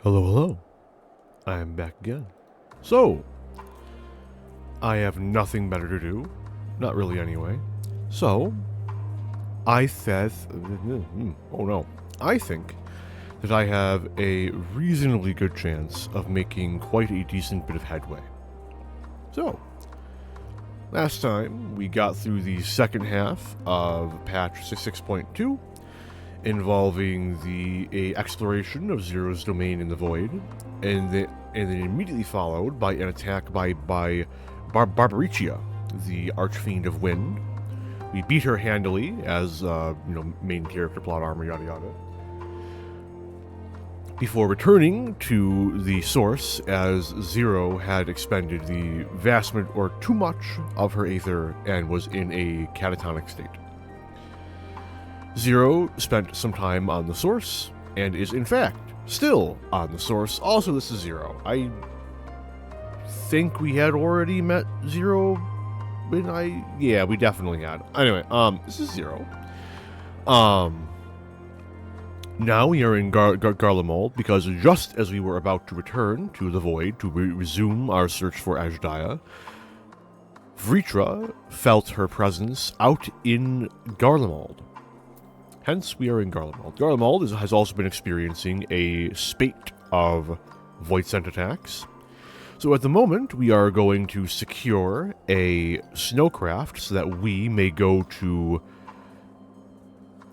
Hello, hello. I am back again. So, I have nothing better to do. Not really, anyway. So, I said, oh no. I think that I have a reasonably good chance of making quite a decent bit of headway. So, last time we got through the second half of patch 6.2, involving the exploration of Zero's domain in the void, and then immediately followed by an attack by Barbaricia, the Archfiend of Wind. We beat her handily as main character, plot armor, yada yada. Before returning to the source, as Zero had expended the or too much of her aether and was in a catatonic state. Zero spent some time on the source, and is in fact still on the source. Also, this is Zero. I think we had already met Zero when yeah, we definitely had. Anyway, this is Zero. Now we are in Garlemald, because just as we were about to return to the Void to resume our search for Azhdaya, Vritra felt her presence out in Garlemald. Hence, we are in Garlemald. Garlemald has also been experiencing a spate of Void Scent attacks. So at the moment, we are going to secure a snowcraft so that we may go to...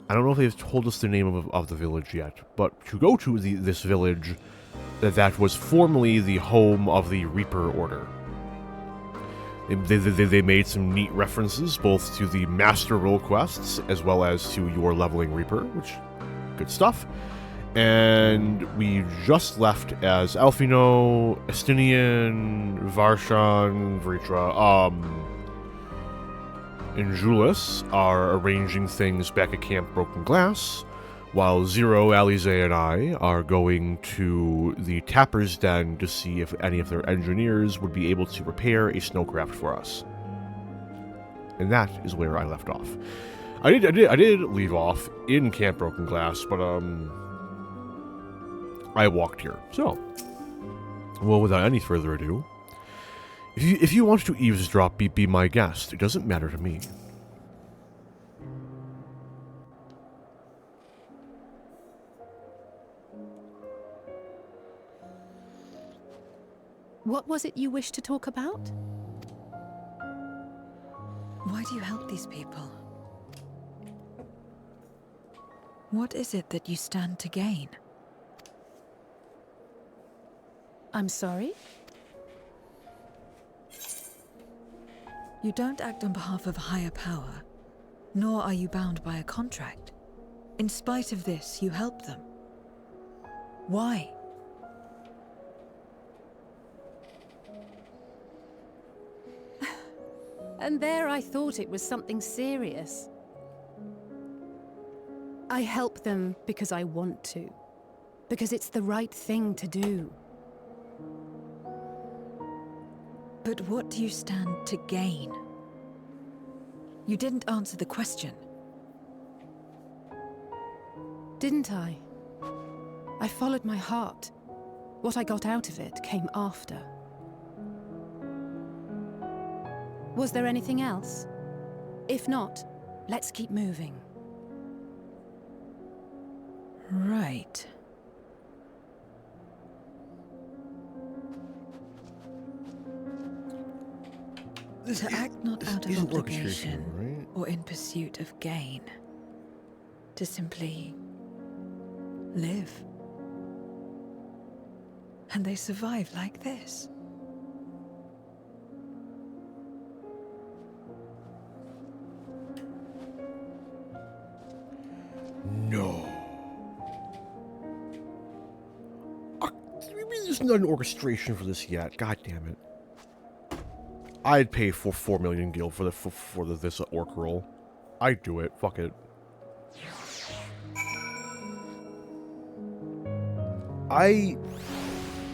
I don't know if they've told us the name of the village yet, but to go to this village that was formerly the home of the Reaper Order. They made some neat references both to the Master Role quests as well as to your leveling Reaper, which, good stuff. And we just left as Alfino, Estinian, Varshan, Vritra, and Julius are arranging things back at Camp Broken Glass, while Zero, Alize, and I are going to the Tapper's Den to see if any of their engineers would be able to repair a snowcraft for us. And that is where I left off. I did leave off in Camp Broken Glass, but I walked here. So, well, without any further ado, if you want to eavesdrop, be my guest. It doesn't matter to me. What was it you wished to talk about? Why do you help these people? What is it that you stand to gain? I'm sorry? You don't act on behalf of a higher power, nor are you bound by a contract. In spite of this, you help them. Why? And there I thought it was something serious. I help them because I want to. Because it's the right thing to do. But what do you stand to gain? You didn't answer the question. Didn't I? I followed my heart. What I got out of it came after. Was there anything else? If not, let's keep moving. Right. To act not out of obligation, right? or in pursuit of gain. To simply live. And they survive like this. No. Maybe there's not an orchestration for this yet. God damn it. I'd pay for 4 million gil for this orc roll. I'd do it. Fuck it. I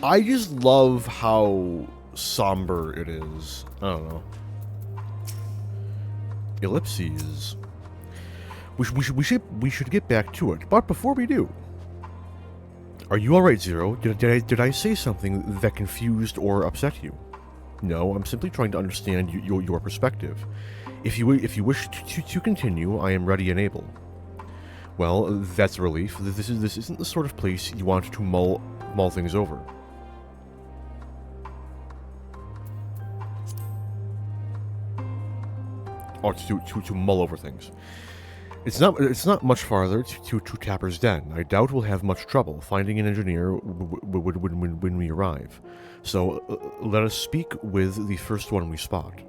just love how somber it is. I don't know. Ellipses. We should get back to it. But before we do, Are you alright, Zero? Did I say something that confused or upset you? No, I'm simply trying to understand your perspective. If you wish to continue, I am ready and able. Well, that's a relief. This isn't the sort of place you want to mull things over. Or to mull over things. It's not much farther to Tapper's Den. I doubt we'll have much trouble finding an engineer when we arrive. So let us speak with the first one we spot.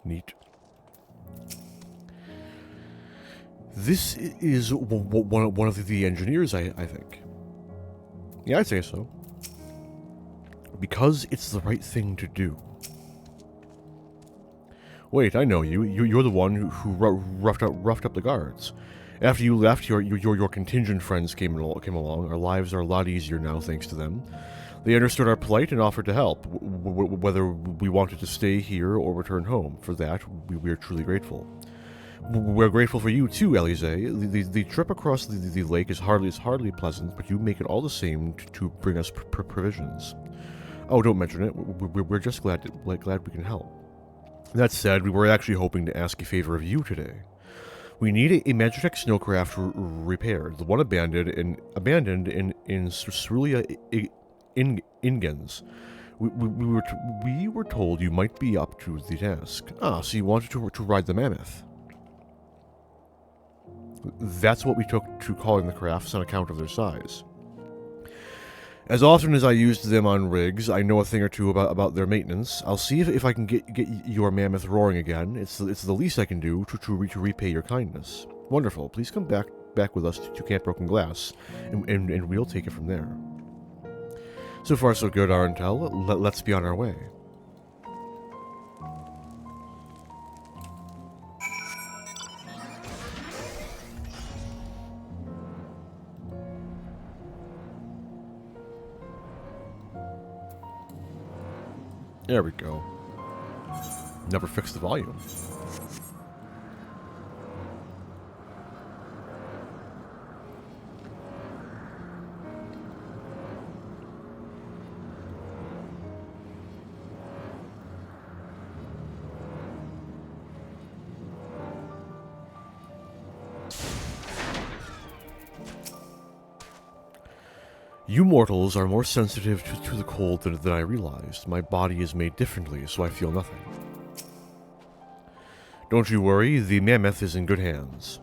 Neat. This is one of the engineers, I think. Yeah, I'd say so. Because it's the right thing to do. Wait, I know you. You're the one who roughed up the guards. After you left, your contingent friends came along. Our lives are a lot easier now, thanks to them. They understood our plight and offered to help, whether we wanted to stay here or return home. For that, we are truly grateful. We're grateful for you too, Elise. The trip across the lake is hardly pleasant, but you make it all the same to bring us provisions. Oh, don't mention it. We're just glad we can help. That said, we were actually hoping to ask a favor of you today. We need a Magitech snowcraft repaired. The one abandoned in Cerulia Ingens. We were told you might be up to the task. Ah, so you wanted to ride the mammoth. That's what we took to calling the crafts on account of their size. As often as I used them on rigs, I know a thing or two about their maintenance. I'll see if I can get your mammoth roaring again. It's the least I can do to repay your kindness. Wonderful. Please come back with us to Camp Broken Glass, and we'll take it from there. So far, so good, Arentel. Let's be on our way. There we go. Never fixed the volume. You mortals are more sensitive to the cold than I realized. My body is made differently, so I feel nothing. Don't you worry, the mammoth is in good hands.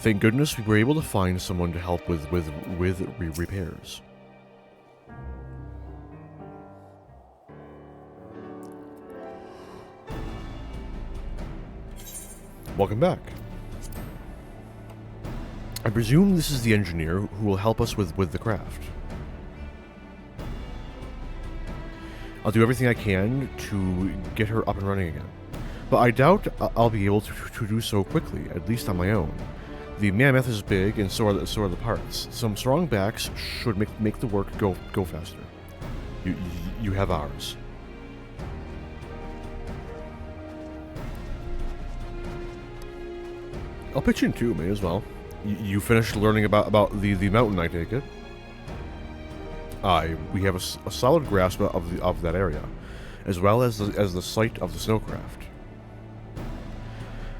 Thank goodness we were able to find someone to help with repairs. Welcome back. I presume this is the engineer who will help us with the craft. I'll do everything I can to get her up and running again. But I doubt I'll be able to do so quickly, at least on my own. The mammoth is big, and so are the parts. Some strong backs should make the work go faster. You have ours. I'll pitch in too, may as well. You finished learning about the mountain, I take it? Aye, we have a solid grasp of that area, as well as the site of the snowcraft.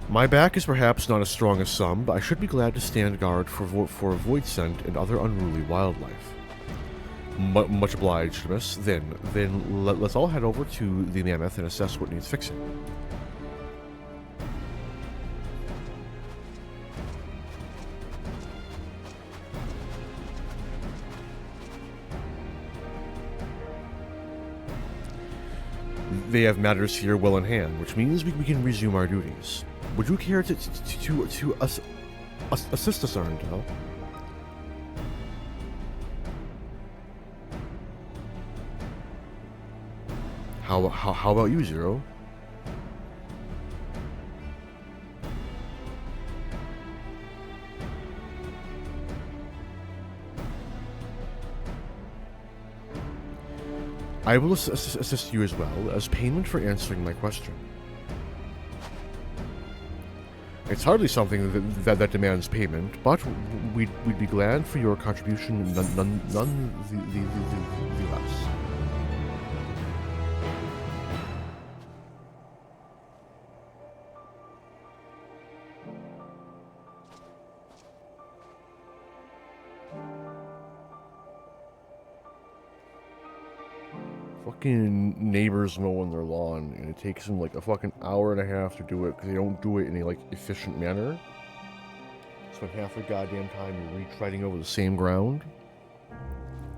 My back is perhaps not as strong as some, but I should be glad to stand guard for void scent and other unruly wildlife. Much obliged, miss. Then let's all head over to the mammoth and assess what needs fixing. They have matters here well in hand, which means we can resume our duties. Would you care to assist us, Arndel? How about you, Zero? I will assist you as well, as payment for answering my question. It's hardly something that demands payment, but we'd be glad for your contribution none the less. Fucking neighbors mowing their lawn, and it takes them like a fucking hour and a half to do it because they don't do it in a like efficient manner. Spend half their goddamn time retreading over the same ground.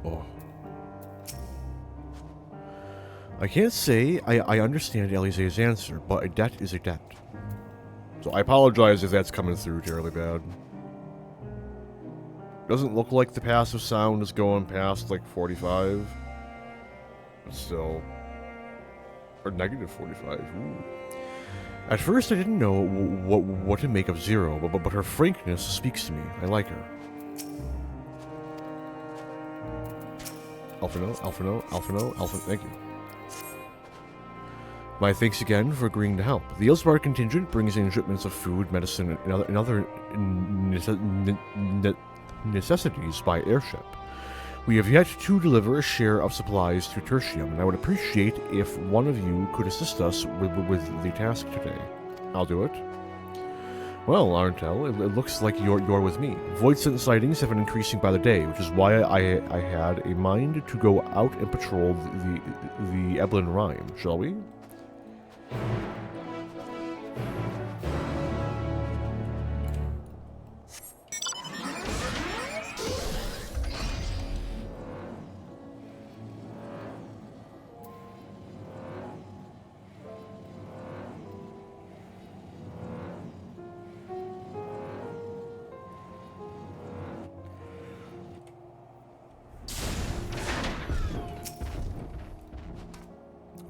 Oh. I can't say I understand Elise's answer, but a debt is a debt. So I apologize if that's coming through terribly bad. Doesn't look like the passive sound is going past like 45. But still. Or negative 45. Ooh. At first I didn't know what to make of Zero, but her frankness speaks to me. I like her. Alpha, thank you. My thanks again for agreeing to help. The Elsbar contingent brings in shipments of food, medicine, and other necessities by airship. We have yet to deliver a share of supplies to Tertium, and I would appreciate if one of you could assist us with the task today. I'll do it. Well, Arntel, it looks like you're with me. Void Scent sightings have been increasing by the day, which is why I had a mind to go out and patrol the Eblin Rime, shall we?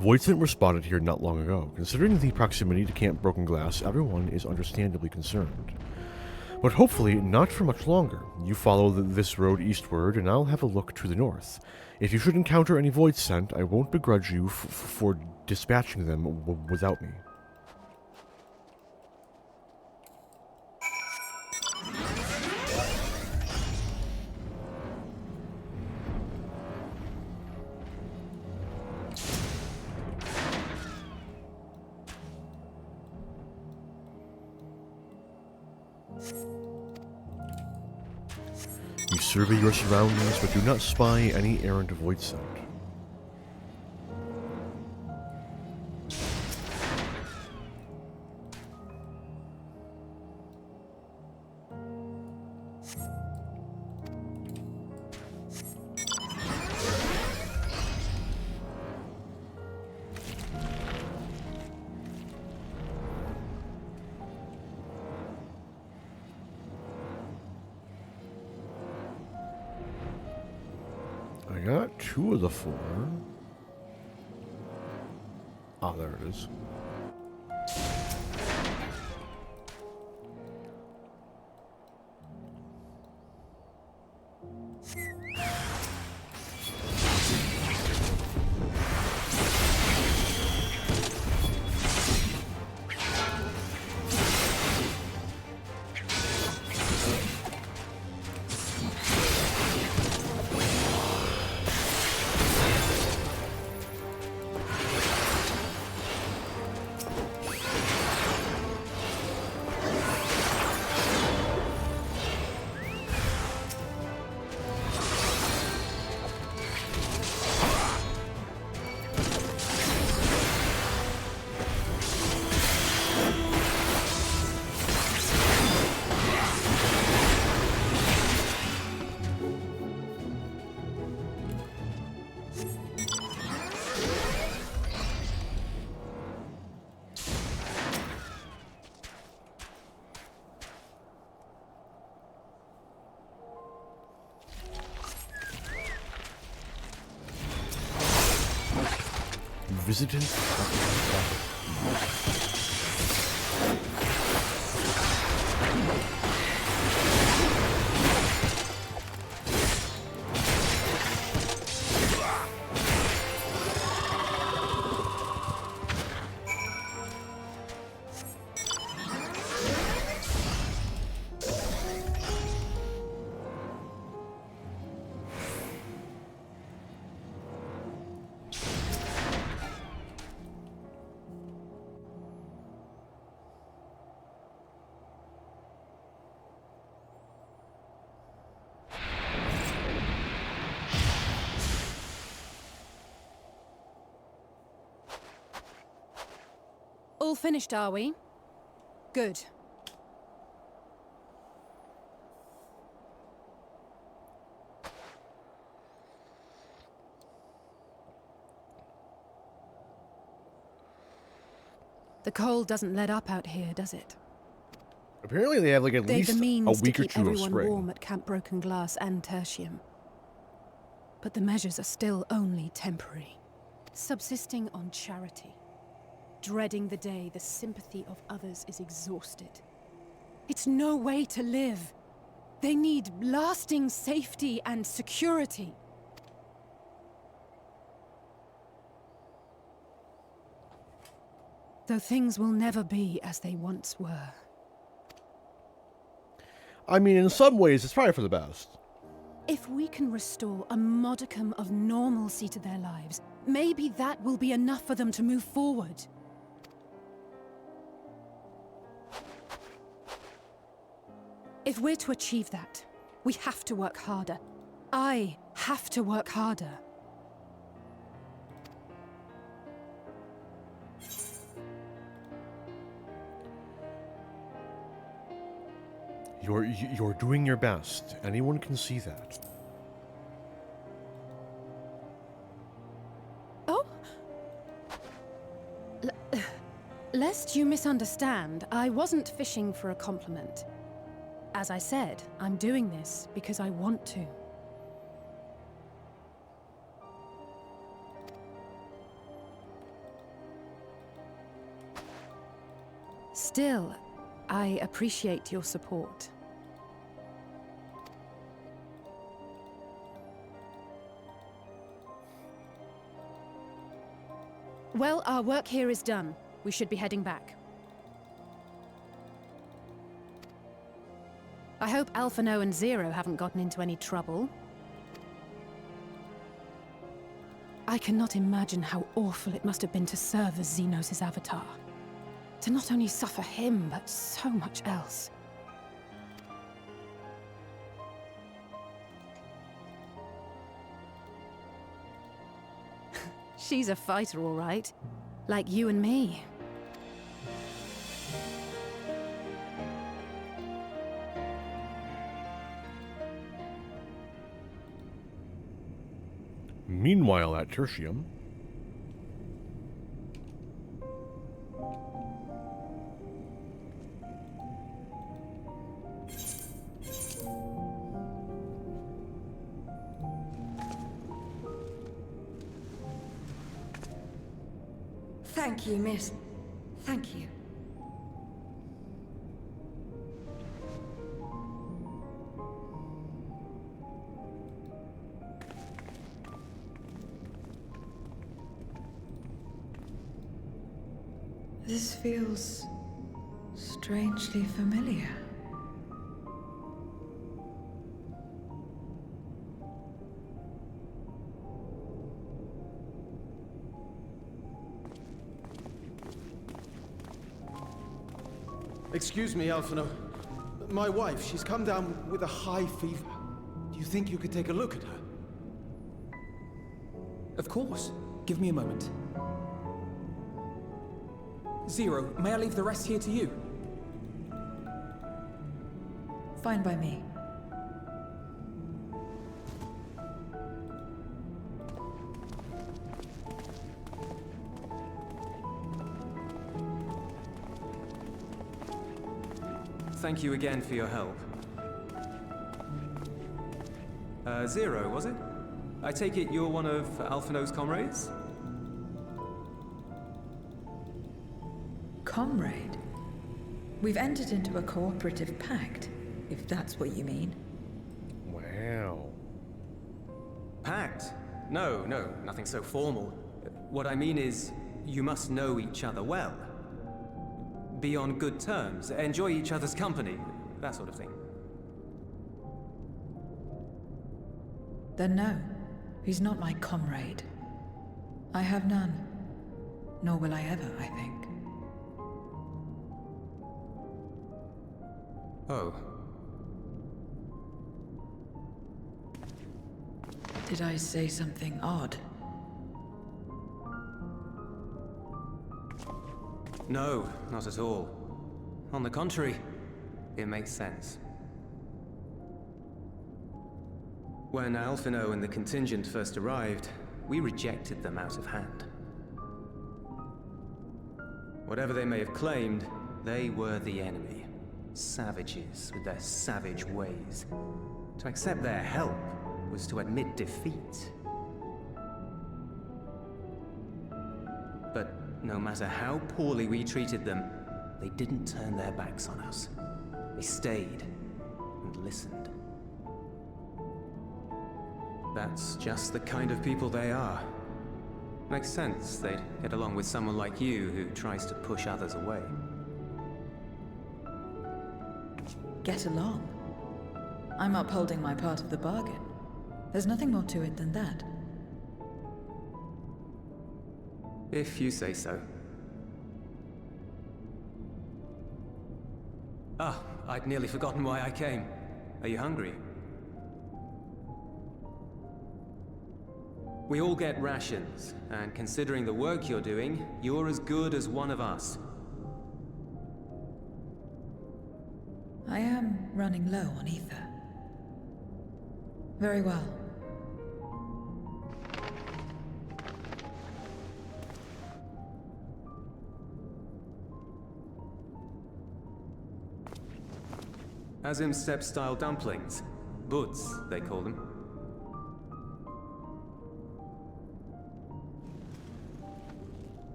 Voidsent were spotted here not long ago. Considering the proximity to Camp Broken Glass, everyone is understandably concerned. But hopefully not for much longer. You follow this road eastward, and I'll have a look to the north. If you should encounter any Voidsent, I won't begrudge you for dispatching them without me. You survey your surroundings, but do not spy any errant Voidsent. I got 2 of the 4. Ah, there it is. visitant. All finished, are we? Good. The cold doesn't let up out here, does it? Apparently they have like at They've least the a means to week or keep two of everyone spring. warm at Camp Broken Glass and Tertium. But the measures are still only temporary. Subsisting on charity. Dreading the day the sympathy of others is exhausted. It's no way to live. They need lasting safety and security. Though things will never be as they once were. I mean, in some ways, it's probably for the best. If we can restore a modicum of normalcy to their lives, maybe that will be enough for them to move forward. If we're to achieve that, we have to work harder. I have to work harder. You're doing your best. Anyone can see that. Oh? Lest you misunderstand, I wasn't fishing for a compliment. As I said, I'm doing this because I want to. Still, I appreciate your support. Well, our work here is done. We should be heading back. I hope Alphino and Zero haven't gotten into any trouble. I cannot imagine how awful it must have been to serve as Xenos' avatar. To not only suffer him, but so much else. She's a fighter, all right. Like you and me. Meanwhile, at Tertium, Thank you, miss. Thank you. This feels strangely familiar. Excuse me, Alphino. My wife, she's come down with a high fever. Do you think you could take a look at her? Of course. Give me a moment. Zero, may I leave the rest here to you? Fine by me. Thank you again for your help. Zero, was it? I take it you're one of Alphino's comrades? comrade. We've entered into a cooperative pact, if that's what you mean. Wow. Pact? No, nothing so formal. What I mean is, you must know each other well. Be on good terms, enjoy each other's company, that sort of thing. Then no, he's not my comrade. I have none. Nor will I ever, I think. Oh. Did I say something odd? No, not at all. On the contrary, it makes sense. When Alphino and the contingent first arrived, we rejected them out of hand. Whatever they may have claimed, they were the enemy. Savages with their savage ways. To accept their help was to admit defeat. But no matter how poorly we treated them, they didn't turn their backs on us. They stayed and listened. That's just the kind of people they are. Makes sense they'd get along with someone like you who tries to push others away. Get along. I'm upholding my part of the bargain. There's nothing more to it than that. If you say so. Ah, I'd nearly forgotten why I came. Are you hungry? We all get rations, and considering the work you're doing, you're as good as one of us. I am running low on ether. Very well. Azim step-style dumplings. Buds, they call them.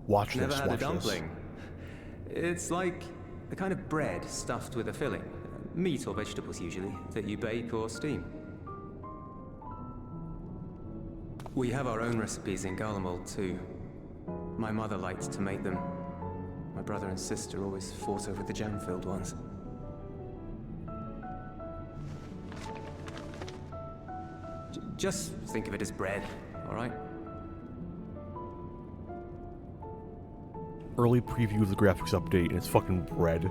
Watch Never this, had a watch this. dumpling. It's like a kind of bread stuffed with a filling. Meat or vegetables usually, that you bake or steam. We have our own recipes in Garlemald too. My mother liked to make them. My brother and sister always fought over the jam-filled ones. Just think of it as bread, all right? Early preview of the graphics update, and it's fucking bread.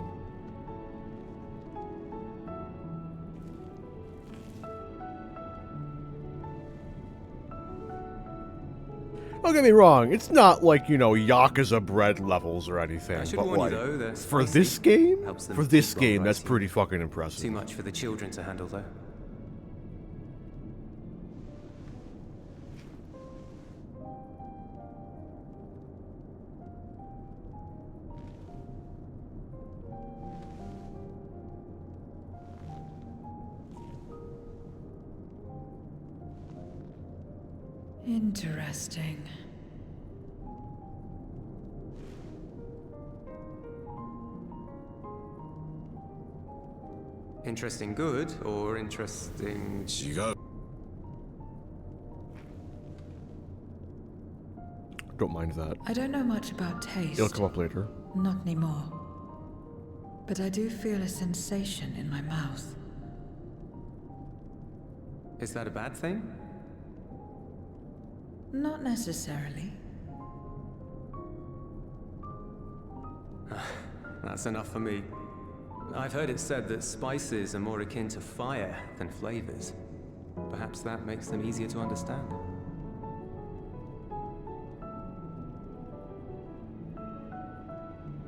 Don't get me wrong, it's not like, you know, Yakuza bread levels or anything. I should but warn you like, though, they're for spicy. this game? Helps them For this keep on game, that's rising. pretty fucking impressive. Too much for the children to handle though. Interesting. Interesting good, or interesting... Don't mind that. I don't know much about taste. It'll come up later. Not anymore. But I do feel a sensation in my mouth. Is that a bad thing? Not necessarily. That's enough for me. I've heard it said that spices are more akin to fire than flavors. Perhaps that makes them easier to understand.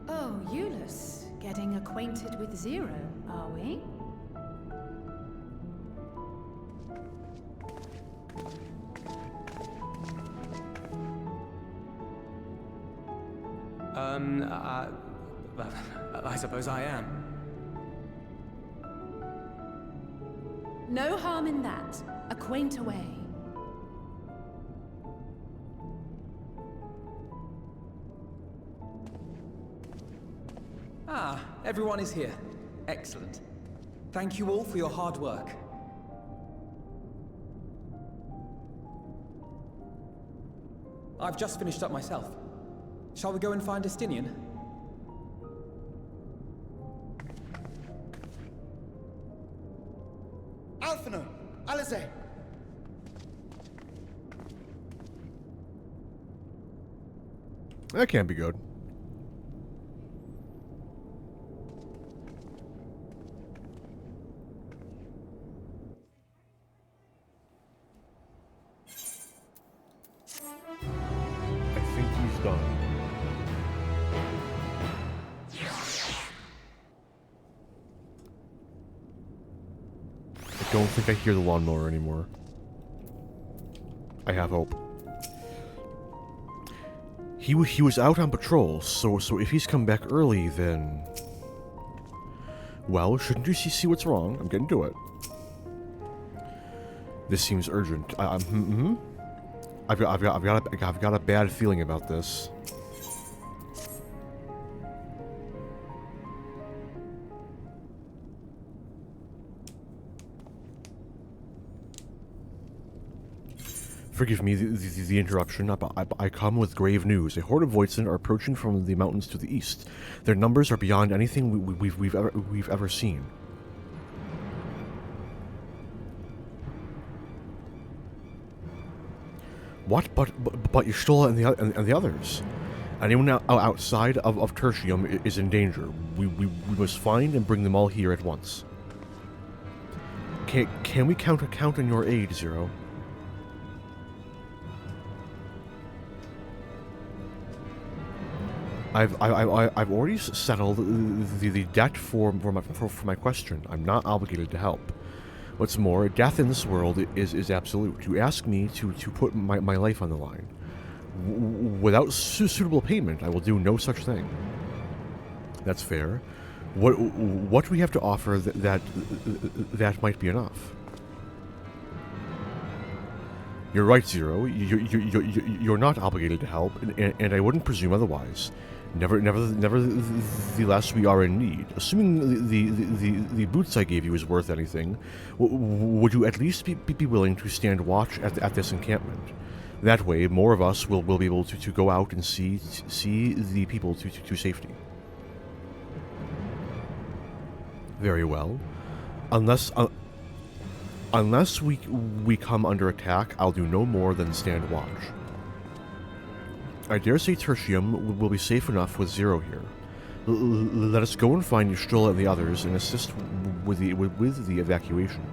Oh, Euless, getting acquainted with Zero, are we? I suppose I am. No harm in that. Acquaint away. everyone is here. Excellent. Thank you all for your hard work. I've just finished up myself. Shall we go and find Estinian? Alphino, Alize. That can't be good. I think he's done. I don't think I hear the lawnmower anymore. I have hope. He was out on patrol, so if he's come back early, then... Well, shouldn't you see what's wrong? I'm getting to it. This seems urgent. I've got a bad feeling about this. Forgive me the interruption. I come with grave news. A horde of Voidsen are approaching from the mountains to the east. Their numbers are beyond anything we've ever seen. What? But Y'shtola and the others? Anyone outside of Tertium is in danger. We must find and bring them all here at once. Can we count on your aid, Zero? I've already settled the debt for my question. I'm not obligated to help. What's more, death in this world is absolute. You ask me to put my life on the line. Without suitable payment, I will do no such thing. That's fair. What we have to offer that might be enough. You're right, Zero. You're not obligated to help, and I wouldn't presume otherwise. Nevertheless, we are in need. Assuming the boots I gave you is worth anything, would you at least be willing to stand watch at this encampment? That way, more of us will be able to go out and see the people to safety. Very well. Unless we come under attack, I'll do no more than stand watch. I dare say Tertium will be safe enough with Zero here. Let us go and find Y'shtola and the others and assist with the evacuation.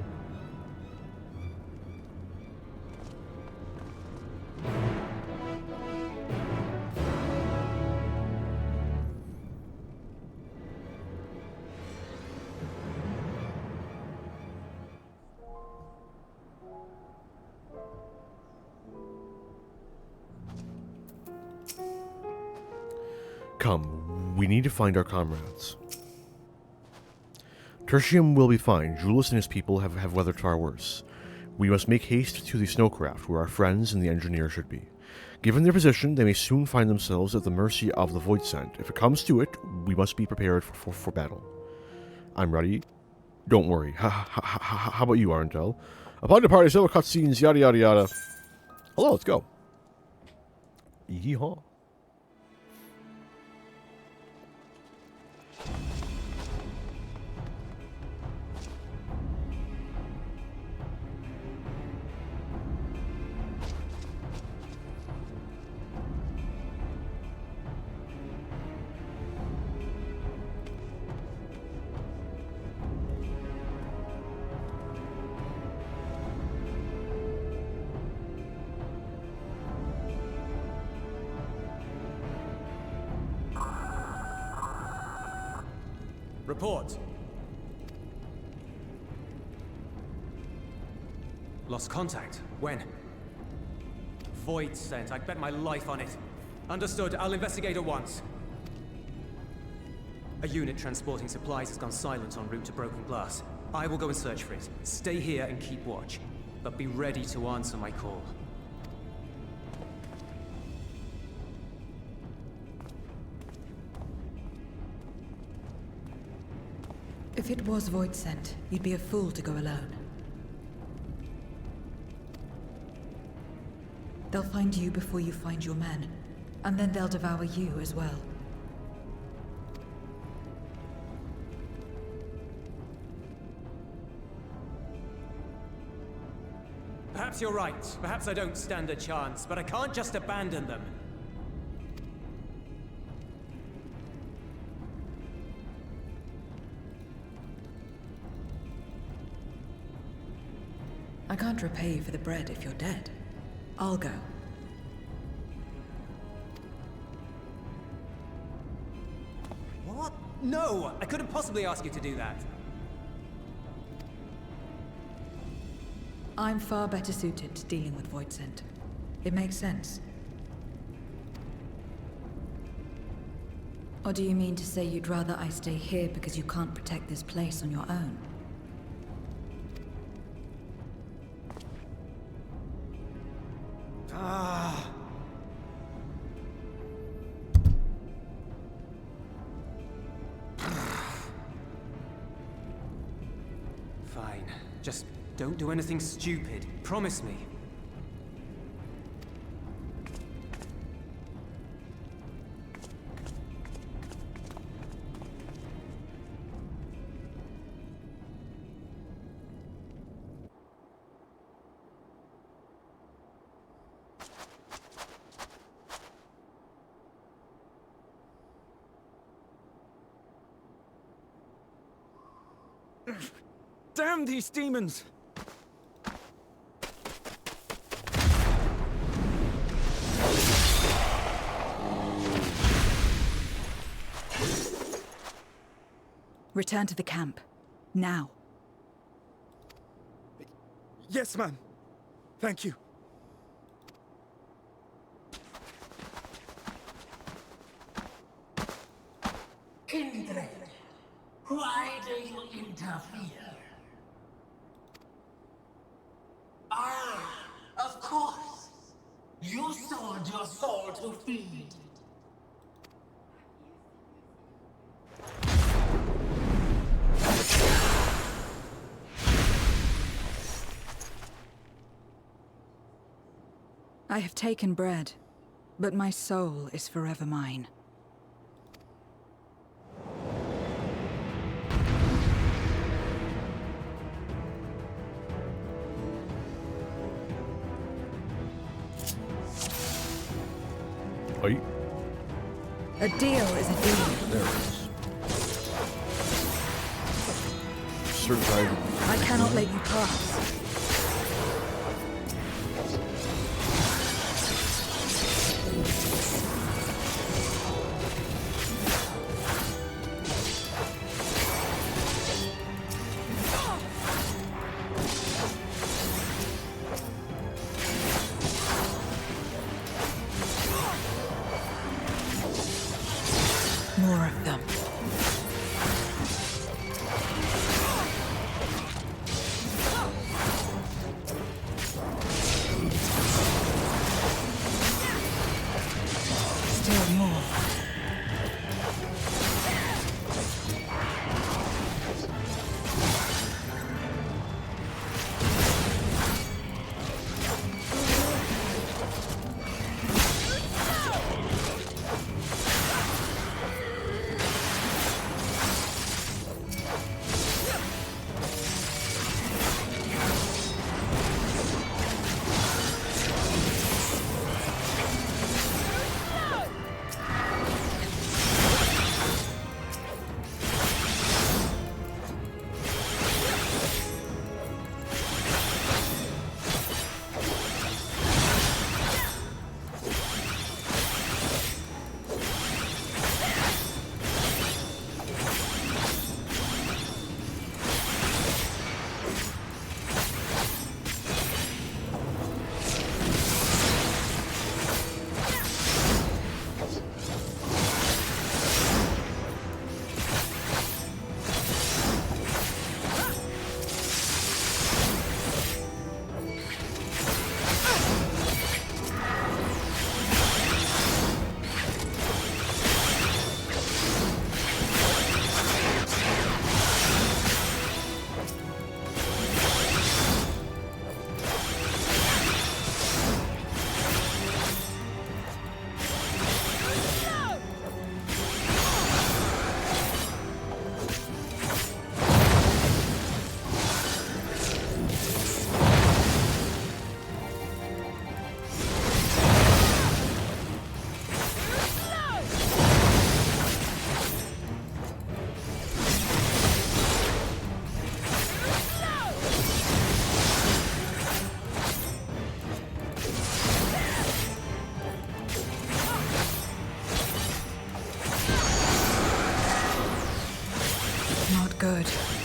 Come, we need to find our comrades. Tertium will be fine. Julius and his people have weathered far worse. We must make haste to the snowcraft, where our friends and the engineer should be. Given their position, they may soon find themselves at the mercy of the Voidsent. If it comes to it, we must be prepared for battle. I'm ready. Don't worry. How about you, Arntel? Upon departing, several cutscenes, yada yada yada. Hello, let's go. Yeehaw. Report. Lost contact. When? Voidsent. I'd bet my life on it. Understood. I'll investigate at once. A unit transporting supplies has gone silent en route to Broken Glass. I will go and search for it. Stay here and keep watch. But be ready to answer my call. If it was void sent, you'd be a fool to go alone. They'll find you before you find your men, and then they'll devour you as well. Perhaps you're right. Perhaps I don't stand a chance, but I can't just abandon them. I can't repay you for the bread if you're dead. I'll go. What? No! I couldn't possibly ask you to do that. I'm far better suited to dealing with void sent. It makes sense. Or do you mean to say you'd rather I stay here because you can't protect this place on your own? Fine. Just don't do anything stupid. Promise me. Damn these demons! Return to the camp. Now. Yes, ma'am. Thank you. Kindred, why do you interfere? Ah, of course. You sold your soul to feed. I have taken bread, but my soul is forever mine. Oi. A deal is a deal. There it is. Certified. I cannot let you pass. More of them.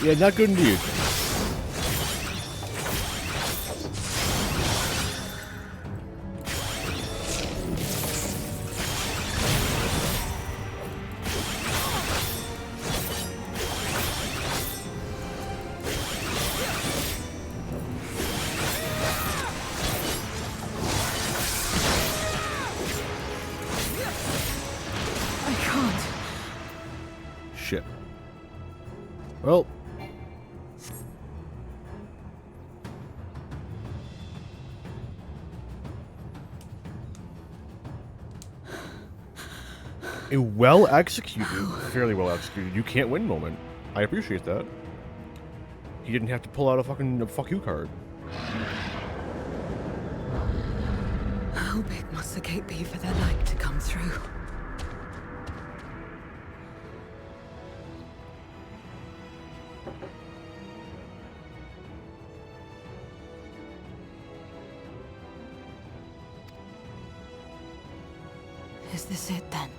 Yeah, not good indeed. I can't. Shit. Well. A well executed, fairly well executed, you can't win moment. I appreciate that. He didn't have to pull out a fucking fuck you card. How big must the gate be for their light to come through? Is this it then?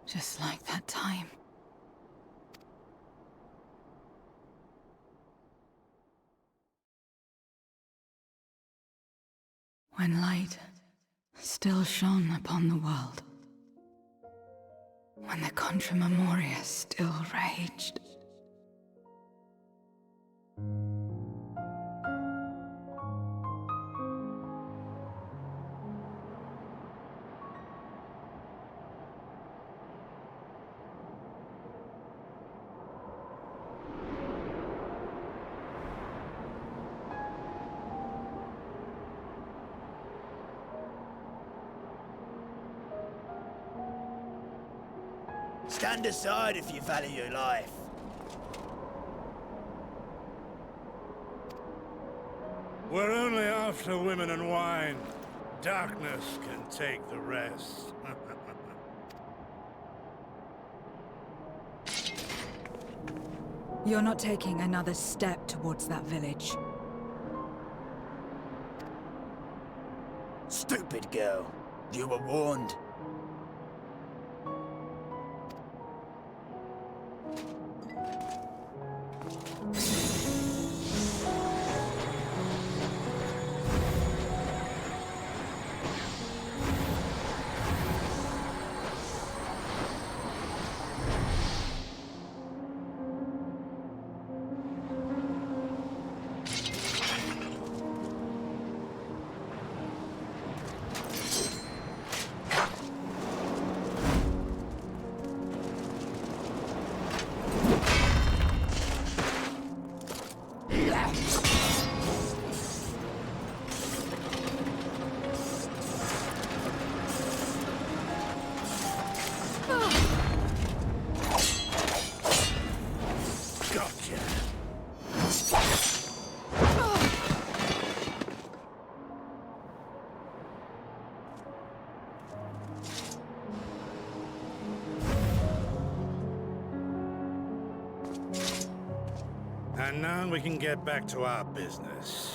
Just like that time. When light still shone upon the world. When the Contra Memoria still raged. Stand aside if you value your life. We're only after women and wine. Darkness can take the rest. You're not taking another step towards that village. Stupid girl. You were warned. Gotcha. And now we can get back to our business.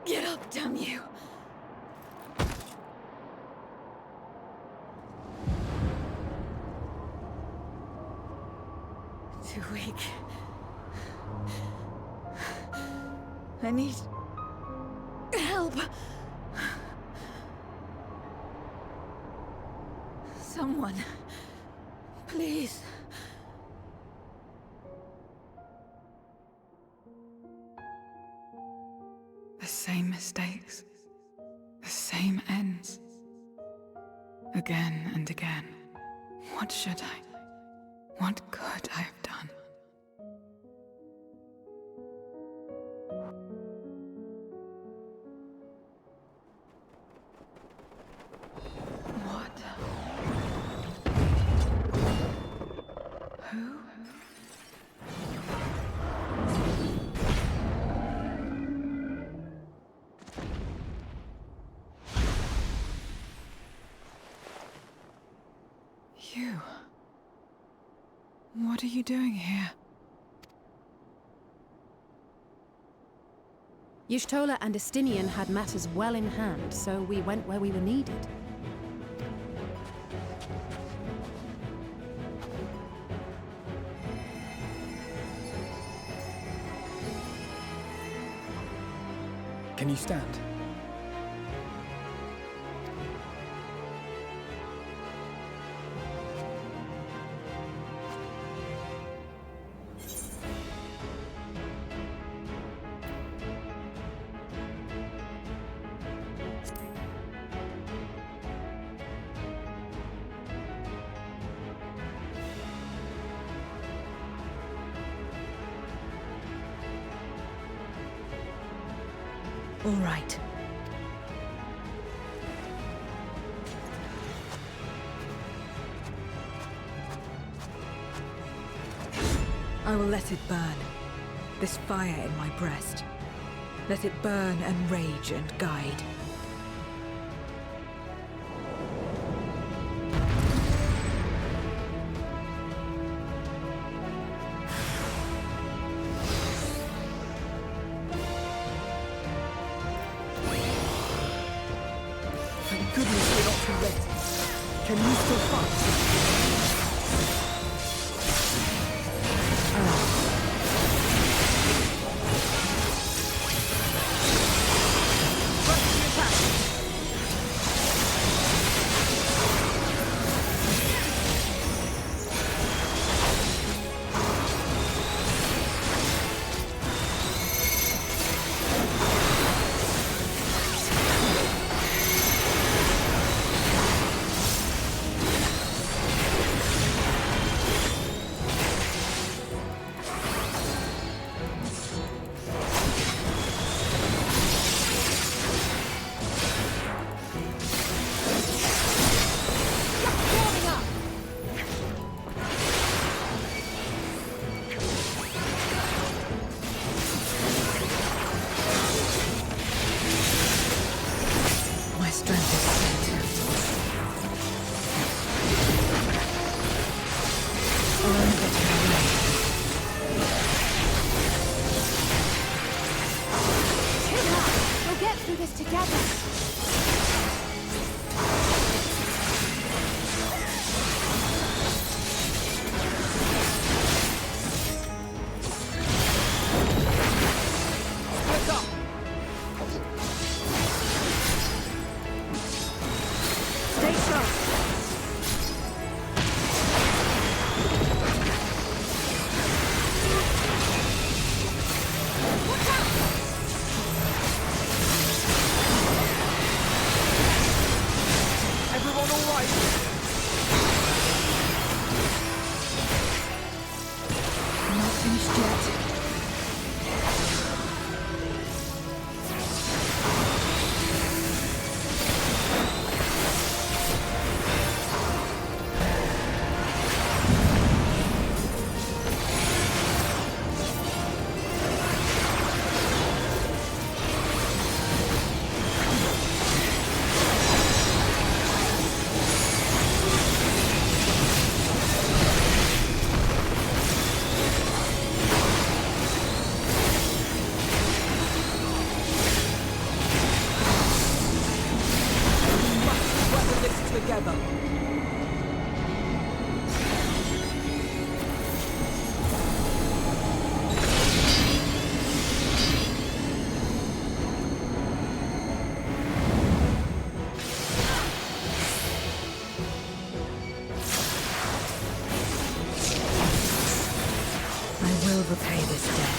Get up, damn you! Too weak. I need help. Someone, please. The same mistakes, the same ends. Again and again. What should I? What could I have done? What? Who? You. What are you doing here? Y'shtola and Estinian had matters well in hand, so we went where we were needed. Can you stand? All right. I will let it burn. This fire in my breast. Let it burn and rage and guide. Thank goodness we're not too late. Can you still fight? My strength is spent. I'll only get in my way. Chin up! We'll get through this together! Stay sharp! Watch out! Everyone all right? I'm not finished yet. Weather this together. I will repay this debt.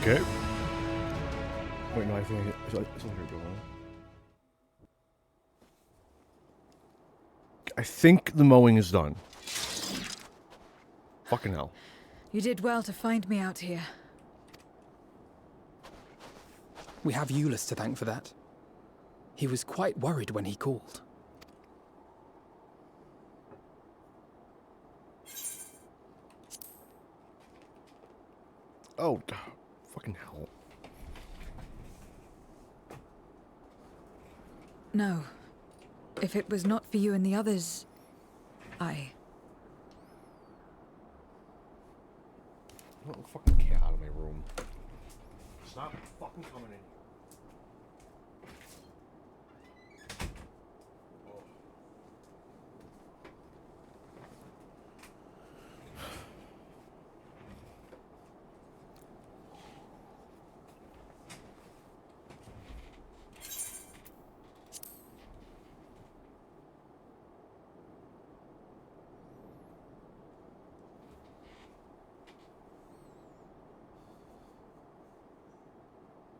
Okay. Wait, no, I think it's here going. I think the mowing is done. Fucking hell. You did well to find me out here. We have Euless to thank for that. He was quite worried when he called. Oh, fucking hell. No. If it was not for you and the others, Let the fucking cat out of my room. Stop fucking coming in.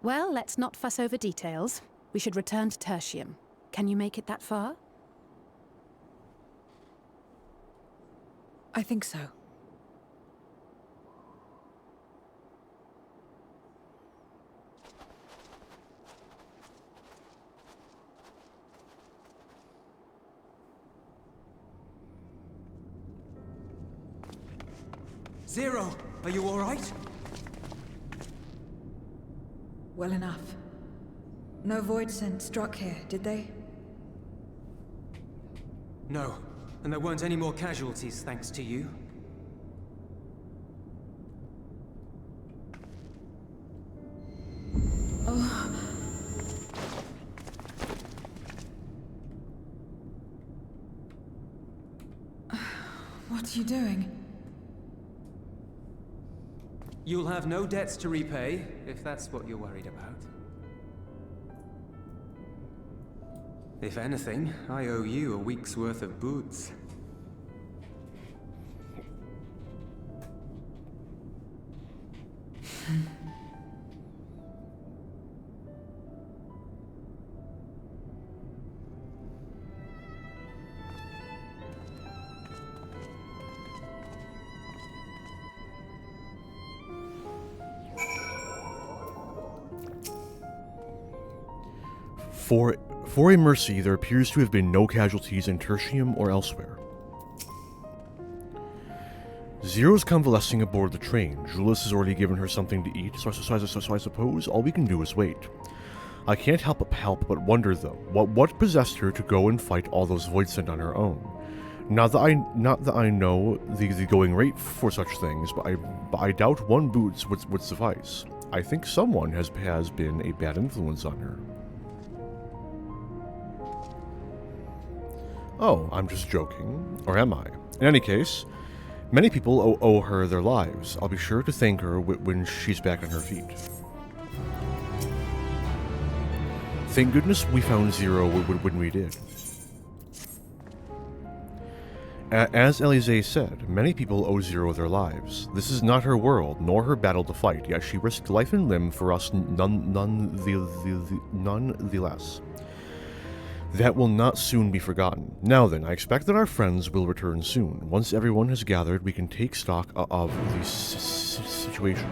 Well, let's not fuss over details. We should return to Tertium. Can you make it that far? I think so. Zero, are you all right? Well enough. No void scent struck here, did they? No, and there weren't any more casualties thanks to you. What are you doing? You'll have no debts to repay, if that's what you're worried about. If anything, I owe you a week's worth of boots. For a mercy, there appears to have been no casualties in Tertium or elsewhere. Zero's convalescing aboard the train. Julius has already given her something to eat, so I suppose all we can do is wait. I can't help but wonder, though, what possessed her to go and fight all those void sent on her own. Not that I know the going rate for such things, but I doubt one boots would suffice. I think someone has been a bad influence on her. Oh, I'm just joking. Or am I? In any case, many people owe her their lives. I'll be sure to thank her when she's back on her feet. Thank goodness we found Zero when we did. As Elise said, many people owe Zero their lives. This is not her world, nor her battle to fight, yet she risked life and limb for us none the less. That will not soon be forgotten. Now then, I expect that our friends will return soon. Once everyone has gathered, we can take stock of the situation.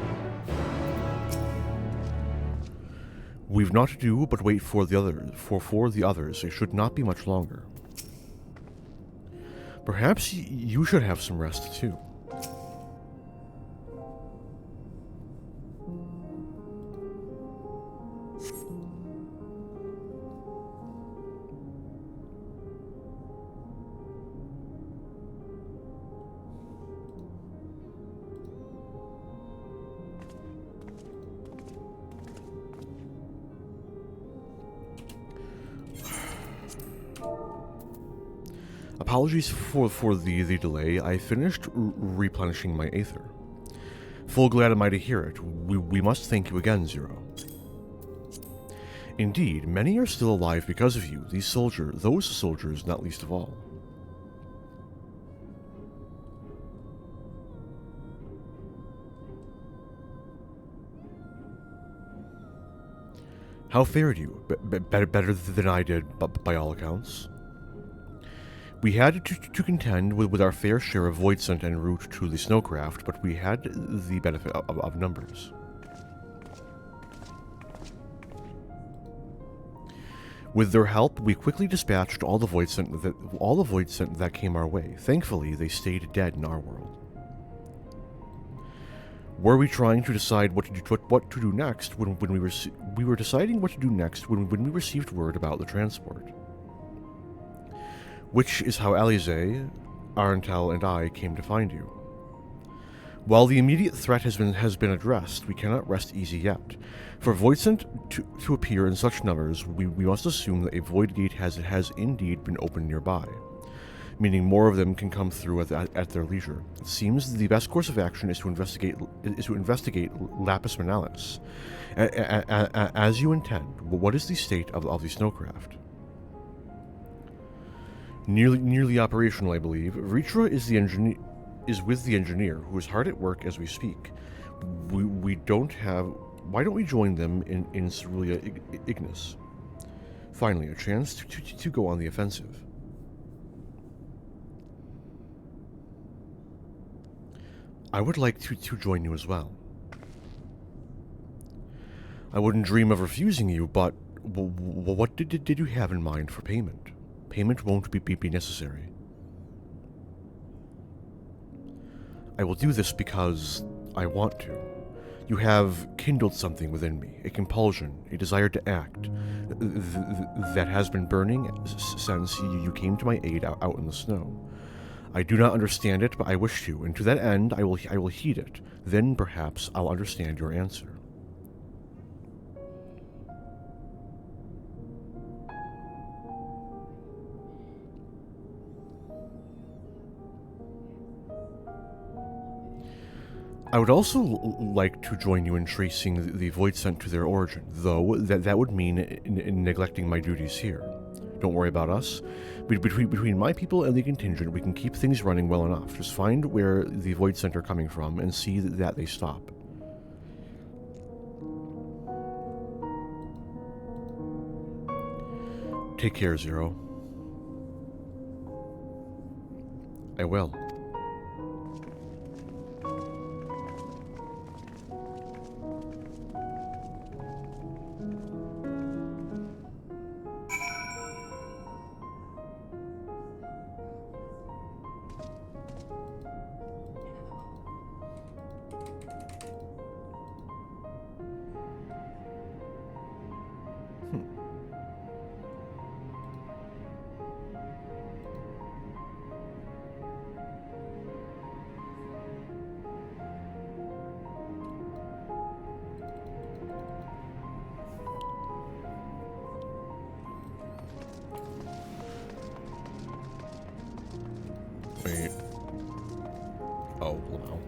We've naught to do but wait for the others. It should not be much longer. Perhaps you should have some rest too. Apologies for the delay. I finished replenishing my aether. Full glad am I to hear it. We must thank you again, Zero. Indeed, many are still alive because of you. Those soldiers, not least of all. How fared you? Better than I did, by all accounts. We had to contend with our fair share of void scent en route to the snowcraft, but we had the benefit of numbers. With their help, we quickly dispatched all the void scent that came our way. Thankfully, they stayed dead in our world. Were we trying to decide what to do next when we were deciding what to do next when we received word about the transport, which is how Alize, Arentel, and I came to find you. While the immediate threat has been addressed, we cannot rest easy yet. For Voidsent to appear in such numbers, we must assume that a void gate has indeed been opened nearby, meaning more of them can come through at their leisure. It seems the best course of action is to investigate Lapis Manalis. As you intend, what is the state of the snowcraft? Nearly operational, I believe. Ritra is with the engineer, who is hard at work as we speak. Why don't we join them in Cerulia Ignis? Finally, a chance to go on the offensive. I would like to join you as well. I wouldn't dream of refusing you, but what did you have in mind for payment? Payment won't be necessary. I will do this because I want to. You have kindled something within me, a compulsion, a desire to act, that has been burning since you came to my aid out in the snow. I do not understand it, but I wish to, and to that end I will heed it. Then perhaps I'll understand your answer. I would also like to join you in tracing the void scent to their origin, though that would mean in neglecting my duties here. Don't worry about us. Between my people and the contingent, we can keep things running well enough. Just find where the void scent are coming from and see that they stop. Take care, Zero. I will. Wait. Oh, wow.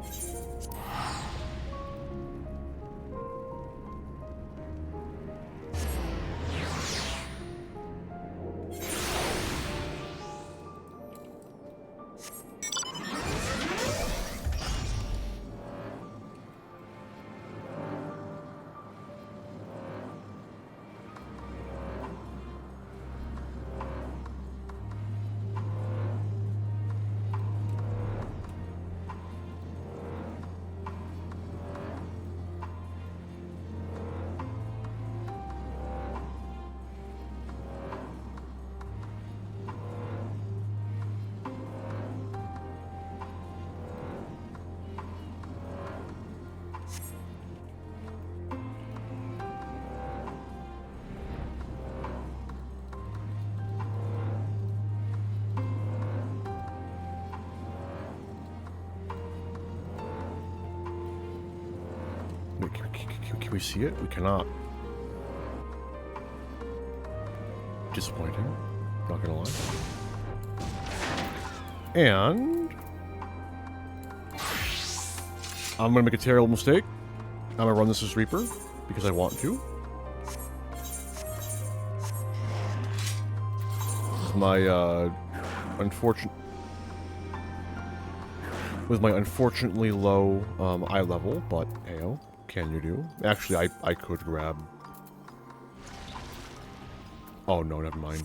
Wait, can we see it? We cannot. Disappointing. Not gonna lie. And I'm gonna make a terrible mistake. I'm gonna run this as Reaper because I want to. With my unfortunately low eye level, but heyo, can you do? Actually, I could grab Oh no, never mind.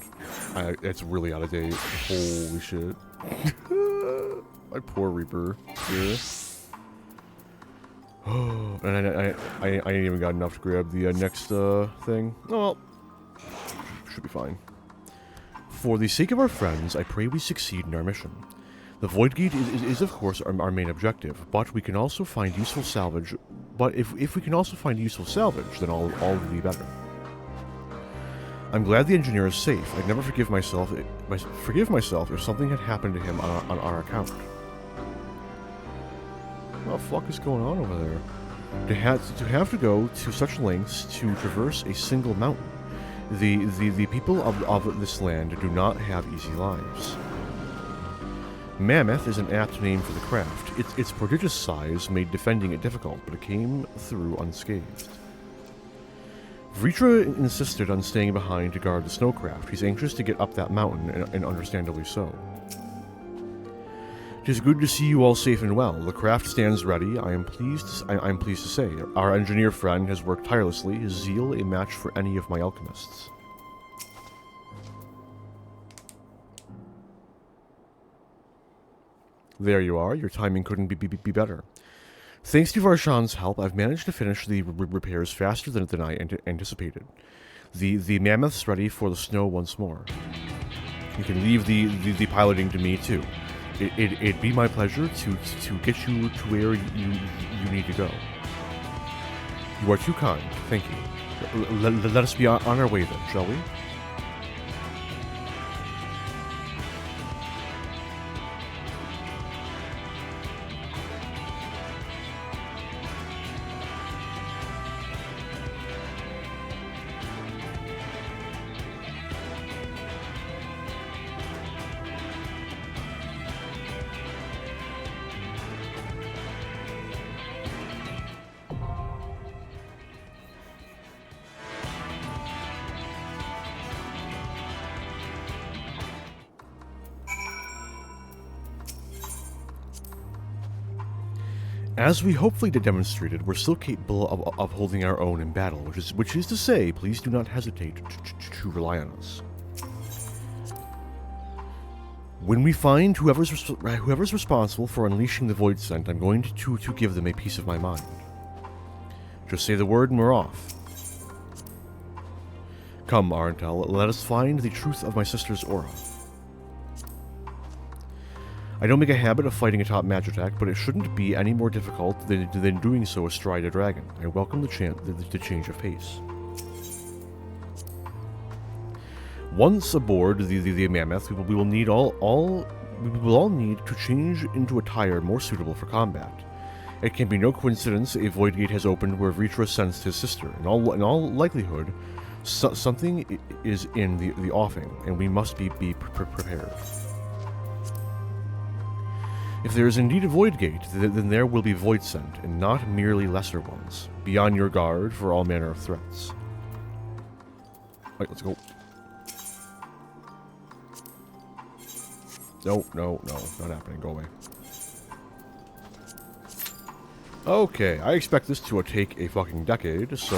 It's really out of date. Holy shit. My poor Reaper here. Oh, and I ain't even got enough to grab the next thing. Oh well, should be fine. For the sake of our friends, I pray we succeed in our mission. The Void Gate is of course our main objective, but we can also find useful salvage. But if we can also find useful salvage, then all will be better. I'm glad the engineer is safe. I'd never forgive myself if something had happened to him on our account. What the fuck is going on over there? To have to go to such lengths to traverse a single mountain. The people of this land do not have easy lives. Mammoth is an apt name for the craft. Its prodigious size made defending it difficult, but it came through unscathed. Vritra insisted on staying behind to guard the snowcraft. He's anxious to get up that mountain, and understandably so. It is good to see you all safe and well. The craft stands ready. I am pleased to say. Our engineer friend has worked tirelessly, his zeal a match for any of my alchemists. There you are. Your timing couldn't be better. Thanks to Varshan's help, I've managed to finish the repairs faster than I anticipated. The mammoth's ready for the snow once more. You can leave the piloting to me too. It'd be my pleasure to get you to where you need to go. You are too kind. Thank you. Let us be on our way then, shall we? As we hopefully demonstrated, we're still capable of holding our own in battle, which is to say, please do not hesitate to rely on us. When we find whoever's responsible for unleashing the Void Scent, I'm going to give them a piece of my mind. Just say the word and we're off. Come, Arentel, let us find the truth of my sister's aura. I don't make a habit of fighting atop Magitek, but it shouldn't be any more difficult than doing so astride a dragon. I welcome the change of pace. Once aboard the Mammoth, we will all need to change into attire more suitable for combat. It can be no coincidence a void gate has opened where Vritra sensed his sister. In all likelihood, something is in the offing, and we must be prepared. If there is indeed a void gate, then there will be void scent, and not merely lesser ones. Be on your guard for all manner of threats. Right, let's go. No, not happening. Go away. Okay, I expect this to take a fucking decade, so,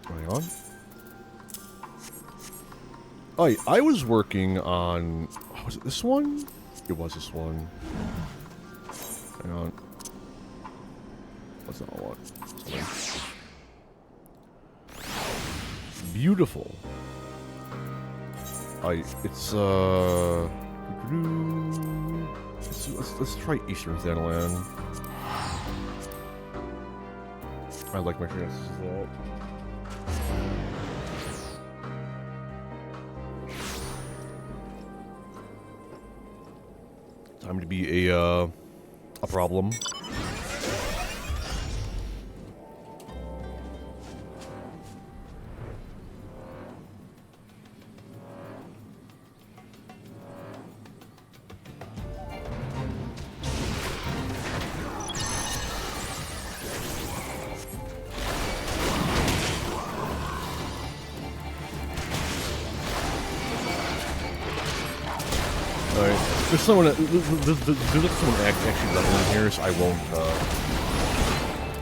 hang on. Oh, I was working on... was it this one? It was this one. Hang on. That's not a lot. Beautiful. Let's try Eastern Thanalan. I like my chances of that. Time to be a problem. There's someone actually leveling here, so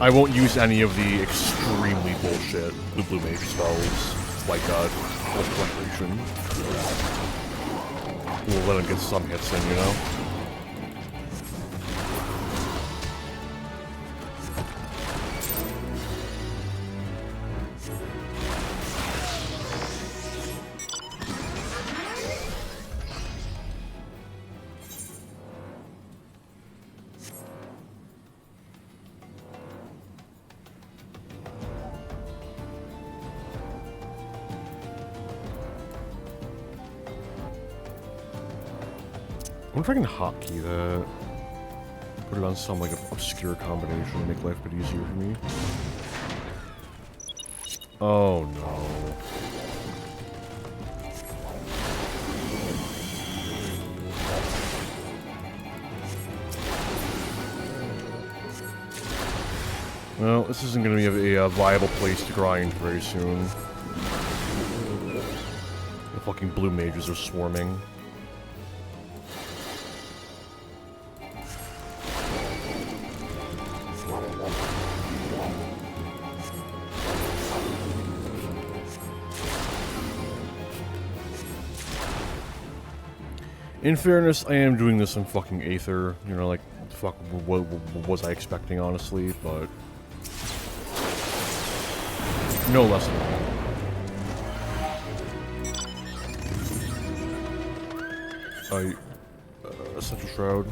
I won't use any of the extremely bullshit blue mage spells. White God. full preparation. We'll let him get some hits in, you know? I wonder if I can hotkey that. Put it on some like obscure combination to make life a bit easier for me. Oh no. Well, this isn't going to be a viable place to grind very soon. The fucking blue mages are swarming. In fairness, I am doing this in fucking Aether. You know, like, fuck, what was I expecting, honestly? But no less than that. Essential Shroud.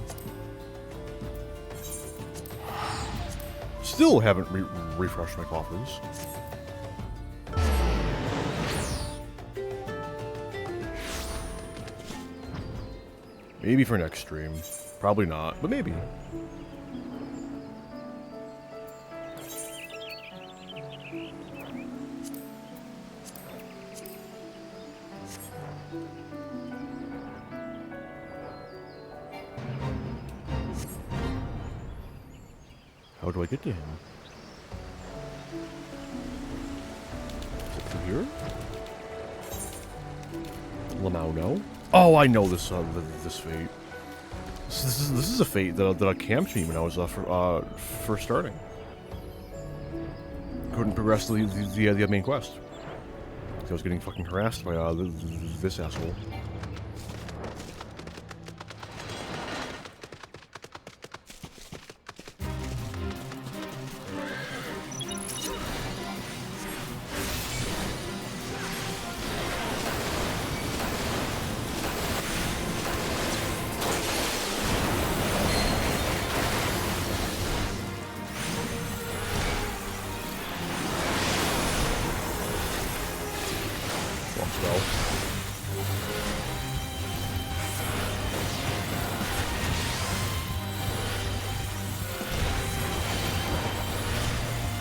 Still haven't refreshed my coffers. Maybe for next stream. Probably not, but maybe. How do I get to him? Is it through here? Lamau, no. Oh, I know this this fate. This is a fate that camped me when I was first starting. Couldn't progress the main quest. I was getting fucking harassed by this asshole.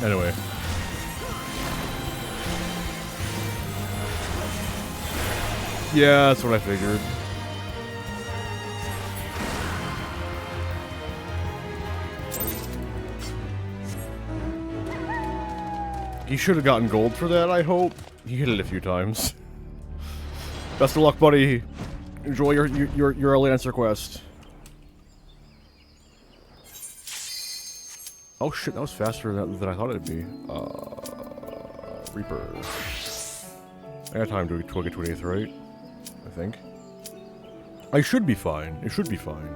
Anyway. Yeah, that's what I figured. He should have gotten gold for that, I hope. He hit it a few times. Best of luck, buddy. Enjoy your Lancer quest. Oh shit, that was faster than I thought it'd be. Reaper. I got time to get to an 8th, right? I think. I should be fine. It should be fine.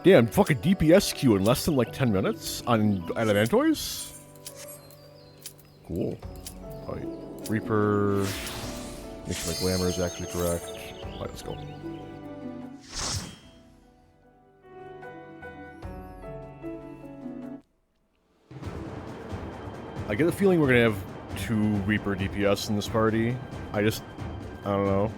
Damn, fucking DPS queue in less than like 10 minutes on Elementoys? Cool. Alright. Reaper. Make sure my glamour is actually correct. Alright, let's go. I get the feeling we're gonna have 2 Reaper DPS in this party. I don't know.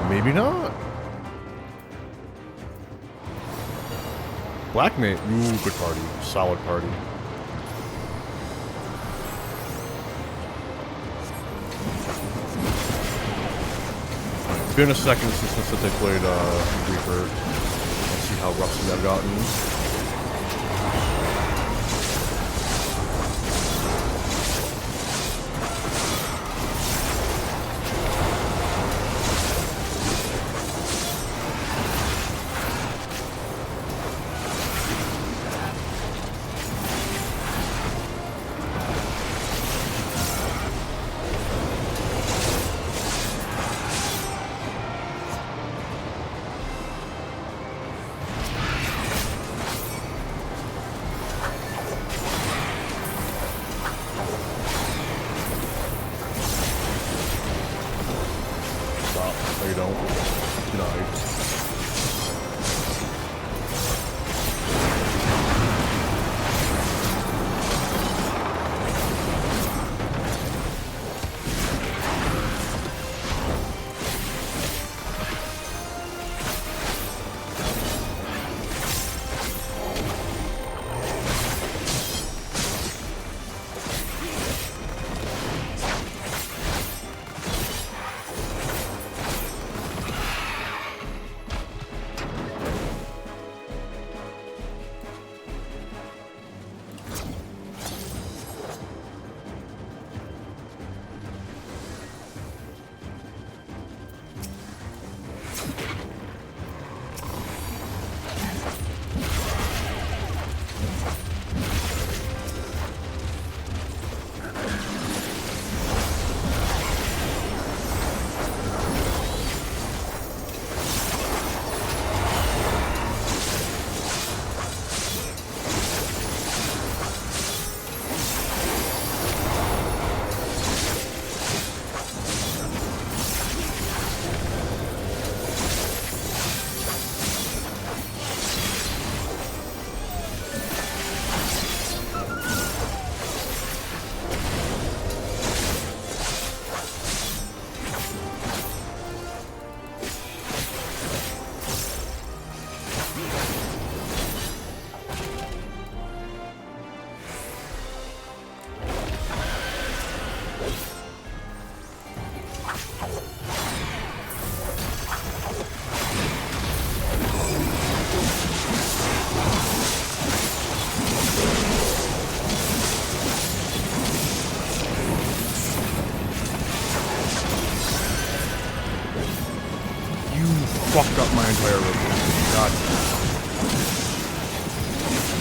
Maybe not. Black Knight, ooh, good party. Solid party. It's been a second since I played Reaper. Let's see how rusty I've gotten.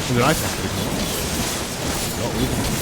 And then I think it again. No,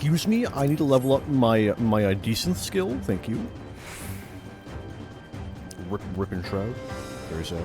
Excuse me, I need to level up my decent skill. Thank you. Rip and Shroud. Very sad.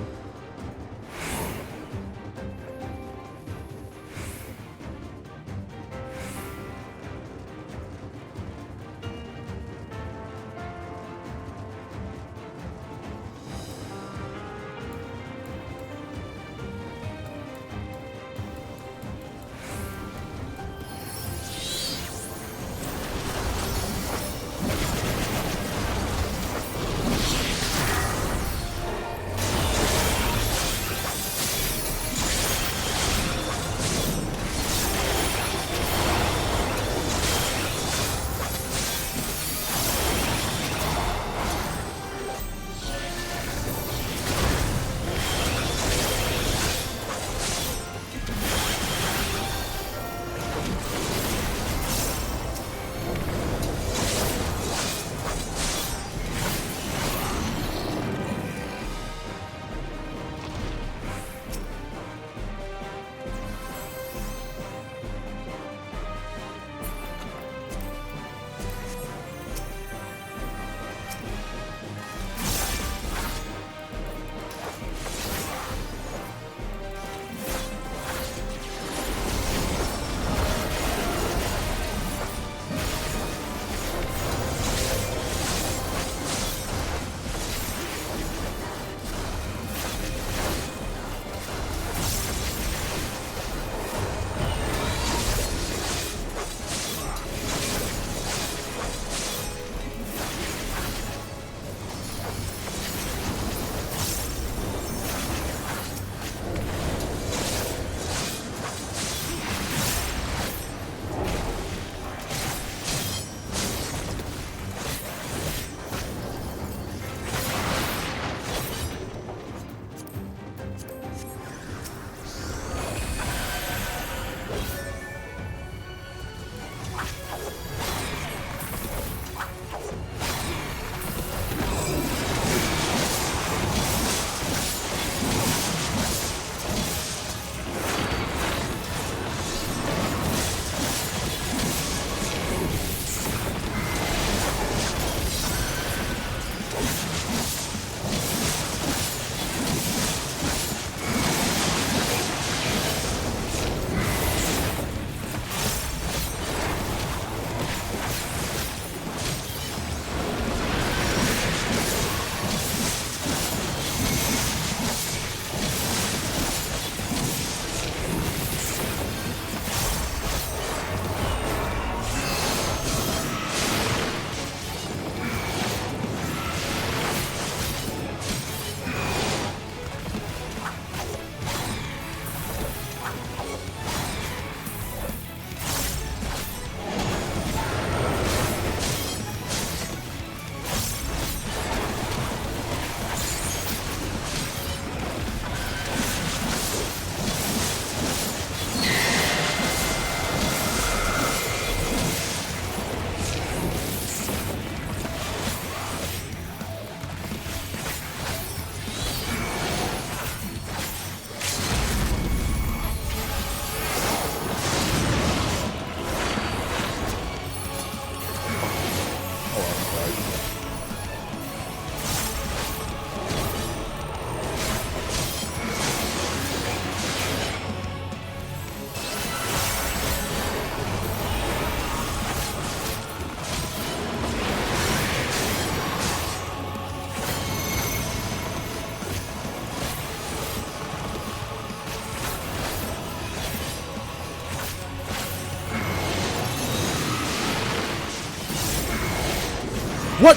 What?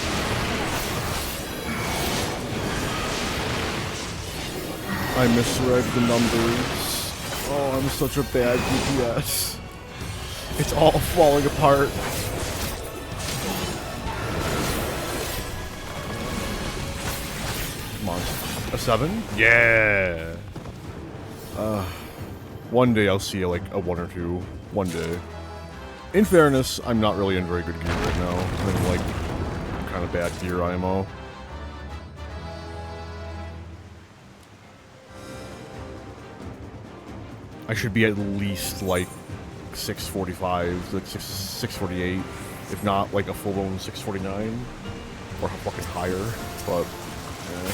I misread the numbers. Oh, I'm such a bad DPS. It's all falling apart. Come on. A 7? Yeah. One day I'll see like a 1 or 2. One day. In fairness, I'm not really in very good gear right now. I'm in like kind of bad gear IMO. I should be at least like 645, like 648, if not like a full-blown 649, or fucking higher. But yeah.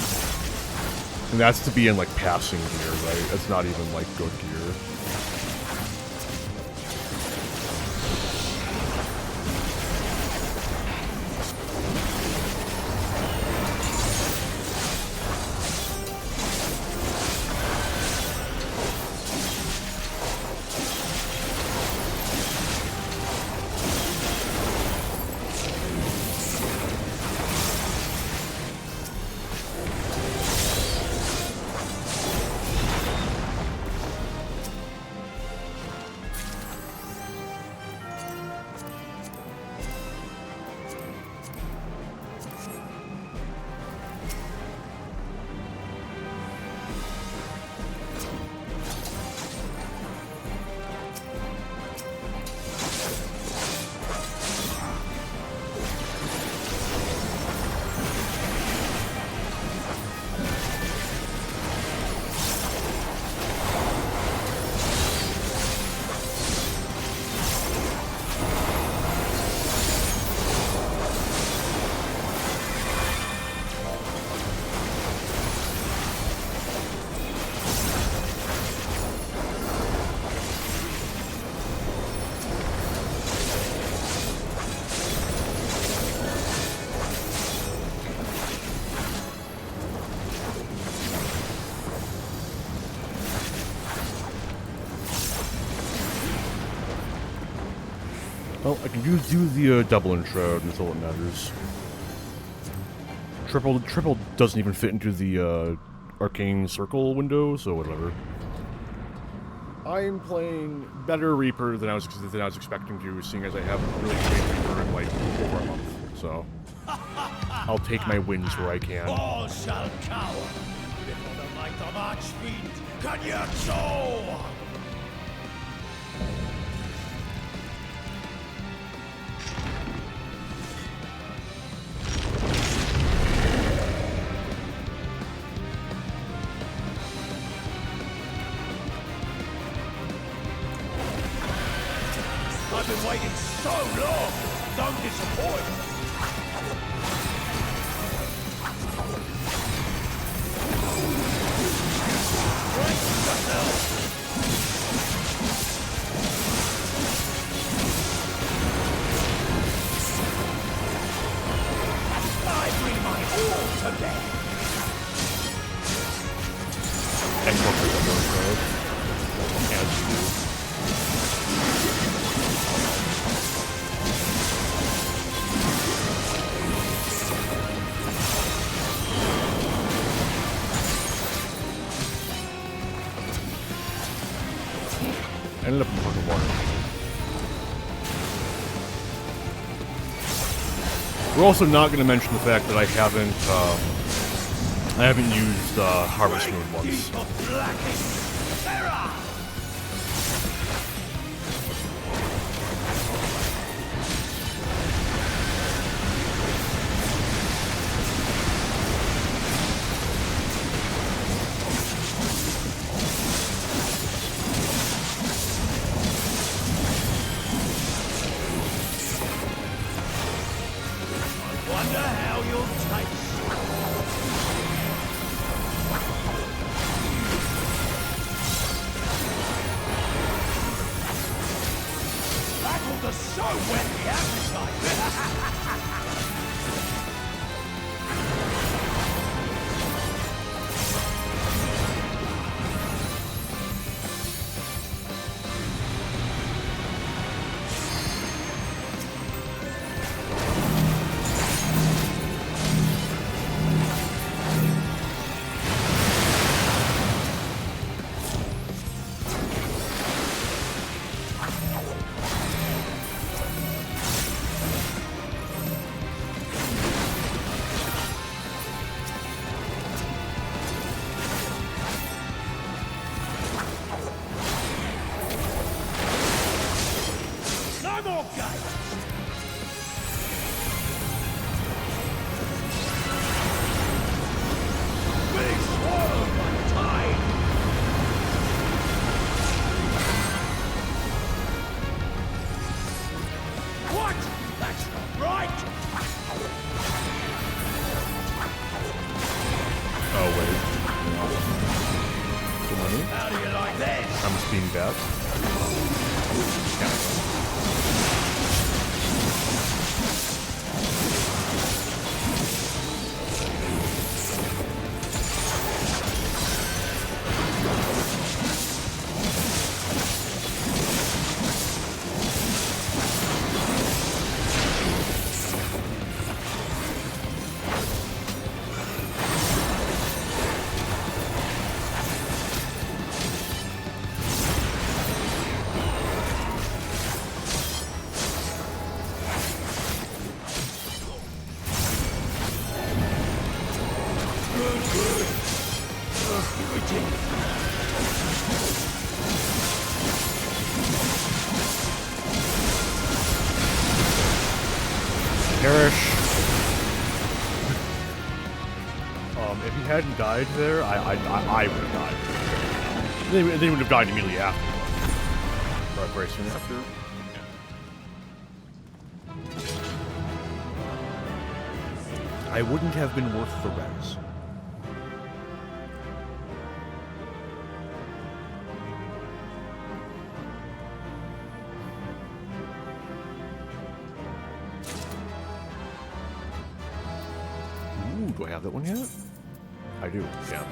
And that's to be in like passing gear, right? That's not even like good gear. Well, I can do the double intro, and that's all that matters. Triple doesn't even fit into the arcane circle window, so whatever. I'm playing better Reaper than I was expecting to, seeing as I haven't really played Reaper in like over a month. So I'll take my wins where I can. All shall cower before the might of Archfiend Kanyatso! I've been waiting so long! Don't disappoint! Brace yourself! I bring my all to bear! Endwalker double intro. As you do. Ended up in fucking water. We're also not going to mention the fact that I haven't used Harvest Moon once. Wonder how you'll taste. That'll just so whet the appetite. being bad. Perish. If he hadn't died there, I would have died. They would have died immediately after. Right, very soon after. I wouldn't have been worth the res. Ooh, do I have that one yet? I do, yeah.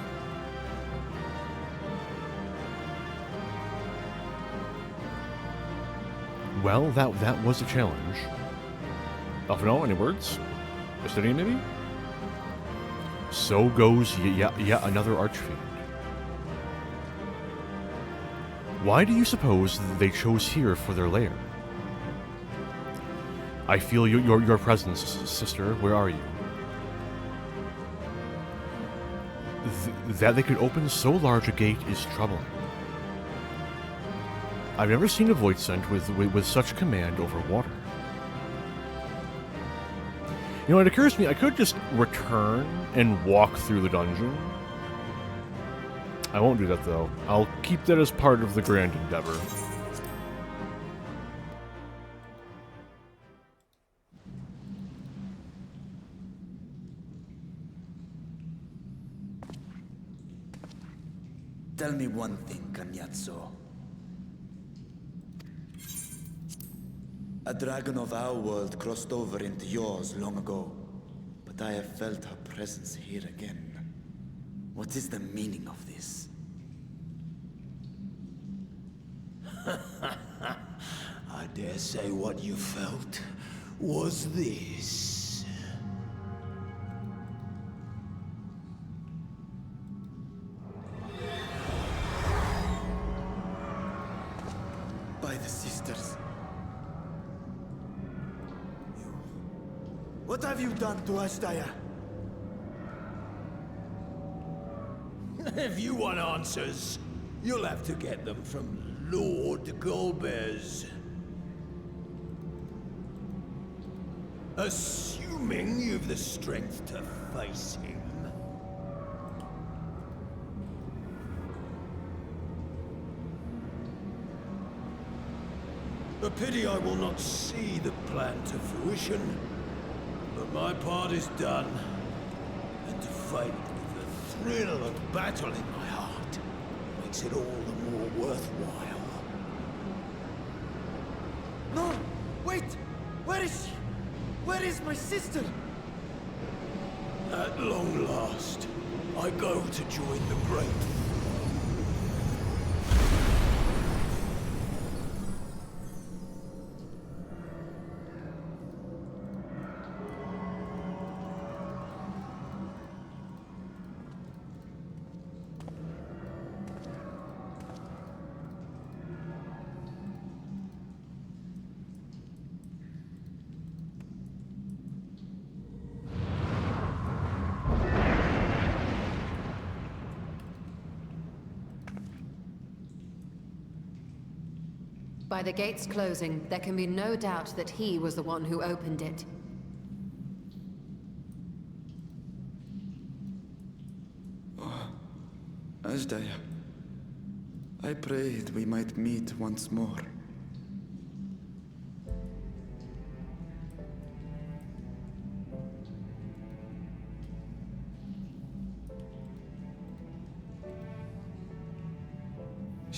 Well, that was a challenge. Alphino, any words? Estonian, maybe? So goes yet another archfiend. Why do you suppose they chose here for their lair? I feel your presence, sister. Where are you? That they could open so large a gate is troubling. I've never seen a void sent with such command over water. You know, it occurs to me I could just return and walk through the dungeon. I won't do that though. I'll keep that as part of the grand endeavor. Tell me one thing, Cagnazzo. A dragon of our world crossed over into yours long ago, but I have felt her presence here again. What is the meaning of this? I dare say what you felt was this. By the sisters. What have you done to Ashtaya? If you want answers, you'll have to get them from Lord Golbez. Assuming you've the strength to face him. A pity I will not see the plan to fruition, but my part is done. And to fight with the thrill of battle in my heart makes it all the more worthwhile. No! Wait! Where is she? Where is my sister? At long last, I go to join the brave. By the gates closing, there can be no doubt that he was the one who opened it. Ashdaya, I prayed we might meet once more.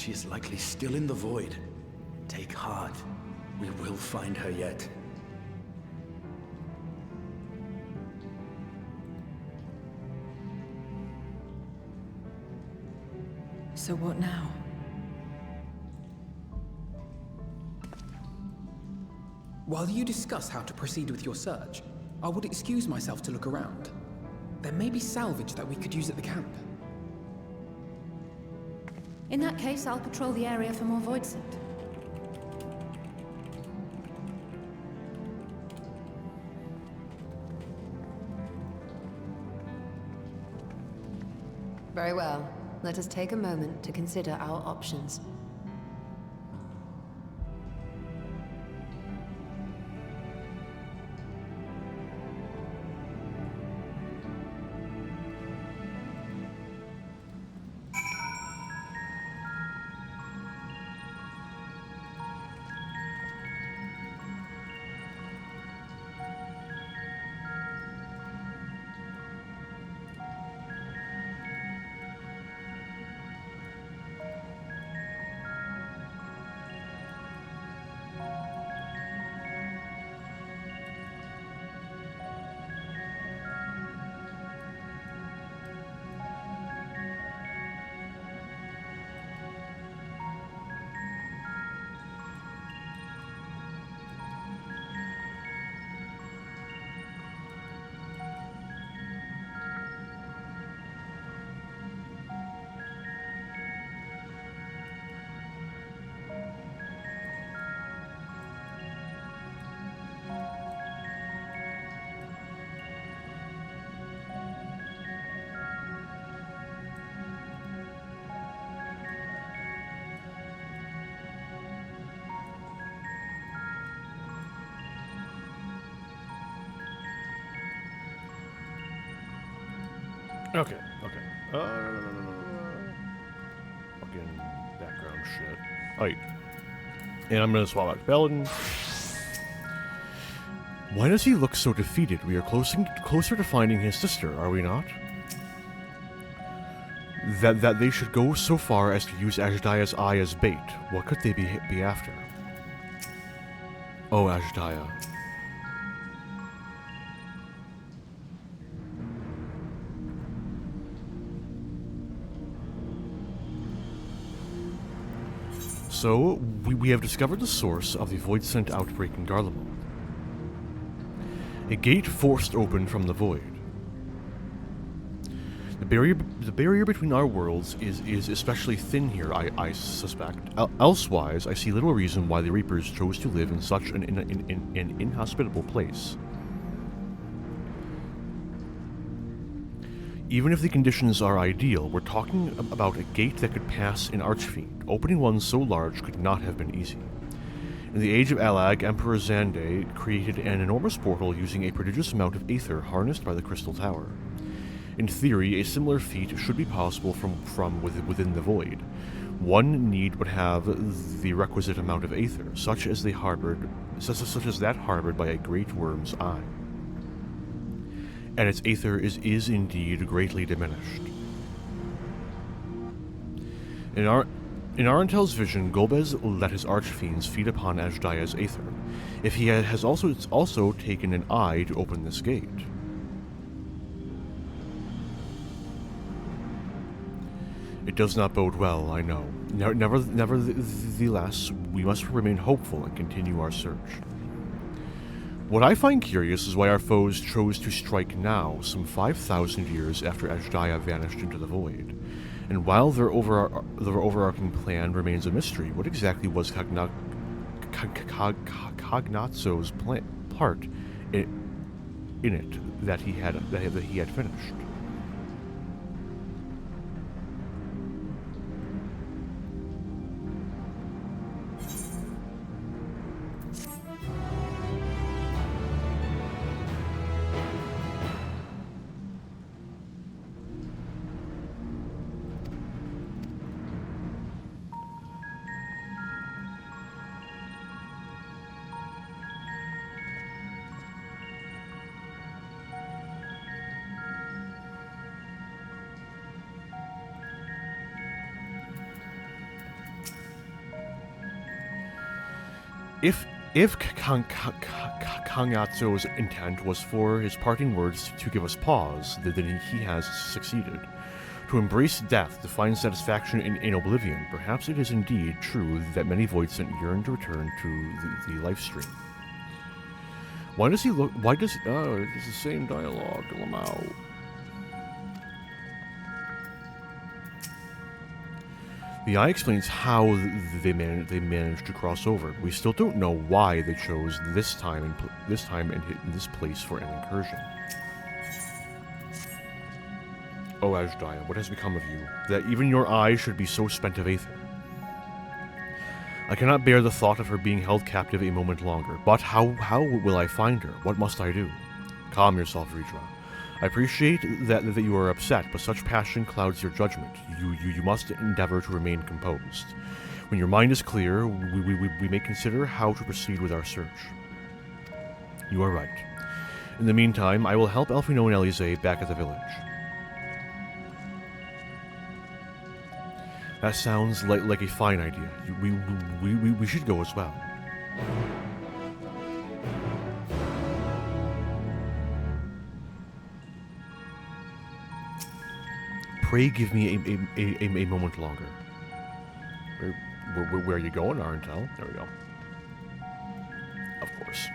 She is likely still in the void. Take heart. We will find her yet. So what now? While you discuss how to proceed with your search, I would excuse myself to look around. There may be salvage that we could use at the camp. In that case, I'll patrol the area for more void scent. Very well. Let us take a moment to consider our options. Okay. Fucking background shit. Alright. And I'm gonna swap out Paladin. Why does he look so defeated? We are closer to finding his sister, are we not? That they should go so far as to use Ajdaya's eye as bait. What could they be after? Oh, Ajdaya. So, we have discovered the source of the Void Scent outbreak in Garlemald. A gate forced open from the void. The barrier between our worlds is especially thin here, I suspect. Elsewise, I see little reason why the Reapers chose to live in such an inhospitable place. Even if the conditions are ideal, we're talking about a gate that could pass an archfiend. Opening one so large could not have been easy. In the age of Alag, Emperor Xande created an enormous portal using a prodigious amount of aether harnessed by the Crystal Tower. In theory, a similar feat should be possible from within the void. One need would have the requisite amount of aether, such as that harbored by a great worm's eye. And its aether is indeed greatly diminished. In Arentel's vision, Golbez let his archfiends feed upon Ajdaya's aether, if he has also taken an eye to open this gate. It does not bode well, I know. Nevertheless, we must remain hopeful and continue our search. What I find curious is why our foes chose to strike now, some 5,000 years after Ajdaya vanished into the void. And while their overarching plan remains a mystery, what exactly was Cognazzo's part in it that he had finished? If Kangatsu's intent was for his parting words to give us pause, then he has succeeded. To embrace death, to find satisfaction in oblivion, perhaps it is indeed true that many Voidsent yearn to return to the life stream. Why does he look... Why does... Oh, it's the same dialogue. Lamau. The eye explains how they managed to cross over. We still don't know why they chose this time and this place for an incursion. Oh, Ajdaya, what has become of you, that even your eye should be so spent of aether? I cannot bear the thought of her being held captive a moment longer. But how will I find her? What must I do? Calm yourself, Ritra. I appreciate that you are upset, but such passion clouds your judgment. You must endeavor to remain composed. When your mind is clear, we may consider how to proceed with our search. You are right. In the meantime, I will help Elfino and Elise back at the village. That sounds like a fine idea. We should go as well. Pray give me a moment longer. Where are you going, Arentel? There we go. Of course.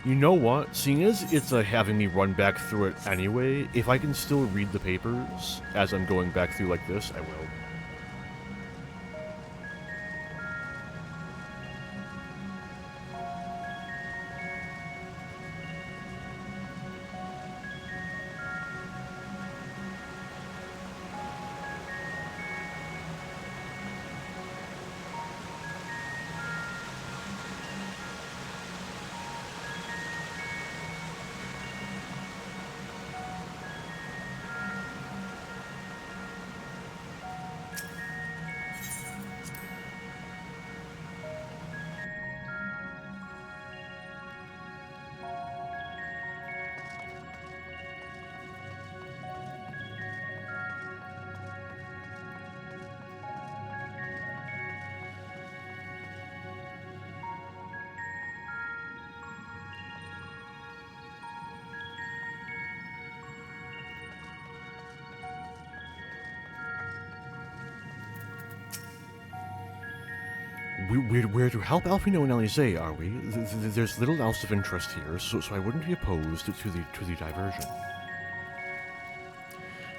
You know what? Seeing as it's having me run back through it anyway, if I can still read the papers as I'm going back through like this, I will. We're to help Elfino and Elise, are we? There's little else of interest here, so I wouldn't be opposed to the diversion.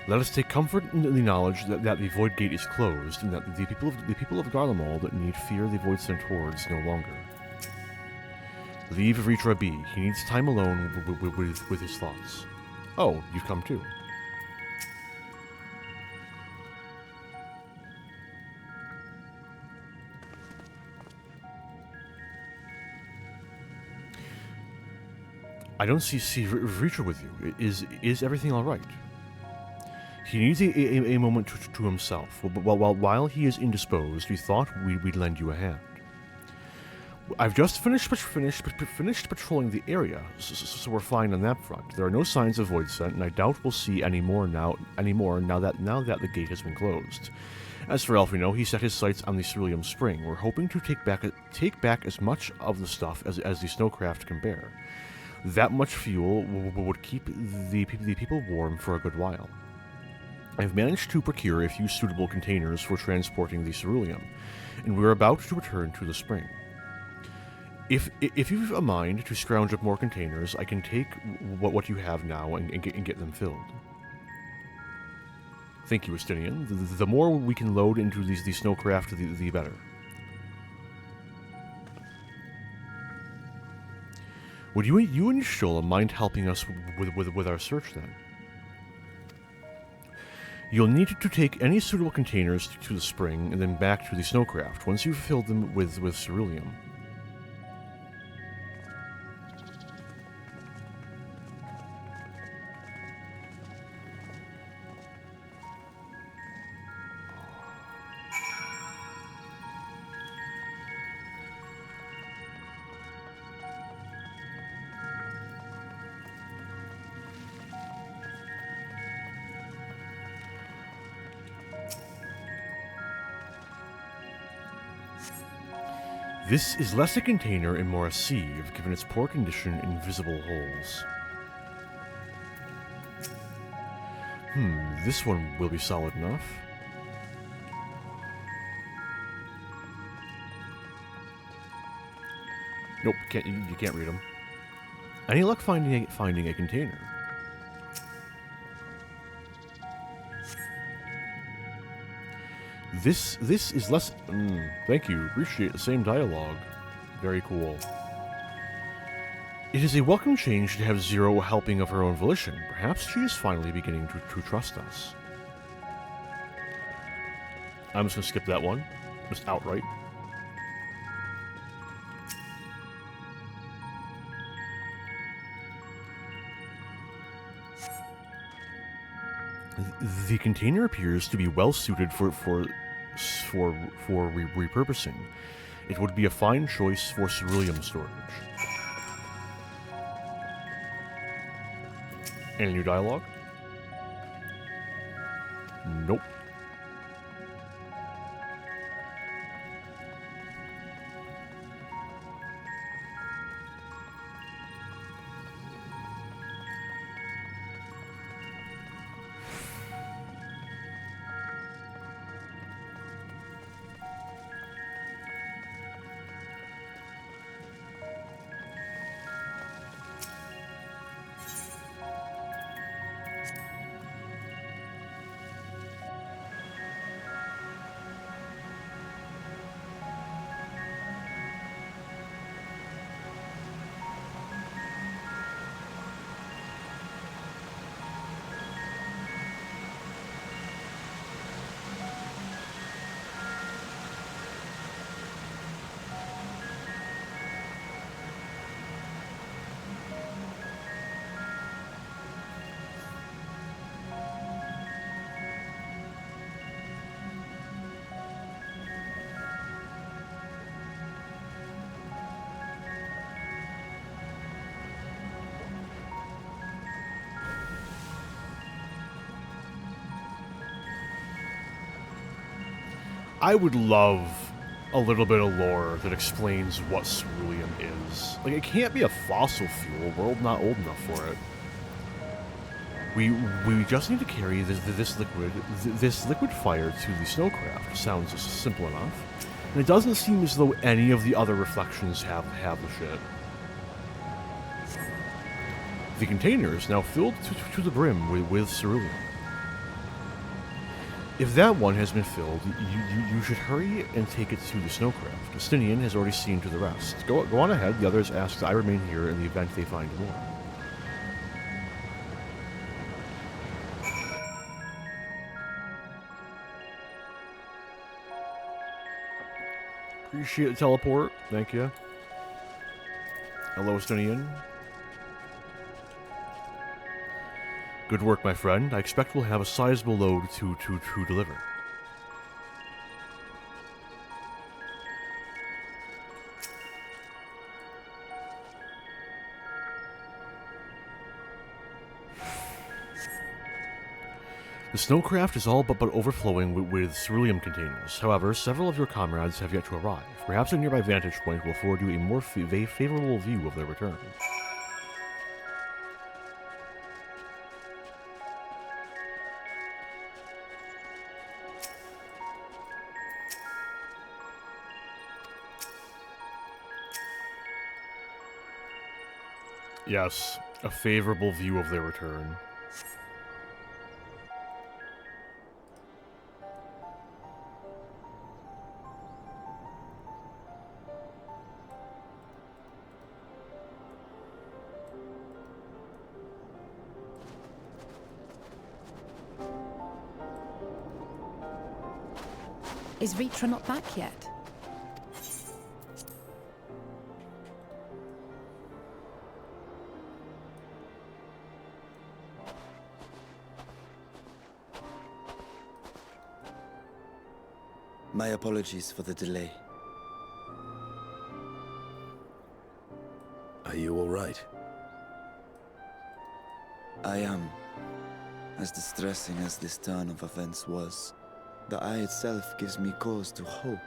Let us take comfort in the knowledge that the Void Gate is closed, and that the people of Garlemald need fear the Void Centaurs no longer. Leave Ritra be. He needs time alone with his thoughts. Oh, you've come too. I don't see Ritra with you. Is everything all right? He needs a moment to himself. While he is indisposed, we thought we'd lend you a hand. I've just finished patrolling the area, so we're fine on that front. There are no signs of Voidsent, and I doubt we'll see any more now that the gate has been closed. As for Elfino, he set his sights on the Cerulean Spring. We're hoping to take back as much of the stuff as the snowcraft can bear. That much fuel would keep the people warm for a good while. I've managed to procure a few suitable containers for transporting the ceruleum, and we're about to return to the spring. If you've a mind to scrounge up more containers, I can take what you have now and get them filled. Thank you, Estinian. The more we can load into the snowcraft, the better. Would you and Shola mind helping us with our search, then? You'll need to take any suitable containers to the spring and then back to the snowcraft once you've filled them with ceruleum. This is less a container and more a sieve, given its poor condition and visible holes. This one will be solid enough. Nope, you can't read them. Any luck finding a container? This is less. Thank you. Appreciate the same dialogue. Very cool. It is a welcome change to have Zero helping of her own volition. Perhaps she is finally beginning to trust us. I'm just gonna skip that one, just outright. The container appears to be well suited for repurposing. It would be a fine choice for ceruleum storage. Any new dialogue? Nope. I would love a little bit of lore that explains what ceruleum is. Like, it can't be a fossil fuel. We're not old enough for it. We just need to carry this liquid fire to the snowcraft. Sounds just simple enough. And it doesn't seem as though any of the other reflections have the shit. The container is now filled to the brim with ceruleum. If that one has been filled, you should hurry and take it to the snowcraft. Justinian has already seen to the rest. Go on ahead. The others ask that I remain here in the event they find more. Appreciate the teleport. Thank you. Hello, Justinian. Good work, my friend. I expect we'll have a sizable load to deliver. The snowcraft is all but overflowing with ceruleum containers. However, several of your comrades have yet to arrive. Perhaps a nearby vantage point will afford you a more favorable view of their return. Yes, a favorable view of their return. Is Ritra not back yet? My apologies for the delay. Are you all right? I am. As distressing as this turn of events was, the eye itself gives me cause to hope.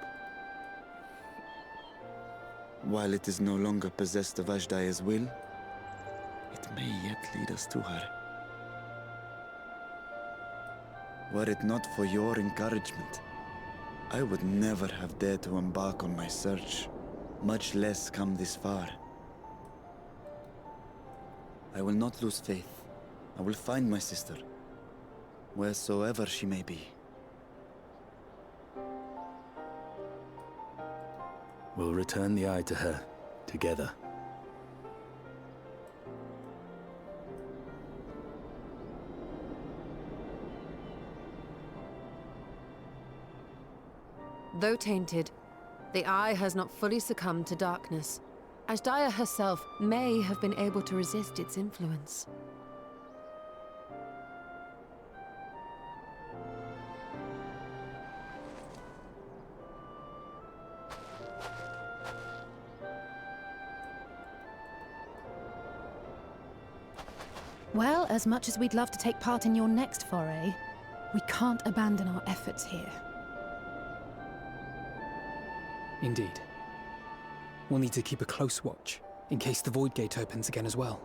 While it is no longer possessed of Ashdaya's will, it may yet lead us to her. Were it not for your encouragement, I would never have dared to embark on my search, much less come this far. I will not lose faith. I will find my sister, wheresoever she may be. We'll return the eye to her, together. Though tainted, the eye has not fully succumbed to darkness. Ashdaya herself may have been able to resist its influence. Well, as much as we'd love to take part in your next foray, we can't abandon our efforts here. Indeed. We'll need to keep a close watch, in case the Void Gate opens again as well.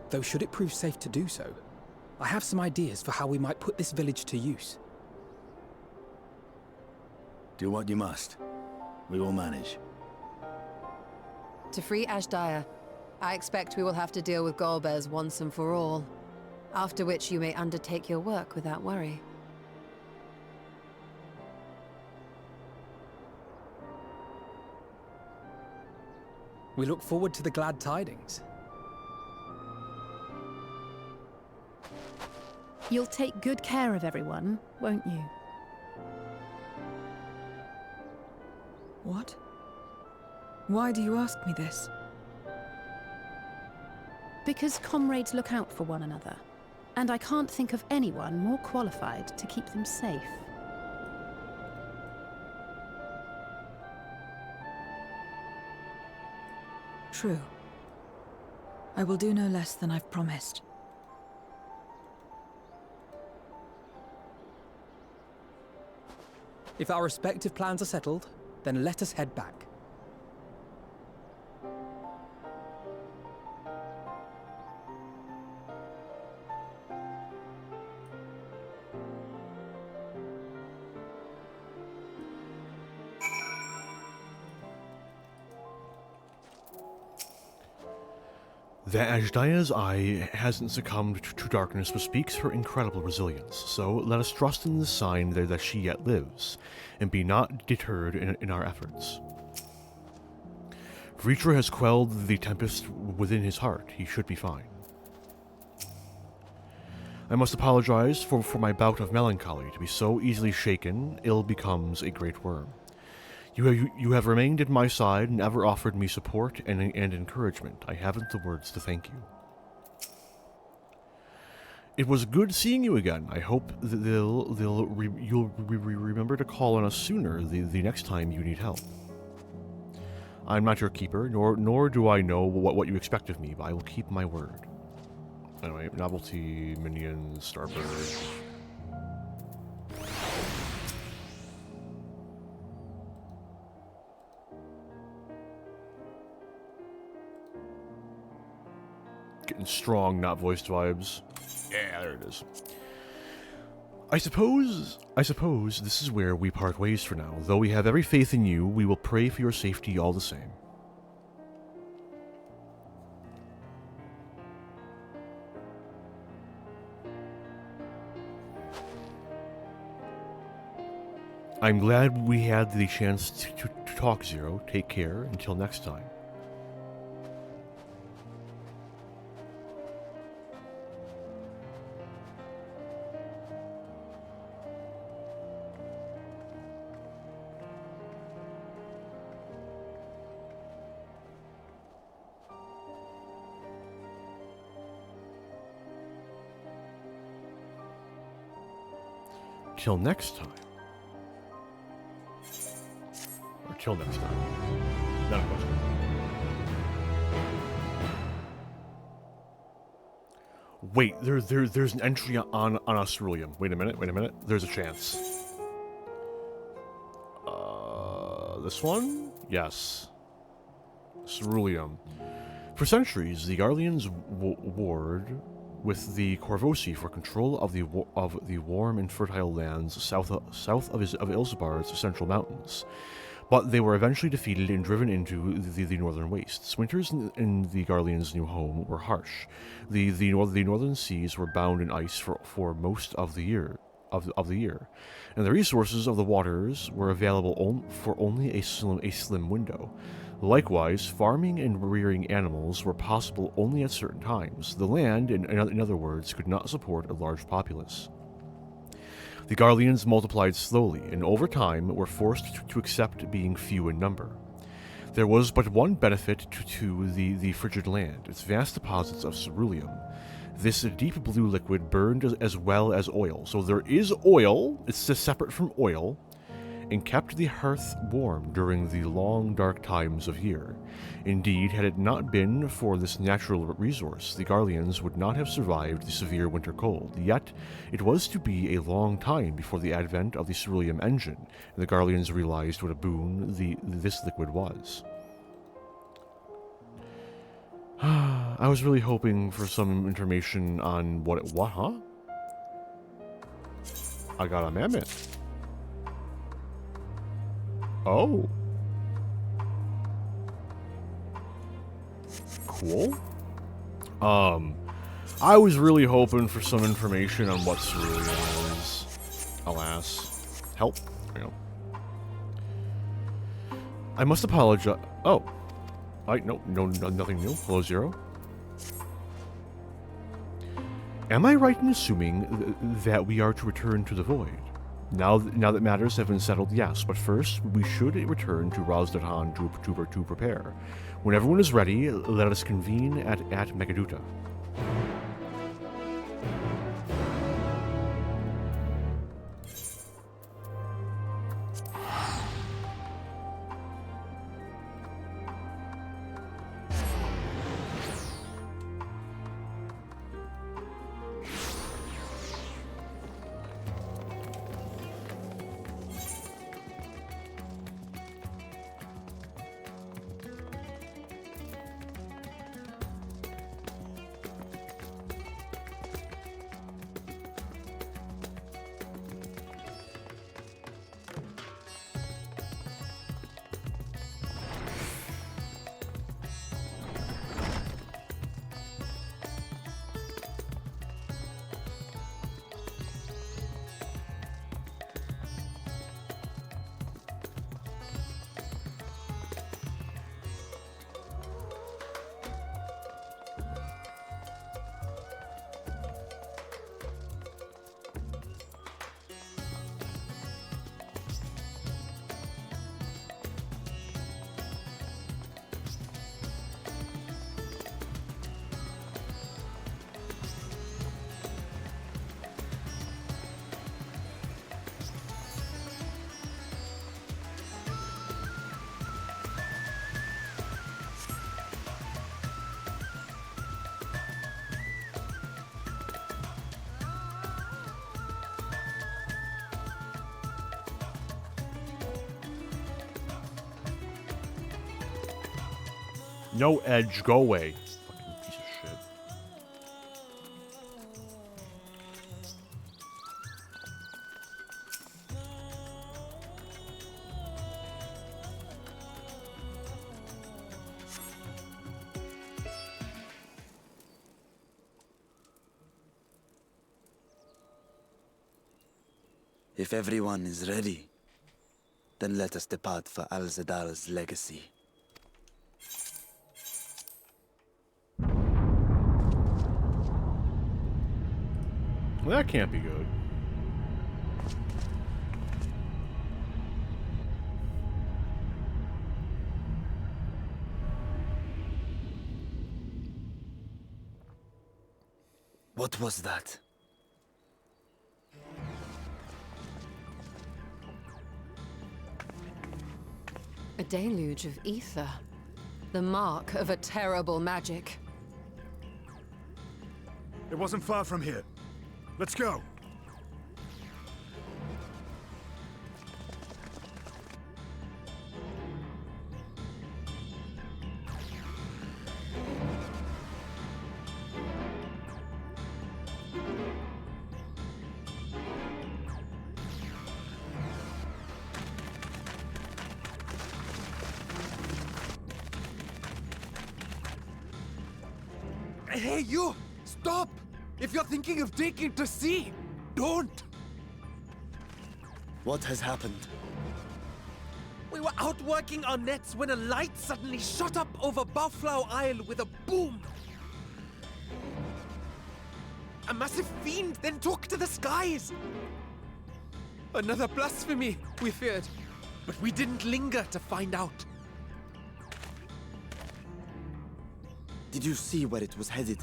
Though should it prove safe to do so, I have some ideas for how we might put this village to use. Do what you must. We will manage. To free Ashdaya, I expect we will have to deal with Golbez once and for all. After which you may undertake your work without worry. We look forward to the glad tidings. You'll take good care of everyone, won't you? What? Why do you ask me this? Because comrades look out for one another, and I can't think of anyone more qualified to keep them safe. True. I will do no less than I've promised. If our respective plans are settled, then let us head back. That Ashdaya's eye hasn't succumbed to darkness bespeaks her incredible resilience, so let us trust in the sign that she yet lives, and be not deterred in our efforts. Vritra has quelled the tempest within his heart. He should be fine. I must apologize for my bout of melancholy. To be so easily shaken, ill becomes a great worm. You have remained at my side and ever offered me support and encouragement. I haven't the words to thank you. It was good seeing you again. I hope that you'll remember to call on us sooner the next time you need help. I'm not your keeper, nor do I know what you expect of me, but I will keep my word. Anyway, novelty, minions, starbird. Getting strong, not voiced vibes. Yeah, there it is. I suppose this is where we part ways for now. Though we have every faith in you, we will pray for your safety all the same. I'm glad we had the chance to talk, Zero. Take care until next time. Till next time. Or till next time. Not a question. Wait, there's an entry on Australium. Wait a minute. There's a chance. This one? Yes. Ceruleum. For centuries, the Garleans warred with the Corvosi for control of the warm and fertile lands south of Ilsbard's central mountains. But they were eventually defeated and driven into the northern wastes. Winters in the Garleans' new home were harsh. The northern seas were bound in ice for most of the year. And the resources of the waters were available for only a slim window. Likewise, farming and rearing animals were possible only at certain times. The land, in other words, could not support a large populace. The Garleans multiplied slowly, and over time were forced to accept being few in number. There was but one benefit to the frigid land, its vast deposits of ceruleum. This deep blue liquid burned as well as oil. So there is oil, it's just separate from oil, and kept the hearth warm during the long dark times of year. Indeed, had it not been for this natural resource, the Garleans would not have survived the severe winter cold. Yet, it was to be a long time before the advent of the ceruleum engine, and the Garleans realized what a boon this liquid was. I was really hoping for some information on what it was, huh? I got a mammoth. Oh. Cool. I was really hoping for some information on what ceruleum is. Alas. Help. There you go. I must apologize. Oh. No, nothing new. Hello, Zero. Am I right in assuming that we are to return to the Void? Now that matters have been settled, yes, but first we should return to Rosdarhan to prepare. When everyone is ready, let us convene at Megaduta. No edge, go away. Fucking piece of shit. If everyone is ready, then let us depart for Al-Zadal's legacy. Well, that can't be good. What was that? A deluge of ether. The mark of a terrible magic. It wasn't far from here. Let's go. Hey, you! Stop! If you're thinking of taking to sea, don't! What has happened? We were out working our nets when a light suddenly shot up over Bowflower Isle with a boom. A massive fiend then took to the skies. Another blasphemy, we feared, but we didn't linger to find out. Did you see where it was headed?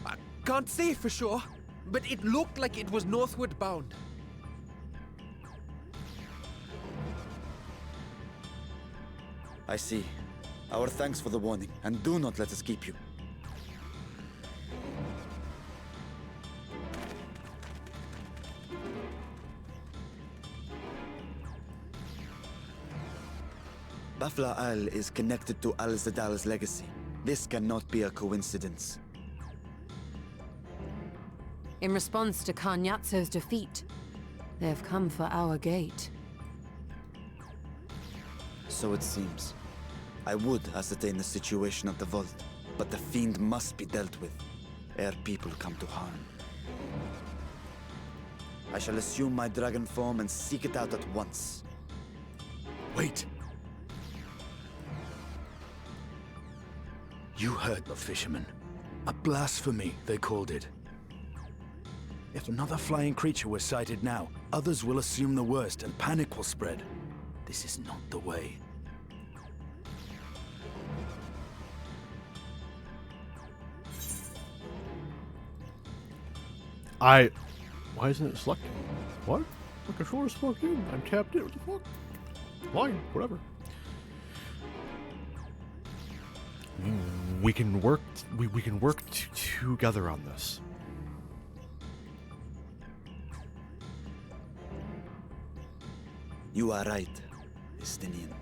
I can't say for sure, but it looked like it was northward bound. I see. Our thanks for the warning, and do not let us keep you. Bafla Isle is connected to Al Zadal's legacy. This cannot be a coincidence. In response to Karnyatso's defeat, they have come for our gate. So it seems. I would ascertain the situation of the vault, but the fiend must be dealt with, ere people come to harm. I shall assume my dragon form and seek it out at once. Wait! You heard the fisherman. A blasphemy, they called it. If another flying creature was sighted now, others will assume the worst and panic will spread. This is not the way. Why isn't it selecting? What? My controller's plugged in. I'm tapped in. What the fuck? Fine, whatever. We can work. We can work together on this. You are right, Estinian.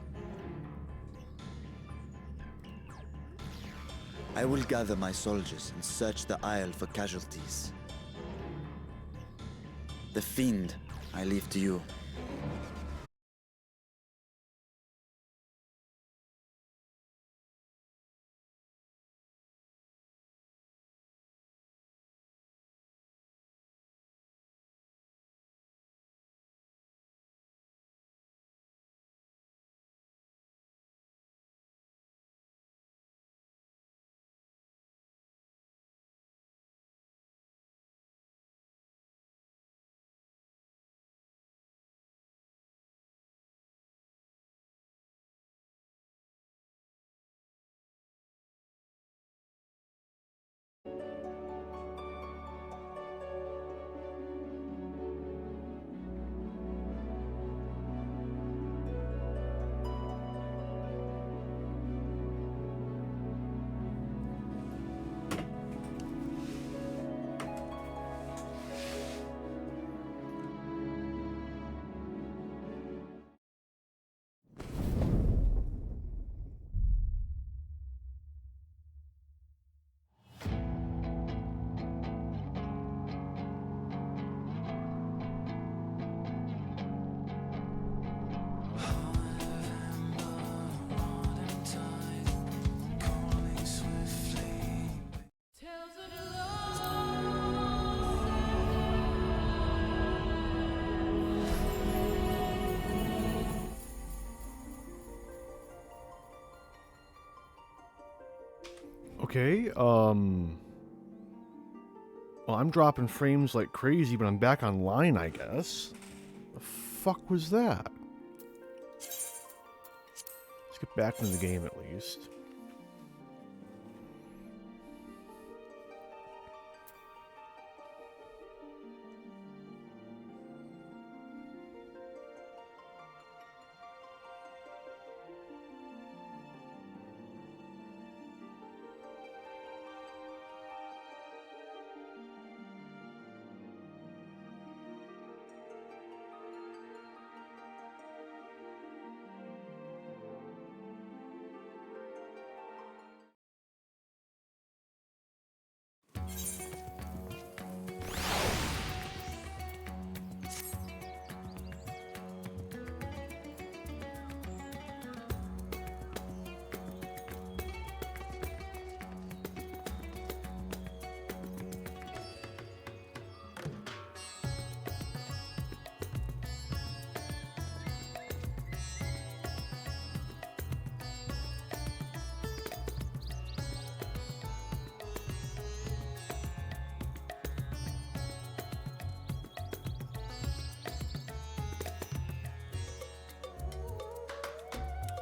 I will gather my soldiers and search the Isle for casualties. The fiend, I leave to you. Okay, well, I'm dropping frames like crazy, but I'm back online, I guess. The fuck was that? Let's get back into the game at least.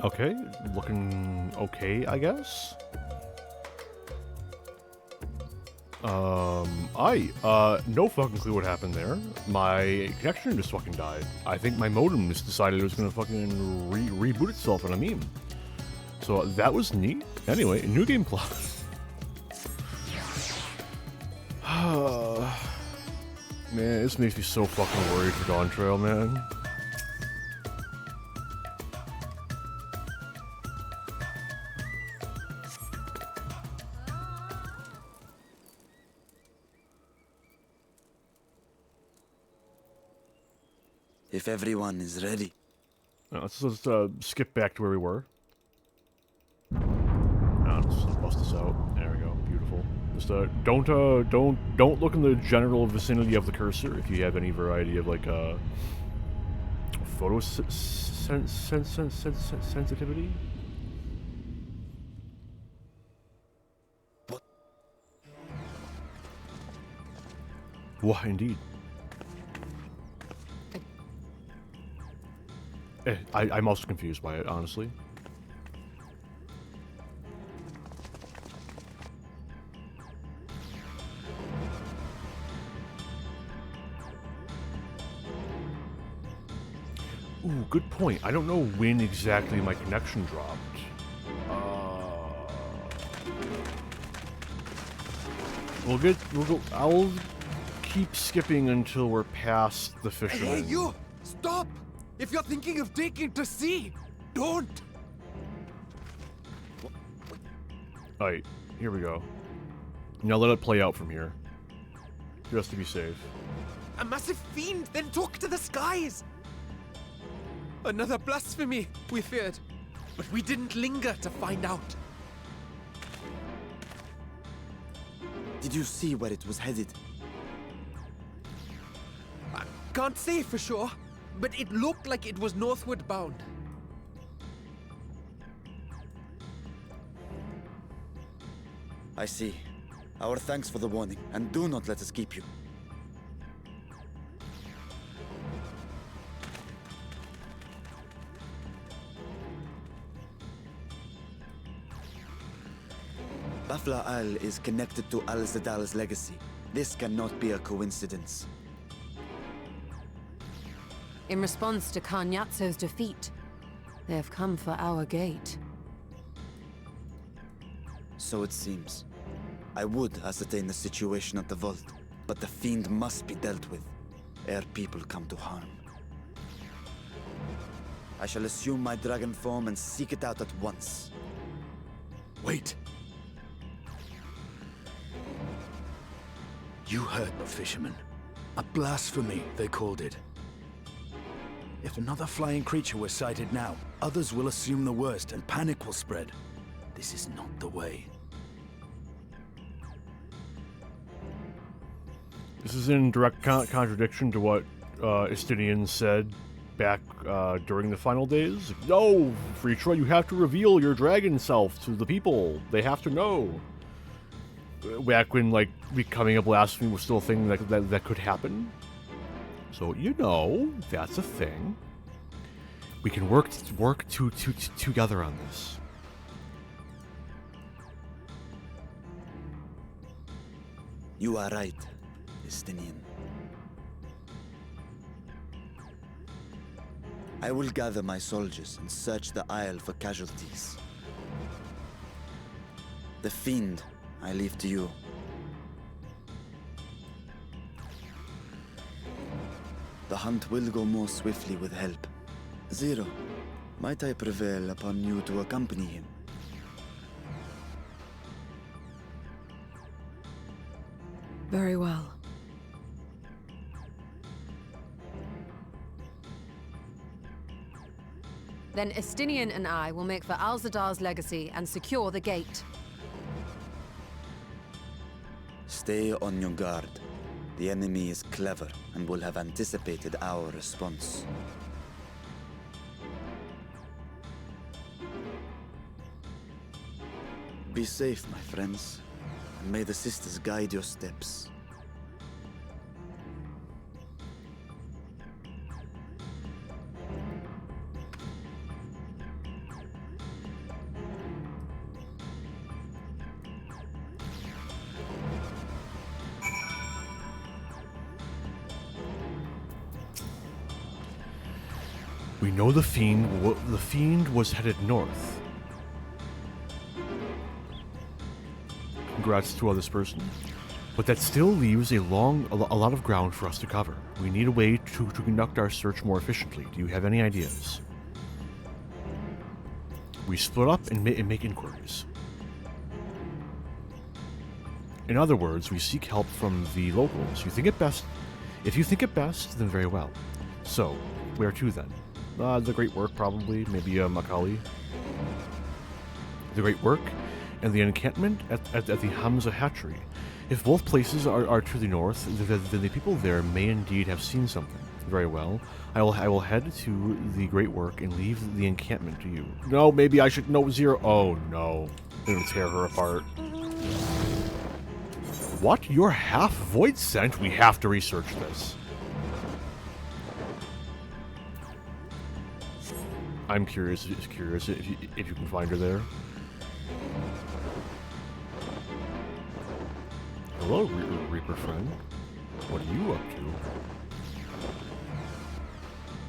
Okay, looking okay, I guess. No fucking clue what happened there. My connection just fucking died. I think my modem just decided it was gonna fucking reboot itself in a meme. So that was neat. Anyway, new game plot. Man, this makes me so fucking worried for Dawn Trail, man. If everyone is ready. Let's skip back to where we were. Let's bust this out. There we go. Beautiful. Just don't look in the general vicinity of the cursor if you have any variety of like photo sensitivity. What indeed. I'm also confused by it, honestly. Ooh, good point. I don't know when exactly my connection dropped. I'll keep skipping until we're past the fisherman. Hey, you! Stop! If you're thinking of taking to sea, don't! Alright, here we go. Now let it play out from here. Just to be safe. A massive fiend, then took to the skies! Another blasphemy, we feared. But we didn't linger to find out. Did you see where it was headed? I can't say for sure, but it looked like it was northward bound. I see. Our thanks for the warning, and do not let us keep you. Bafla Al is connected to Al-Zadal's legacy. This cannot be a coincidence. In response to Karnyatso's defeat, they have come for our gate. So it seems. I would ascertain the situation at the vault, but the fiend must be dealt with, ere people come to harm. I shall assume my dragon form and seek it out at once. Wait. You heard the fisherman. A blasphemy, they called it. If another flying creature were sighted now, others will assume the worst and panic will spread. This is not the way. This is in direct contradiction to what Estinian said back during the final days. No, Freetra, you have to reveal your dragon self to the people. They have to know. Back when, like, becoming a blasphemy was still a thing that could happen. So, you know, that's a thing. We can work together on this. You are right, Estinian. I will gather my soldiers and search the Isle for casualties. The fiend, I leave to you. The hunt will go more swiftly with help. Zero, might I prevail upon you to accompany him? Very well. Then Estinian and I will make for Al-Zadar's legacy and secure the gate. Stay on your guard. The enemy is clever and will have anticipated our response. Be safe, my friends, and may the sisters guide your steps. We know the fiend was headed north. Congrats to this person. But that still leaves a lot of ground for us to cover. We need a way to conduct our search more efficiently. Do you have any ideas? We split up and make inquiries. In other words, we seek help from the locals. If you think it best, then very well. So, where to then? The Great Work, probably. Maybe Makali. The Great Work and the encampment at the Hamza Hatchery. If both places are to the north, then the people there may indeed have seen something. Very well. I will head to the Great Work and leave the encampment to you. No, maybe I should... No, Zero. Oh, no. I'm gonna tear her apart. What? You're half void sent? We have to research this. I'm curious if you can find her there. Hello, Reaper friend. What are you up to?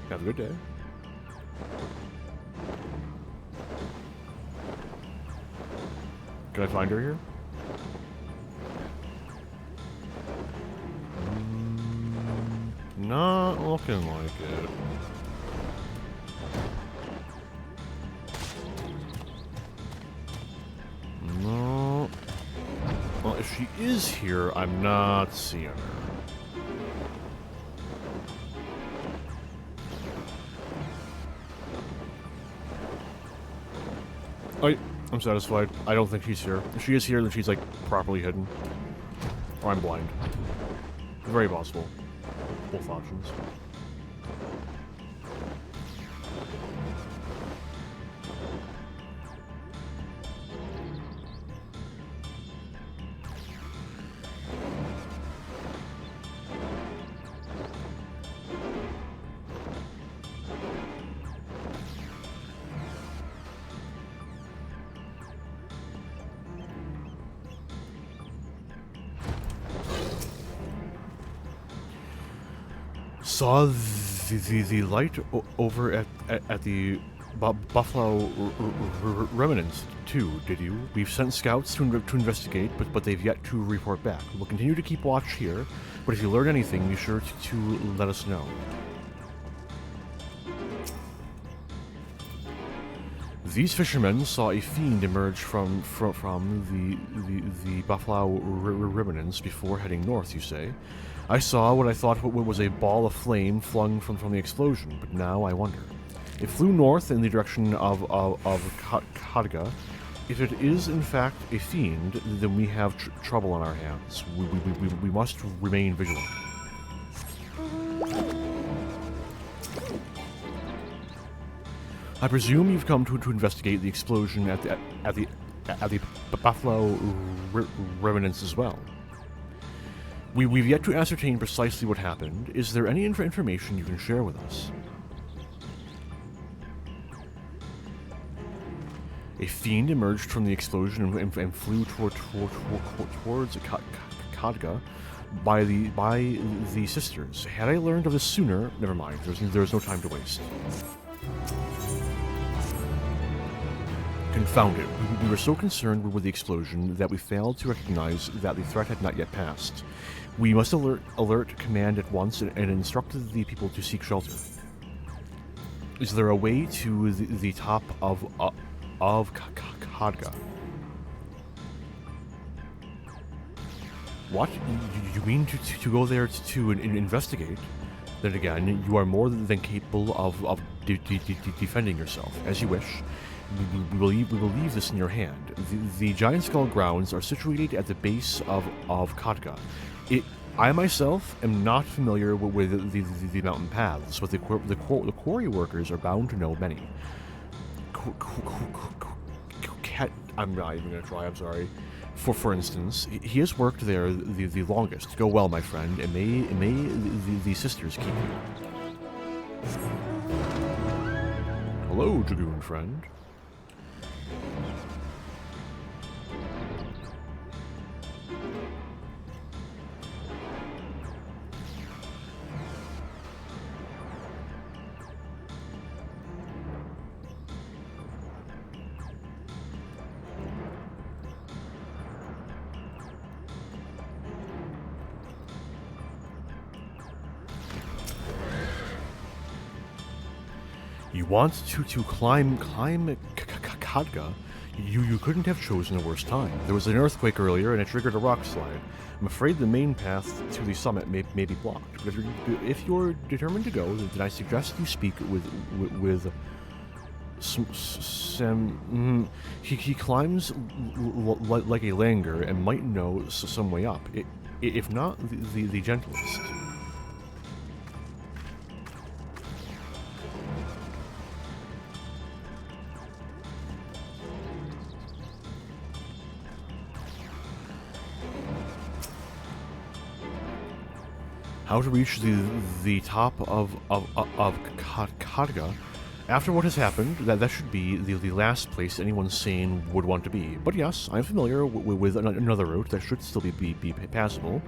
Have a good day. Can I find her here? Not looking like it. No. Well, if she is here, I'm not seeing her. I'm satisfied. I don't think she's here. If she is here, then she's, like, properly hidden. Or I'm blind. Very possible. Both options. Saw the light over at the Buffalo Remnants too, did you? We've sent scouts to investigate, but they've yet to report back. We'll continue to keep watch here, but if you learn anything, be sure to let us know. These fishermen saw a fiend emerge from the Buffalo Remnants before heading north, you say? I saw what I thought was a ball of flame flung from the explosion, but now I wonder. It flew north in the direction of Khadga. If it is in fact a fiend, then we have trouble on our hands. We must remain vigilant. I presume you've come to investigate the explosion at the Buffalo Remnants as well. We've yet to ascertain precisely what happened. Is there any information you can share with us? A fiend emerged from the explosion and flew towards Khadga by the sisters. Had I learned of this sooner, never mind. There's no time to waste. Confound it. We were so concerned with the explosion that we failed to recognize that the threat had not yet passed. We must alert command at once and instruct the people to seek shelter. Is there a way to the top of Khadga? What? You mean to go there to investigate? Then again, you are more than capable of defending yourself, as you wish. We will leave this in your hand. The Giant Skull grounds are situated at the base of Khadga. I myself am not familiar with the mountain paths, but the quarry workers are bound to know many. I'm not even going to try, I'm sorry. For instance, he has worked there the longest. Go well, my friend, and may the sisters keep you. Hello, Dragoon friend. You want to climb Khadga? You couldn't have chosen a worse time. There was an earthquake earlier, and it triggered a rock slide. I'm afraid the main path to the summit may be blocked. But if you're determined to go, then I suggest you speak with Sam. He climbs like a langur and might know some way up. If not, the gentlest. How to reach the top of Khadga. After what has happened, that should be the last place anyone sane would want to be. But yes, I'm familiar with another route that should still be passable.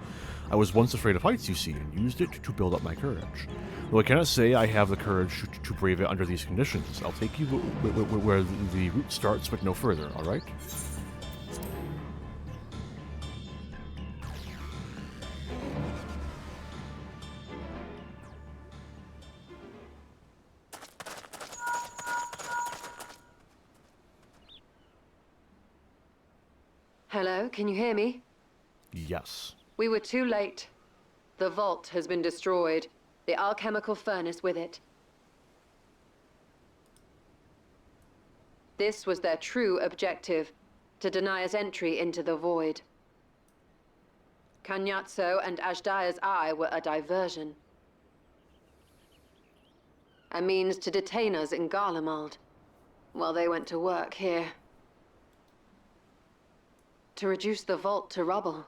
I was once afraid of heights, you see, and used it to build up my courage. Though I cannot say I have the courage to brave it under these conditions. I'll take you where the route starts, but no further, alright? Hello, can you hear me? Yes. We were too late. The vault has been destroyed. The alchemical furnace with it. This was their true objective, to deny us entry into the void. Kanyatso and Ajdaya's eye were a diversion. A means to detain us in Garlemald, while they went to work here. To reduce the vault to rubble.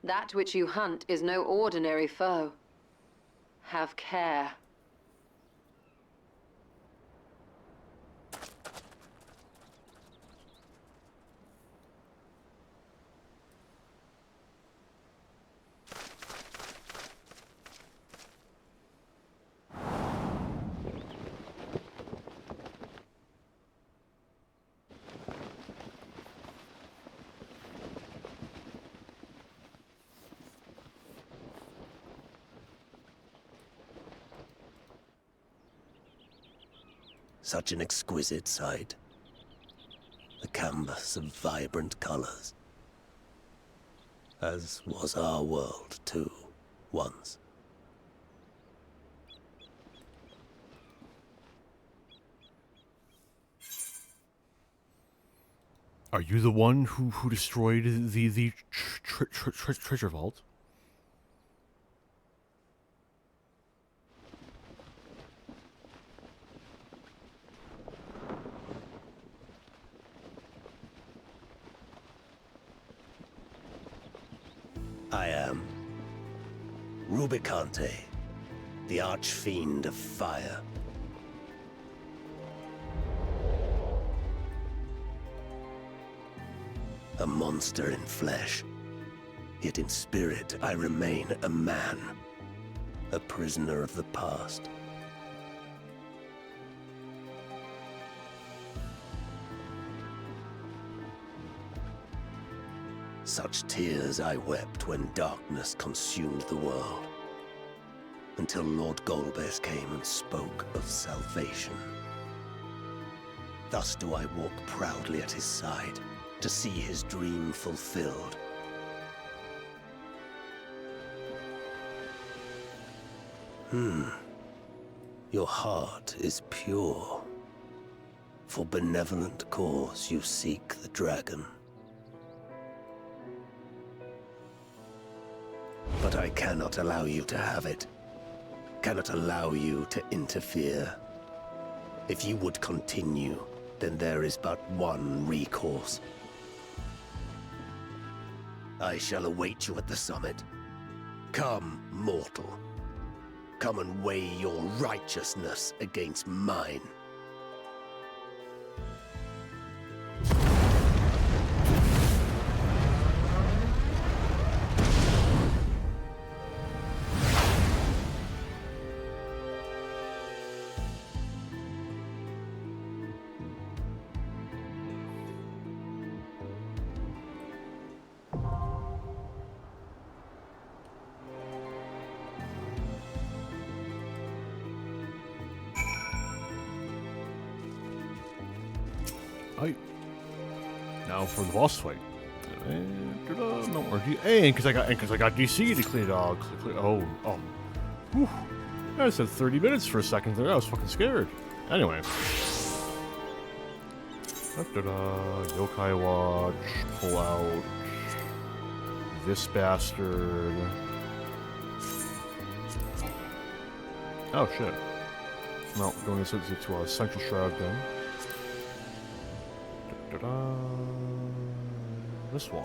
That which you hunt is no ordinary foe. Have care. Such an exquisite sight. A canvas of vibrant colors. As was our world, too, once. Are you the one who destroyed the treasure vault? I am Rubicante, the archfiend of fire. A monster in flesh, yet in spirit I remain a man, a prisoner of the past. Such tears I wept when darkness consumed the world, until Lord Golbez came and spoke of salvation. Thus do I walk proudly at his side, to see his dream fulfilled. Your heart is pure. For benevolent cause you seek the dragon. But I cannot allow you to have it. Cannot allow you to interfere. If you would continue, then there is but one recourse. I shall await you at the summit. Come, mortal. Come and weigh your righteousness against mine. Hi. Now for the boss fight. No more. And because I got DC to clean it all. Oh. Whew. I said 30 minutes for a second there. I was fucking scared. Anyway. Yokai Watch. Pull out. This bastard. Oh shit. Well, going into Central Shroud then. This one.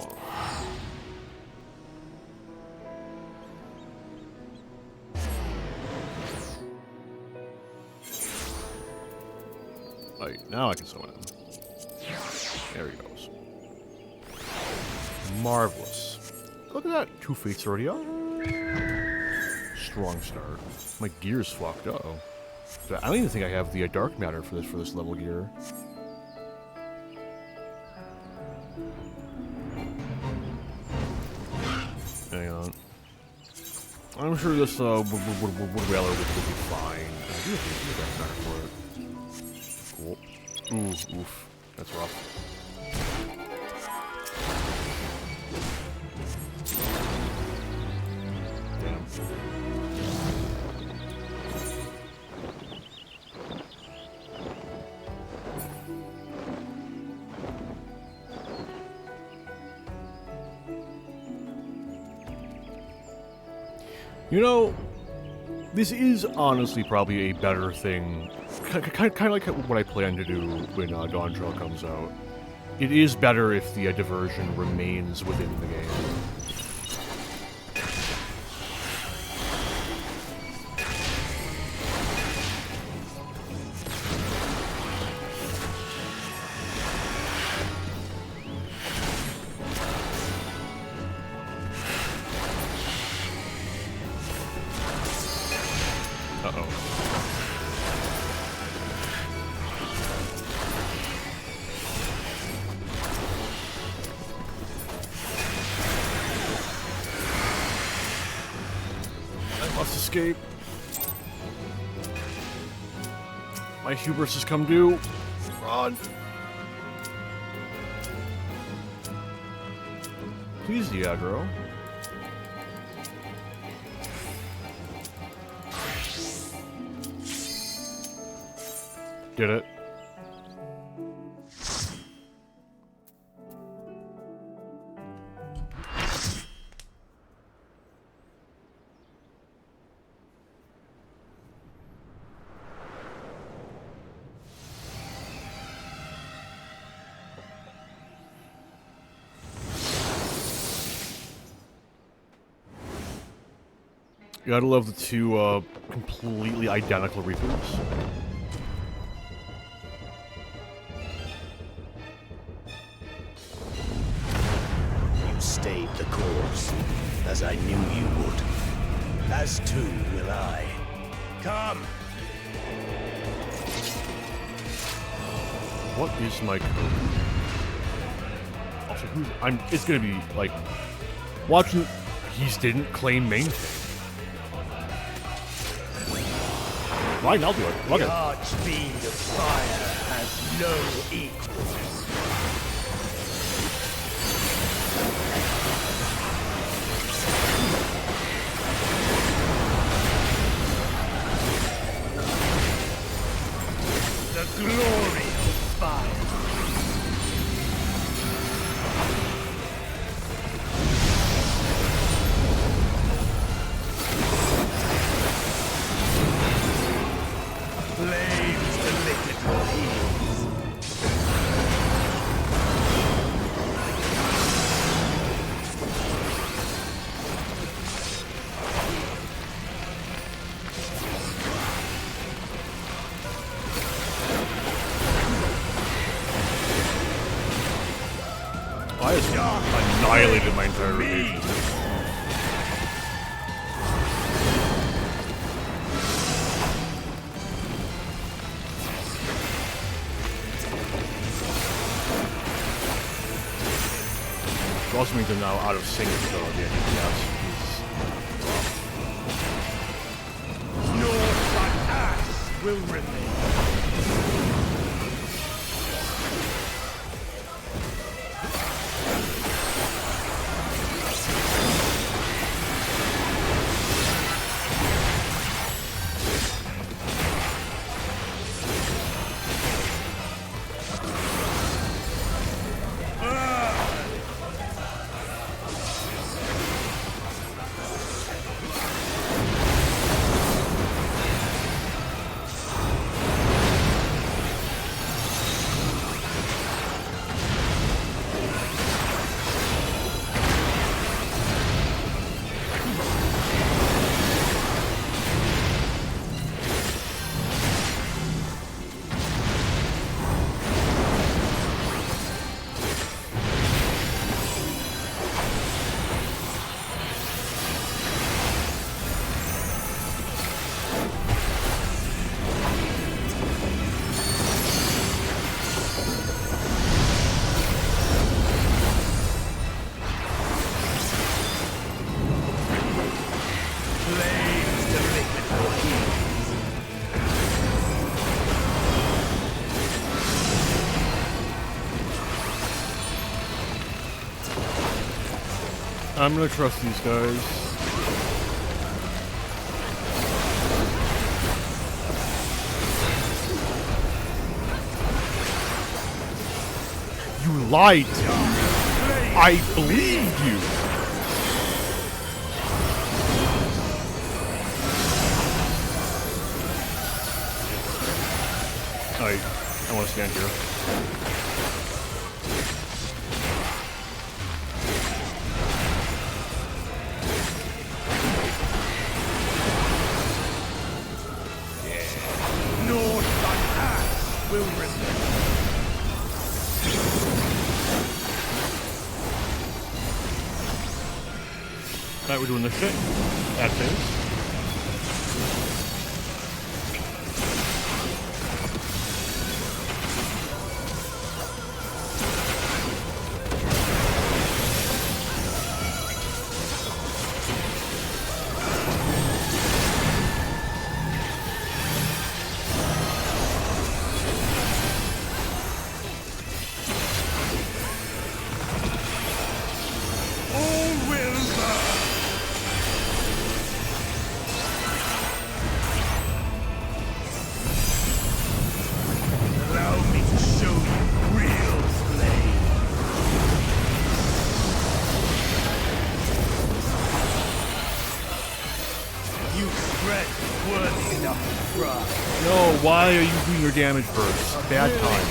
Right, now I can summon him. There he goes. Marvelous. Look at that. 2 fates already up. Strong start. My gear's fucked. Uh-oh. I don't even think I have the dark matter for this level gear. Hang on. I'm sure this Wailer would be fine. I do think the dark matter for it. Cool. Ooh, oof. That's rough. You know, this is honestly probably a better thing, kind of like what I plan to do when Dawn Trail comes out. It is better if the diversion remains within the game. Escape. My hubris has come due. Run. Please, Diagro. Did it. You gotta love the two completely identical reboots. You stayed the course, as I knew you would. As too will I. Come! What is my code? Also, it's gonna be, like, watching... He's didn't claim main thing. Fine, I'll do it. Look The it. Archfiend of Fire has no equal. The glory of fire. Flames to lick at your heels. I just annihilated my entire rotation. It also means they're now out of sync with the NES. Naught but ash will remain. I'm gonna trust these guys. You lied to me. I believed you. I want to stand here. North by ass will remember. Alright, we're doing this shit. That's it. No, why are you doing your damage first? Bad time.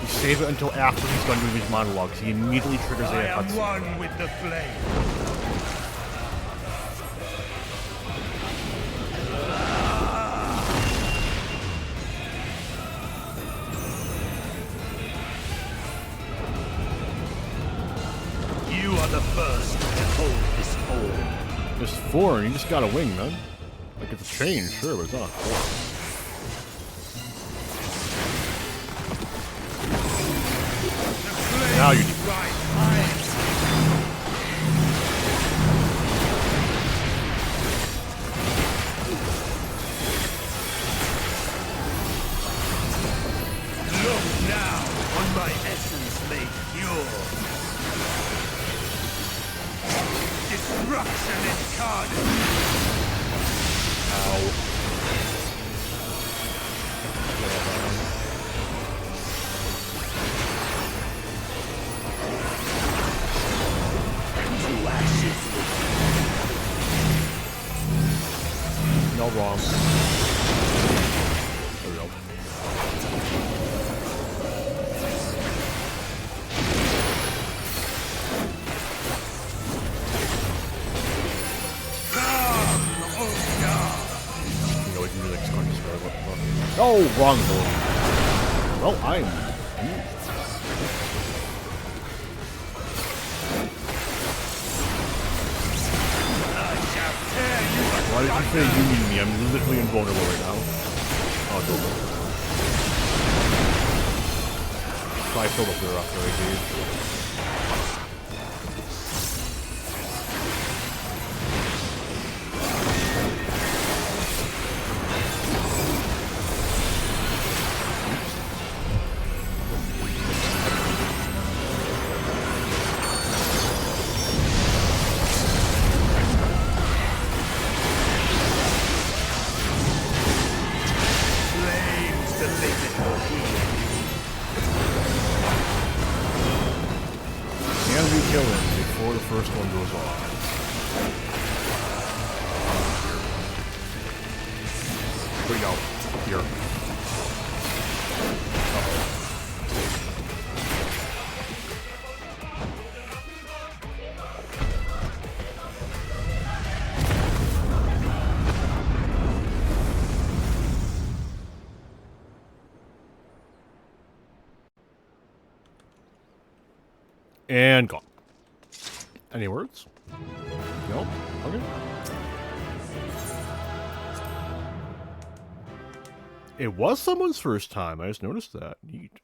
You save it until after he's done doing his monologues. He immediately triggers a cutscene. I am one with the flame. You are the first to hold this form. It's 4 and you just got a wing, man. Like it's a chain, sure, but it's not a 4. Now you do. Look now on my essence made pure. Destruction incarnate. Ow. No wrong. There we go. You know, we can do like sponges for what the fuck. Oh, wrong ability. Well, I'm. Why did you say you need me? I'm literally invulnerable right now. Oh, it's over. Probably filled up there after I gave. Can we kill him before the first one goes off? Here we go. Here. And gone. Any words? No? Okay. It was someone's first time. I just noticed that. Neat.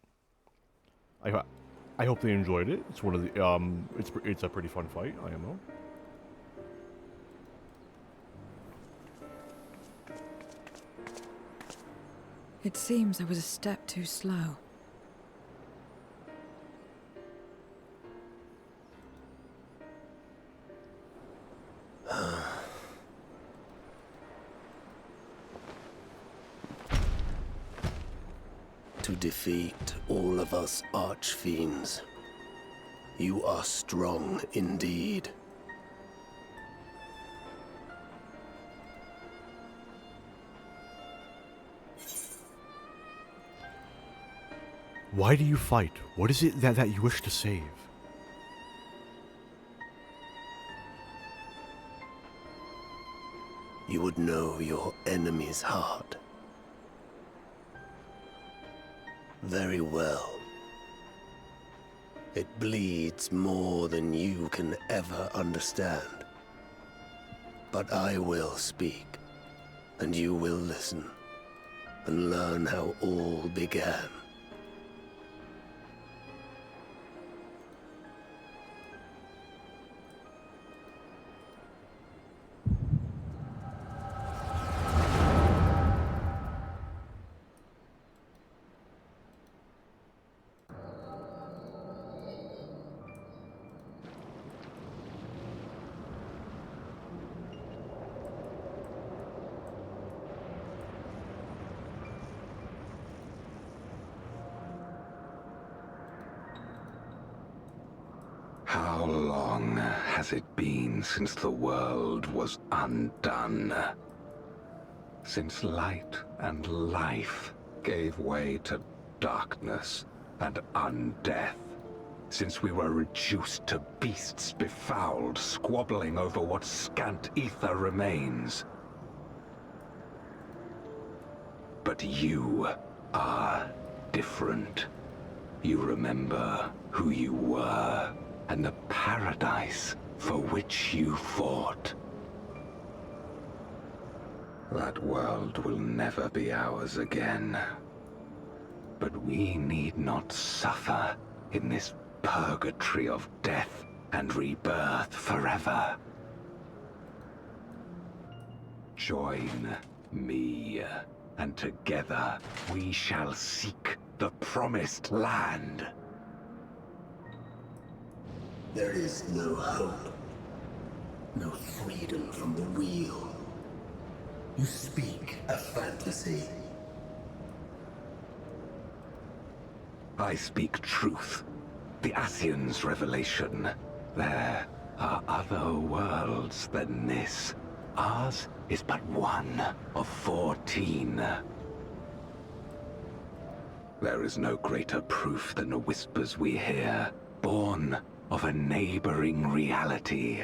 I hope they enjoyed it. It's one of the it's a pretty fun fight, IMO. It seems I was a step too slow. to defeat all of us archfiends. You are strong indeed. Why do you fight? What is it that you wish to save? You would know your enemy's heart. Very well. It bleeds more than you can ever understand. But I will speak, and you will listen, and learn how all began. How long has it been since the world was undone? Since light and life gave way to darkness and undeath? Since we were reduced to beasts befouled, squabbling over what scant ether remains? But you are different. You remember who you were, and the paradise for which you fought. That world will never be ours again. But we need not suffer in this purgatory of death and rebirth forever. Join me, and together we shall seek the promised land. There is no hope, no freedom from the wheel. You speak a fantasy. I speak truth. The Ascian's revelation. There are other worlds than this. Ours is but one of 14. There is no greater proof than the whispers we hear, born of a neighboring reality.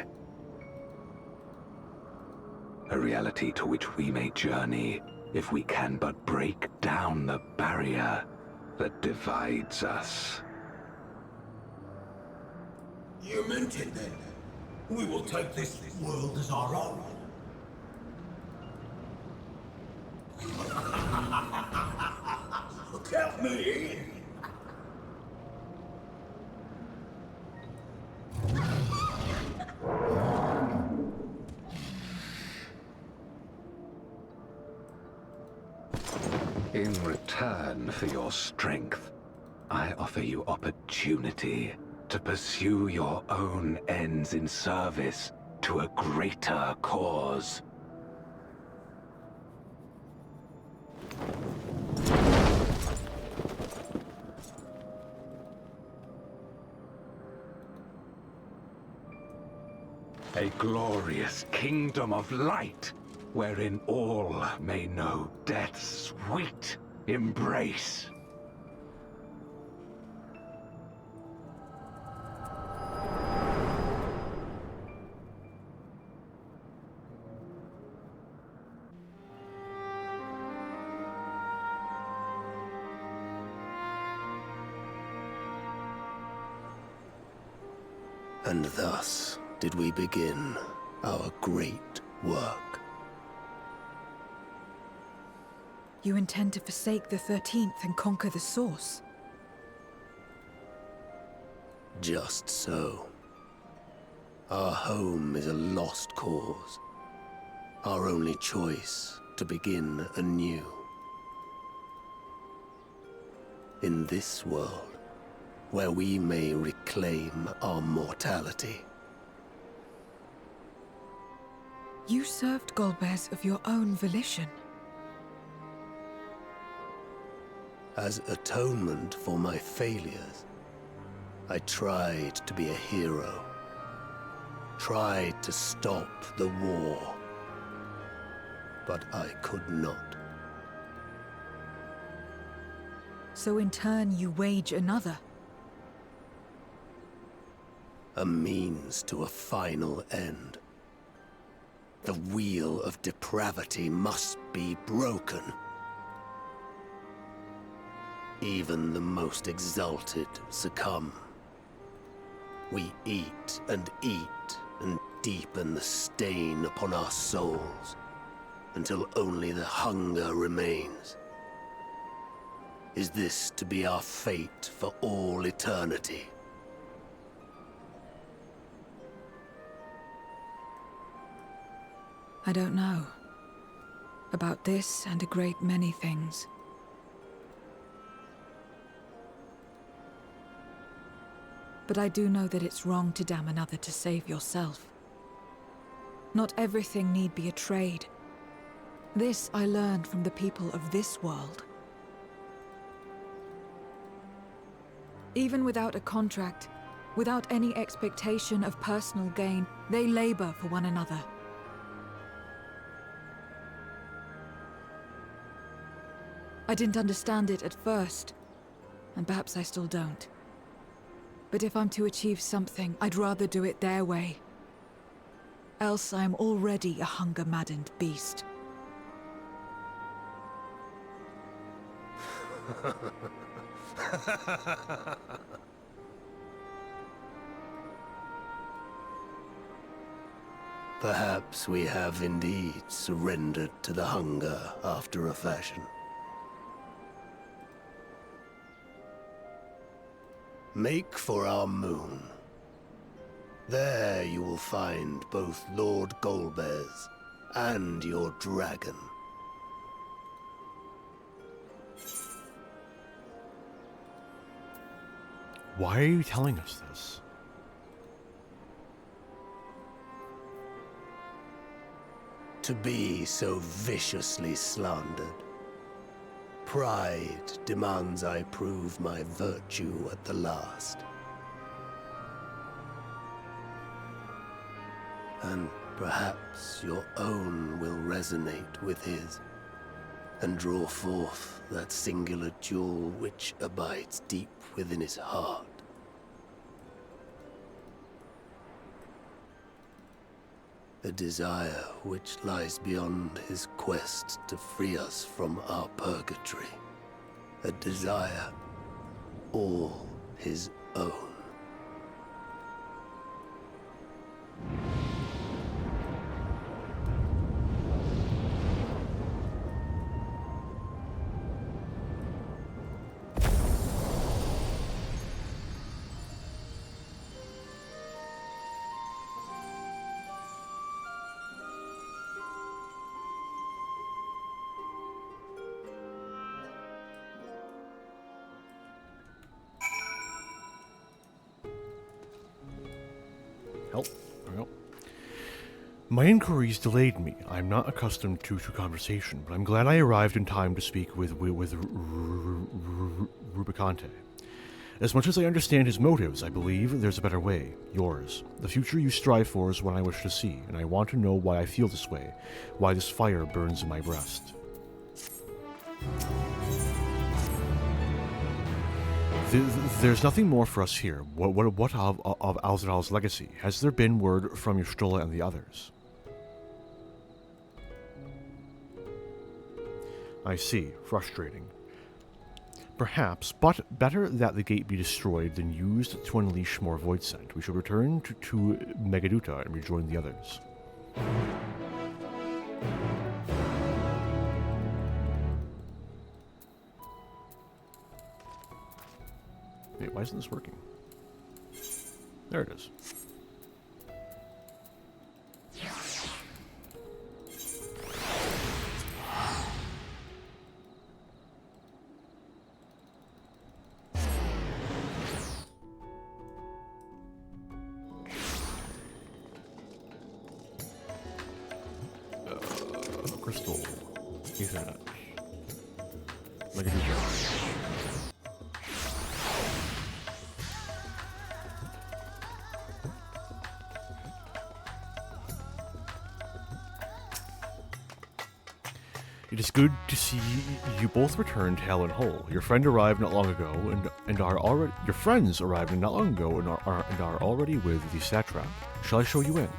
A reality to which we may journey if we can but break down the barrier that divides us. You meant it then. We will take this world as our own. Count me in. In return for your strength, I offer you opportunity to pursue your own ends in service to a greater cause. A glorious kingdom of light, wherein all may know death's sweet embrace. And thus did we begin our great work. You intend to forsake the 13th and conquer the Source? Just so. Our home is a lost cause. Our only choice to begin anew. In this world, where we may reclaim our mortality. You served Golbez of your own volition. As atonement for my failures, I tried to be a hero. Tried to stop the war. But I could not. So in turn, you wage another. A means to a final end. The wheel of depravity must be broken. Even the most exalted succumb. We eat and deepen the stain upon our souls, until only the hunger remains. Is this to be our fate for all eternity? I don't know. About this and a great many things. But I do know that it's wrong to damn another to save yourself. Not everything need be a trade. This I learned from the people of this world. Even without a contract, without any expectation of personal gain, they labor for one another. I didn't understand it at first, and perhaps I still don't. But if I'm to achieve something, I'd rather do it their way. Else I am already a hunger-maddened beast. Perhaps we have indeed surrendered to the hunger after a fashion. Make for our moon. There you will find both Lord Golbez and your dragon. Why are you telling us this? To be so viciously slandered. Pride demands I prove my virtue at the last. And perhaps your own will resonate with his, and draw forth that singular jewel which abides deep within his heart. A desire which lies beyond his quest to free us from our purgatory. A desire all his own. Help. There we go. My inquiries delayed me. I'm not accustomed to conversation, but I'm glad I arrived in time to speak with Rubicante. As much as I understand his motives, I believe there's a better way. Yours. The future you strive for is what I wish to see, and I want to know why I feel this way, why this fire burns in my breast. There's nothing more for us here. What of Alzadal's legacy? Has there been word from Ystrola and the others? I see. Frustrating. Perhaps, but better that the gate be destroyed than used to unleash more void scent. We should return to Megaduta and rejoin the others. Wait, why isn't this working? There it is. Crystal. Ethernet. Megaduta. It is good to see you both returned hale and whole. Your friend arrived not long ago, and are already. Your friends arrived not long ago, and are already with the satrap. Shall I show you in?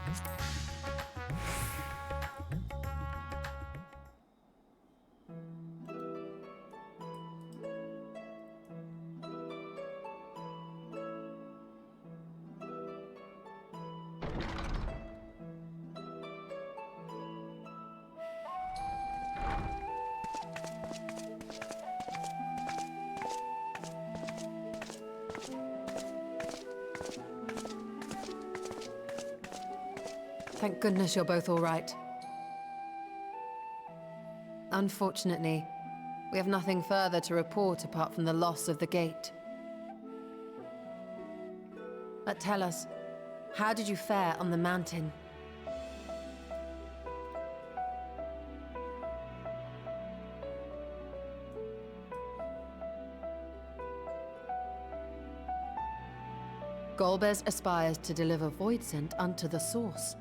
Thank goodness you're both all right. Unfortunately, we have nothing further to report apart from the loss of the gate. But tell us, how did you fare on the mountain? Golbez aspires to deliver Voidsent unto the source,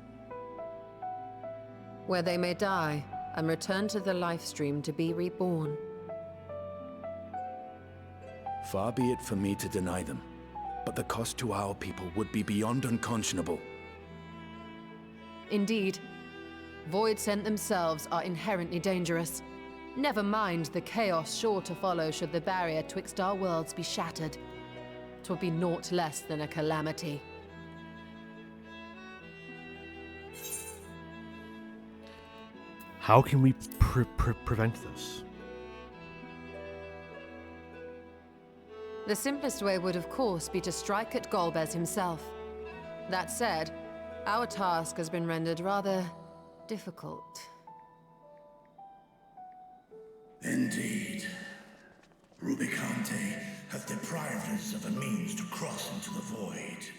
where they may die and return to the life stream to be reborn. Far be it for me to deny them, but the cost to our people would be beyond unconscionable. Indeed, Voidsent themselves are inherently dangerous. Never mind the chaos sure to follow should the barrier twixt our worlds be shattered. 'Twould be naught less than a calamity. How can we prevent this? The simplest way would, of course, be to strike at Golbez himself. That said, our task has been rendered rather difficult. Indeed. Rubicante hath deprived us of a means to cross into the void.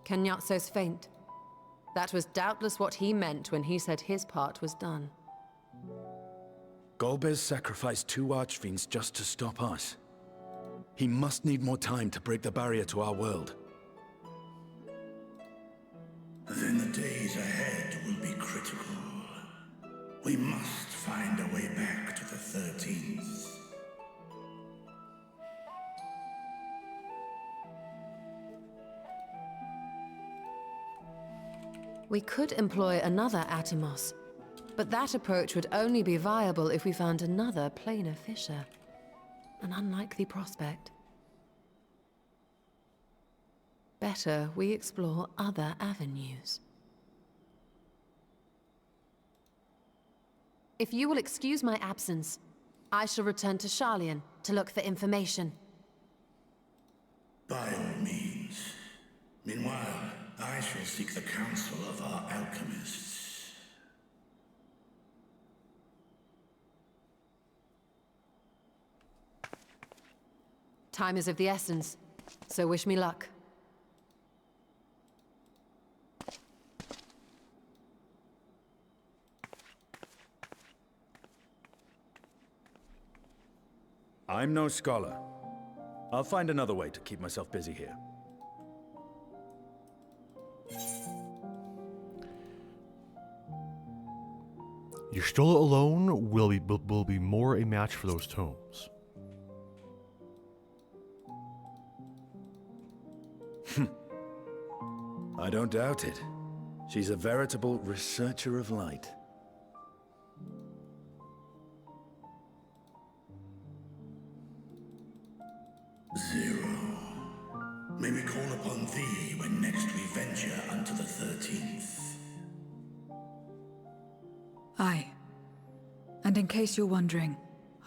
Kenyatso's faint. That was doubtless what he meant when he said his part was done. Golbez sacrificed 2 archfiends just to stop us. He must need more time to break the barrier to our world. Then the days ahead will be critical. We must find a way back to the 13th. We could employ another Atomos, but that approach would only be viable if we found another planar fissure. An unlikely prospect. Better we explore other avenues. If you will excuse my absence, I shall return to Sharlayan to look for information. By all means. Meanwhile, I shall seek the counsel of our alchemists. Time is of the essence, so wish me luck. I'm no scholar. I'll find another way to keep myself busy here. You're still alone will be more a match for those tomes. I don't doubt it. She's a veritable researcher of light. Zero. May we call upon thee when next we venture unto the 13th. Aye. And in case you're wondering,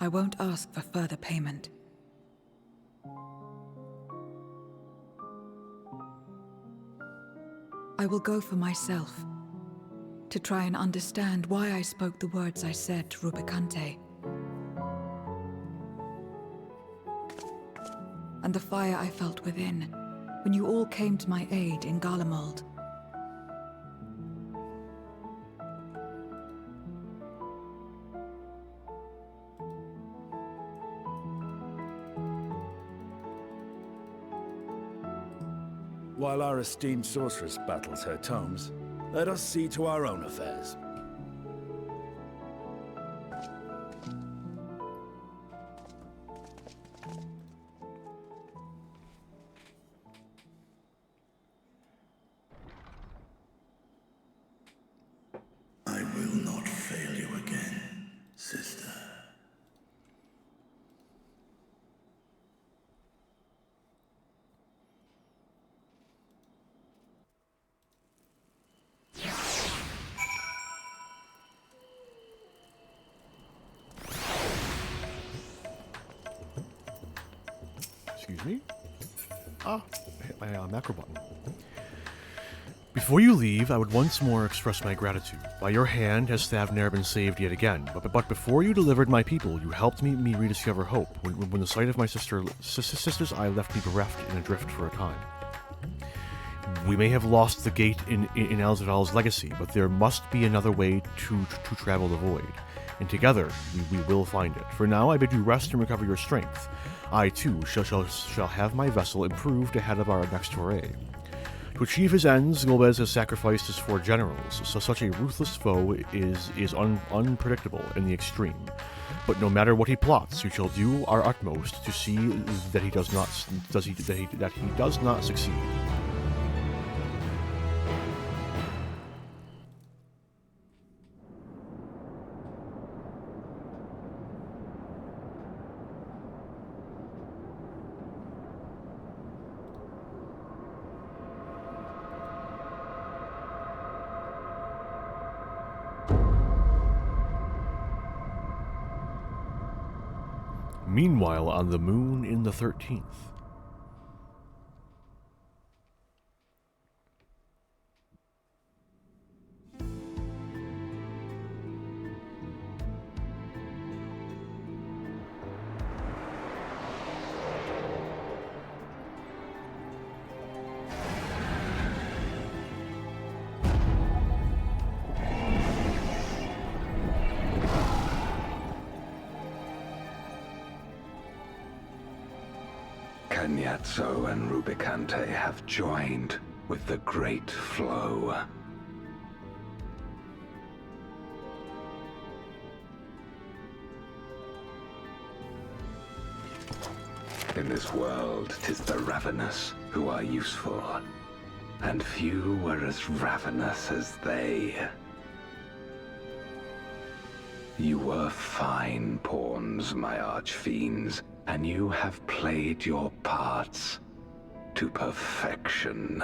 I won't ask for further payment. I will go for myself, to try and understand why I spoke the words I said to Rubicante. And the fire I felt within, when you all came to my aid in Garlemald. While our esteemed sorceress battles her tomes, let us see to our own affairs. excuse me. I hit my macro button. Before you leave, I would once more express my gratitude. By your hand has Thavnair been saved yet again, but before you delivered my people, you helped me rediscover hope. When the sight of my sister's eye left me bereft and adrift for a time. We may have lost the gate in Elzadal's legacy, but there must be another way to travel the void. And together, we will find it. For now, I bid you rest and recover your strength. I, too, shall have my vessel improved ahead of our next foray. To achieve his ends, Golbez has sacrificed his 4 generals, so such a ruthless foe is unpredictable in the extreme. But no matter what he plots, we shall do our utmost to see that he does not succeed. Meanwhile, on the moon in the 13th. Kenyatso and Rubicante have joined with the Great Flow. In this world, 'tis the ravenous who are useful, and few were as ravenous as they. You were fine pawns, my archfiends, and you have played your parts to perfection.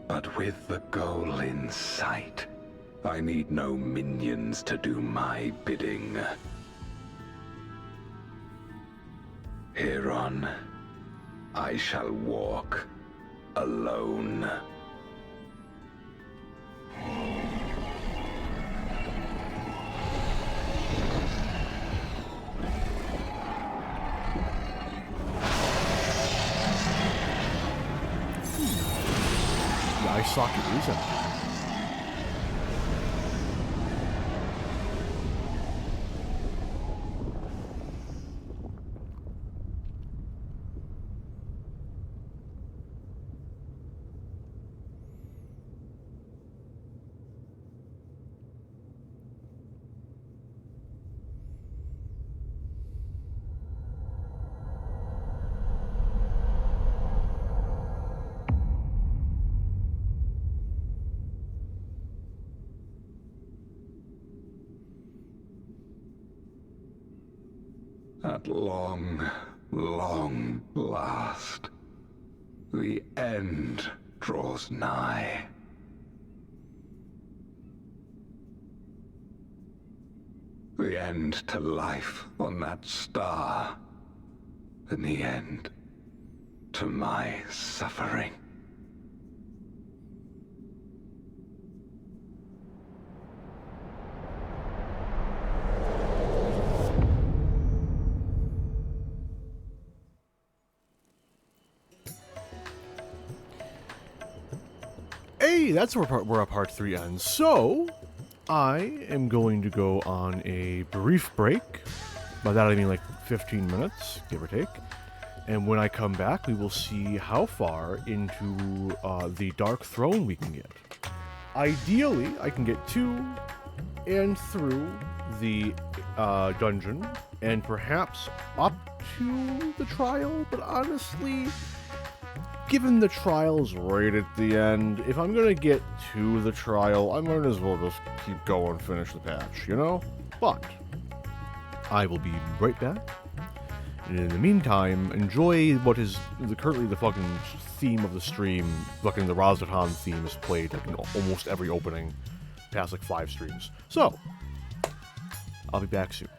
But with the goal in sight, I need no minions to do my bidding. Hereon, I shall walk alone. The eye socket is empty. At long, long last, the end draws nigh. The end to life on that star, and the end to my suffering. Hey, that's where our part 3 ends. So, I am going to go on a brief break. By that I mean like 15 minutes, give or take. And when I come back, we will see how far into the Dark Throne we can get. Ideally, I can get to and through the dungeon, and perhaps up to the trial, but honestly, given the trial's right at the end, if I'm gonna get to the trial, I might as well just keep going, finish the patch, you know? But I will be right back. And in the meantime, enjoy what is currently the fucking theme of the stream. Fucking the Razatan theme is played like in almost every opening. past like 5 streams. So, I'll be back soon.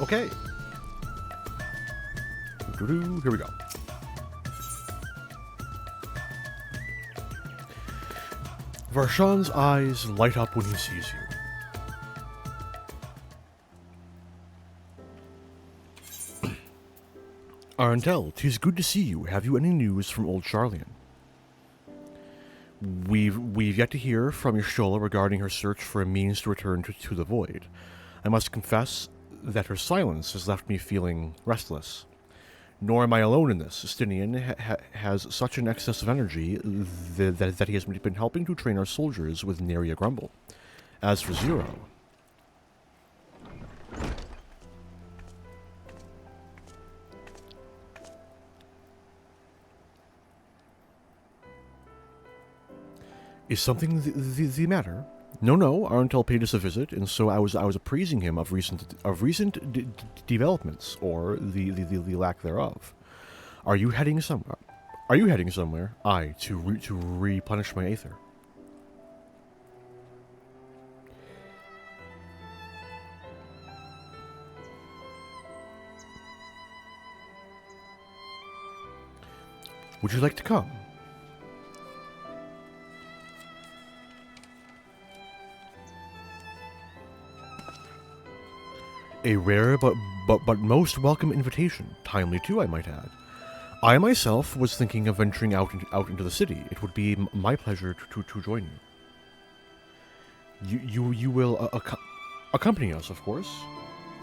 Okay. Here we go. Varshan's eyes light up when he sees you. Arentel, 'tis good to see you. Have you any news from old Charlian? We've yet to hear from Y'shtola regarding her search for a means to return to the Void. I must confess that her silence has left me feeling restless. Nor am I alone in this. Stinian has such an excess of energy that he has been helping to train our soldiers with nary a grumble. As for Zero... Is something the matter? No, Arentel paid us a visit, and so I was appraising him of recent developments, or the lack thereof. Are you heading somewhere? Aye, to replenish my aether. Would you like to come? A rare but most welcome invitation. Timely too, I might add. I myself was thinking of venturing out into the city. It would be my pleasure to join you. You will accompany us, of course.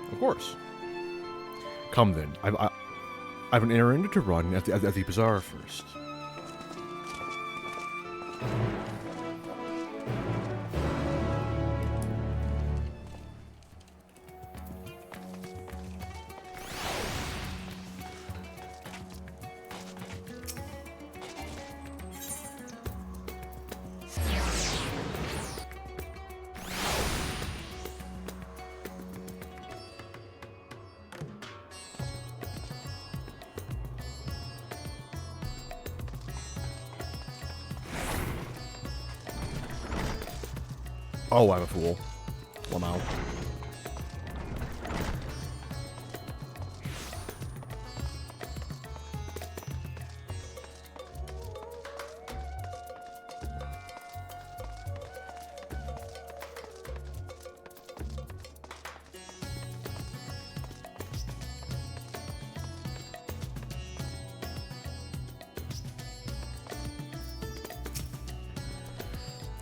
Of course. Come then. I've an errand to run at the bazaar first. Oh, I'm a fool. Lamau.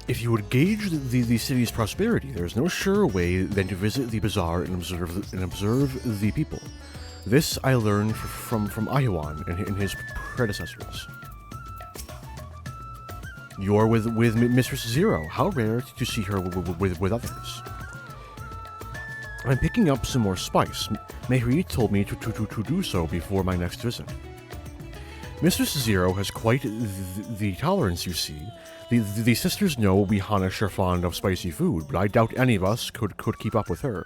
If you would gauge the city's prosperity, there is no surer way than to visit the bazaar and observe the people. This I learned from Ahiwan and his predecessors. You're with Mistress Zero. How rare to see her with others. I'm picking up some more spice. Mehri told me to do so before my next visit. Mistress Zero has quite the tolerance, you see. The sisters know we Hanish are fond of spicy food, but I doubt any of us could keep up with her.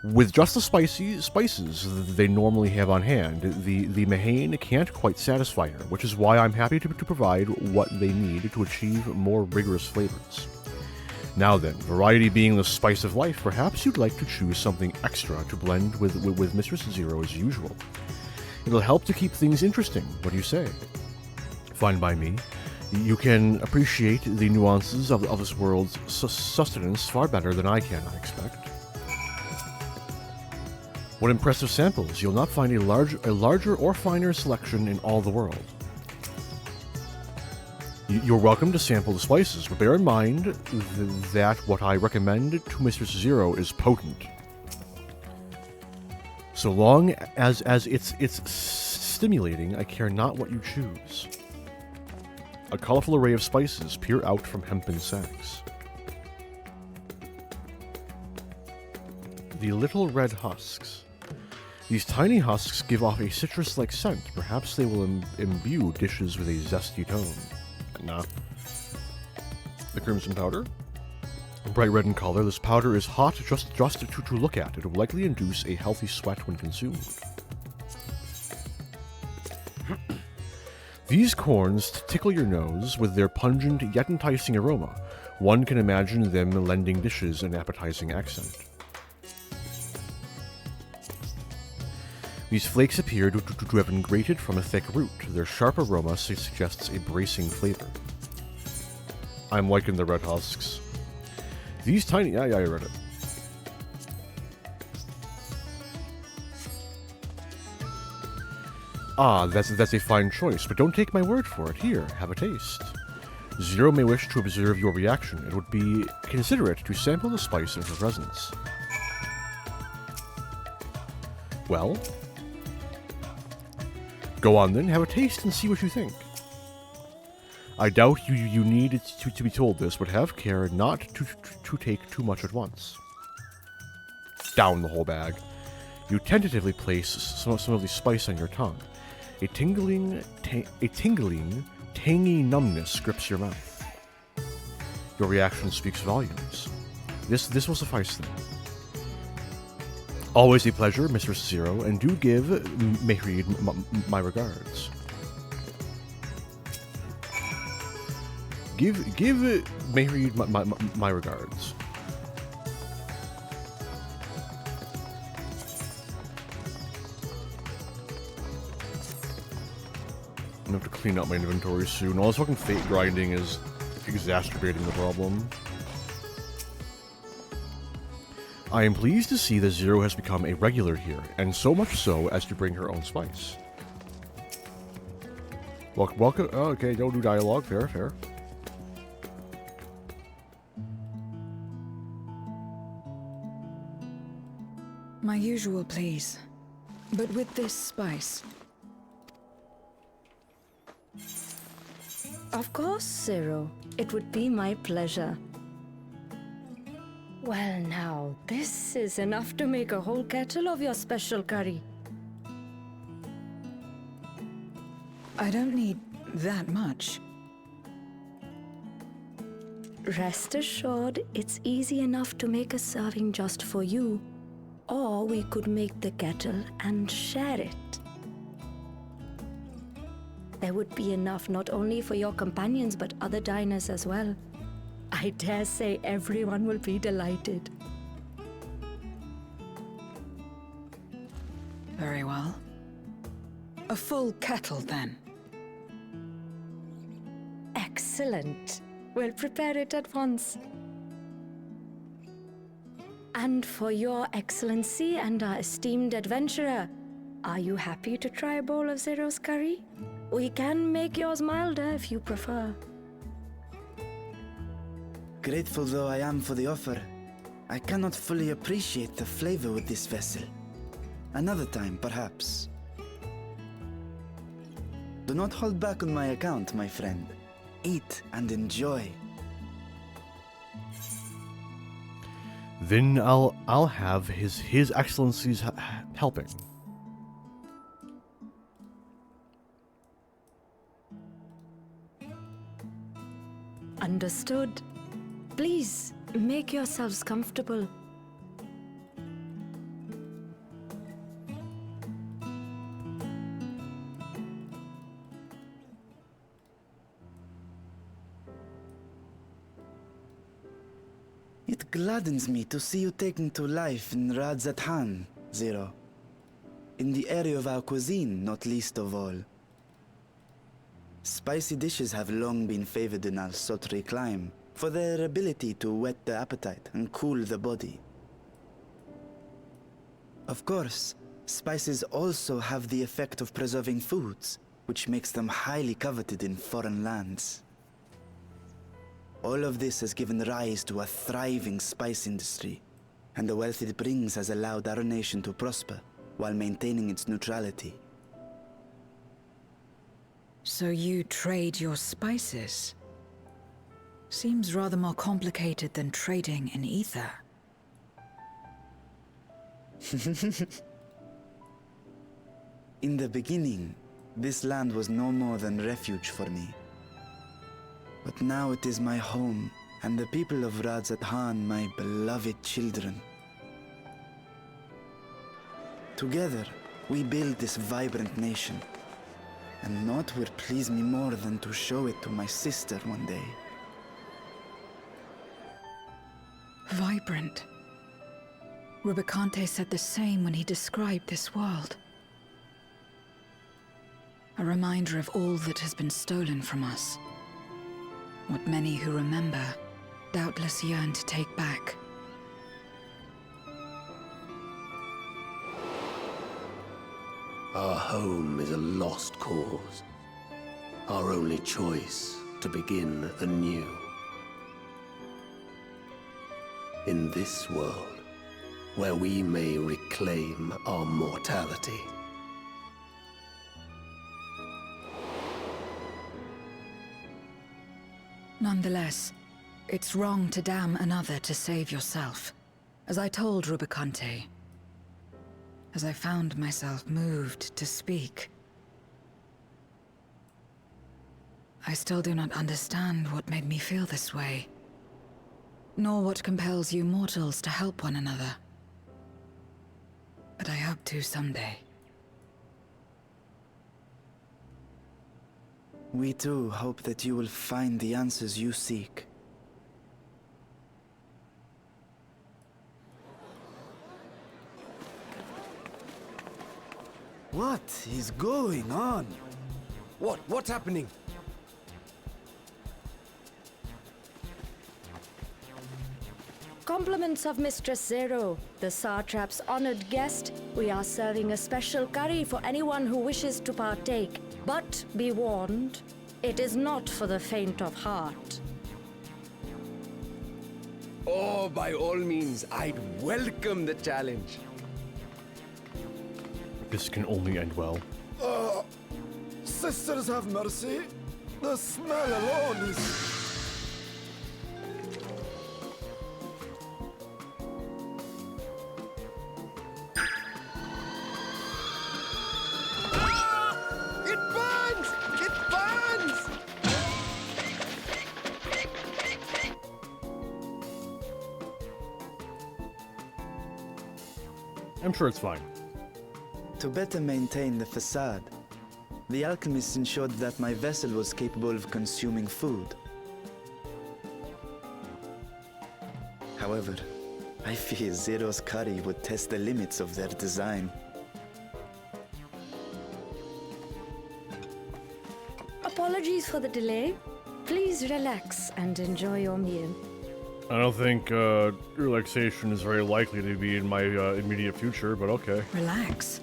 With just the spices they normally have on hand, the Mahane can't quite satisfy her, which is why I'm happy to provide what they need to achieve more rigorous flavors. Now then, variety being the spice of life, perhaps you'd like to choose something extra to blend with Mistress Zero as usual. It'll help to keep things interesting, what do you say? Fine by me. You can appreciate the nuances of this world's sustenance far better than I can, I expect. What impressive samples! You'll not find a larger or finer selection in all the world. You're welcome to sample the spices, but bear in mind that what I recommend to Mistress Zero is potent. So long as it's stimulating, I care not what you choose. A colorful array of spices peer out from hempen sacks. The little red husks. These tiny husks give off a citrus-like scent. Perhaps they will imbue dishes with a zesty tone. Nah. The crimson powder. Bright red in color, this powder is hot just to look at. It will likely induce a healthy sweat when consumed. These corns tickle your nose with their pungent yet enticing aroma. One can imagine them lending dishes an appetizing accent. These flakes appear to have been grated from a thick root. Their sharp aroma suggests a bracing flavor. I'm liking the red husks. These tiny... Yeah, I read it. Ah, that's a fine choice, but don't take my word for it. Here, have a taste. Zero may wish to observe your reaction. It would be considerate to sample the spice in her presence. Well, go on then, have a taste and see what you think. I doubt you need to be told this, but have care not to take too much at once. Down the whole bag. You tentatively place some of the spice on your tongue. A tingling, tangy numbness grips your mouth. Your reaction speaks volumes. This will suffice then. Always a pleasure, Mistress Zero, and do give Mehreed my regards. Give Mehreed my regards. I'm gonna have to clean up my inventory soon. All this fucking fate grinding is exacerbating the problem. I am pleased to see that Zero has become a regular here, and so much so as to bring her own spice. Welcome. Oh, okay, don't do dialogue. Fair. My usual, please. But with this spice. Of course, Zero. It would be my pleasure. Well now, this is enough to make a whole kettle of your special curry. I don't need that much. Rest assured, it's easy enough to make a serving just for you. Or we could make the kettle and share it. There would be enough not only for your companions but other diners as well. I dare say everyone will be delighted. Very well. A full kettle, then. Excellent. We'll prepare it at once. And for your excellency and our esteemed adventurer, are you happy to try a bowl of Zero's curry? We can make yours milder if you prefer. Grateful though I am for the offer, I cannot fully appreciate the flavor with this vessel. Another time, perhaps. Do not hold back on my account, my friend. Eat and enjoy. Then I'll have his excellency's helping. Understood. Please, make yourselves comfortable. It gladdens me to see you taking to life in Radzathan, Zero. In the area of our cuisine, not least of all. Spicy dishes have long been favored in our sultry clime for their ability to whet the appetite and cool the body. Of course, spices also have the effect of preserving foods, which makes them highly coveted in foreign lands. All of this has given rise to a thriving spice industry, and the wealth it brings has allowed our nation to prosper while maintaining its neutrality. So you trade your spices? Seems rather more complicated than trading in ether. In the beginning, this land was no more than refuge for me. But now it is my home, and the people of Radzathan my beloved children. Together, we build this vibrant nation. And naught would please me more than to show it to my sister one day. Vibrant. Rubicante said the same when he described this world. A reminder of all that has been stolen from us. What many who remember doubtless yearn to take back. Our home is a lost cause. Our only choice to begin anew. In this world, where we may reclaim our mortality. Nonetheless, it's wrong to damn another to save yourself. As I told Rubicante, as I found myself moved to speak, I still do not understand what made me feel this way, nor what compels you mortals to help one another. But I hope to someday. We too hope that you will find the answers you seek. What is going on? What's happening? Compliments of Mistress Zero, the Satrap's honored guest. We are serving a special curry for anyone who wishes to partake. But be warned, it is not for the faint of heart. Oh, by all means, I'd welcome the challenge. This can only end well. Sisters have mercy. The smell alone is... It burns! It burns! I'm sure it's fine. To better maintain the facade, the alchemists ensured that my vessel was capable of consuming food. However, I fear Zero's curry would test the limits of their design. Apologies for the delay. Please relax and enjoy your meal. I don't think relaxation is very likely to be in my immediate future, but okay. Relax.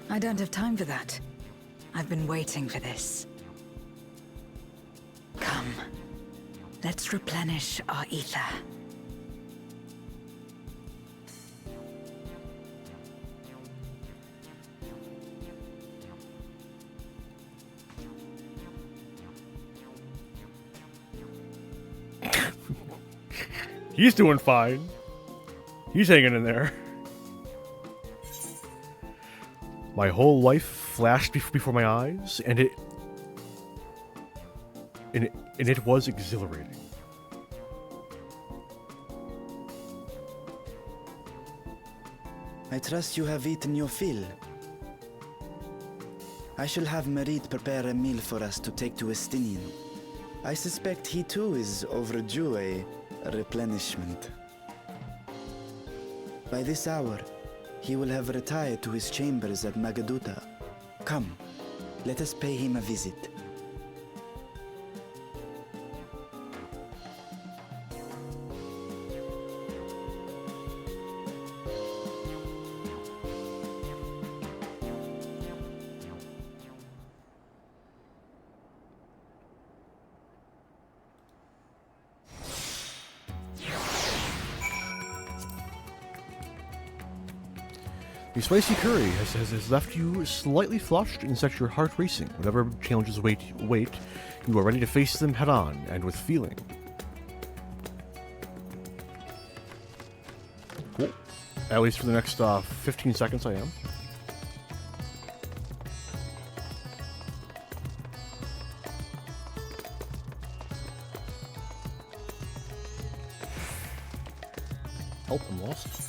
I don't have time for that. I've been waiting for this. Come. Let's replenish our ether. He's doing fine. He's hanging in there. My whole life flashed before my eyes, and it was exhilarating. I trust you have eaten your fill. I shall have Merit prepare a meal for us to take to Estinian. I suspect he too is overdue a replenishment. By this hour, he will have retired to his chambers at Magaduta. Come, let us pay him a visit. The spicy curry has left you slightly flushed and set your heart racing. Whatever challenges await, you are ready to face them head on and with feeling. Cool. At least for the next 15 seconds I am. Oh, I'm lost.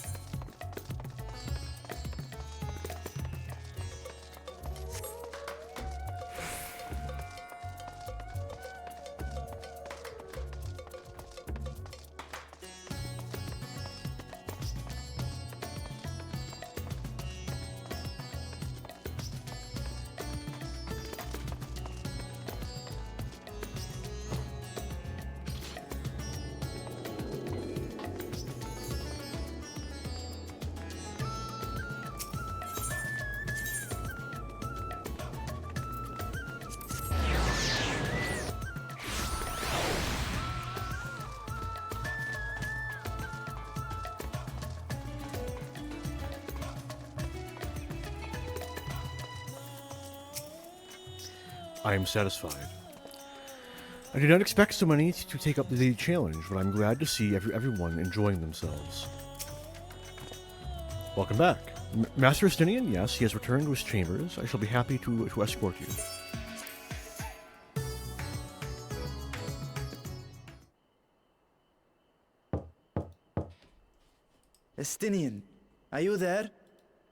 I am satisfied. I did not expect so many to take up the challenge, but I'm glad to see everyone enjoying themselves. Welcome back. Master Estinian, yes, he has returned to his chambers. I shall be happy to escort you. Estinian, are you there?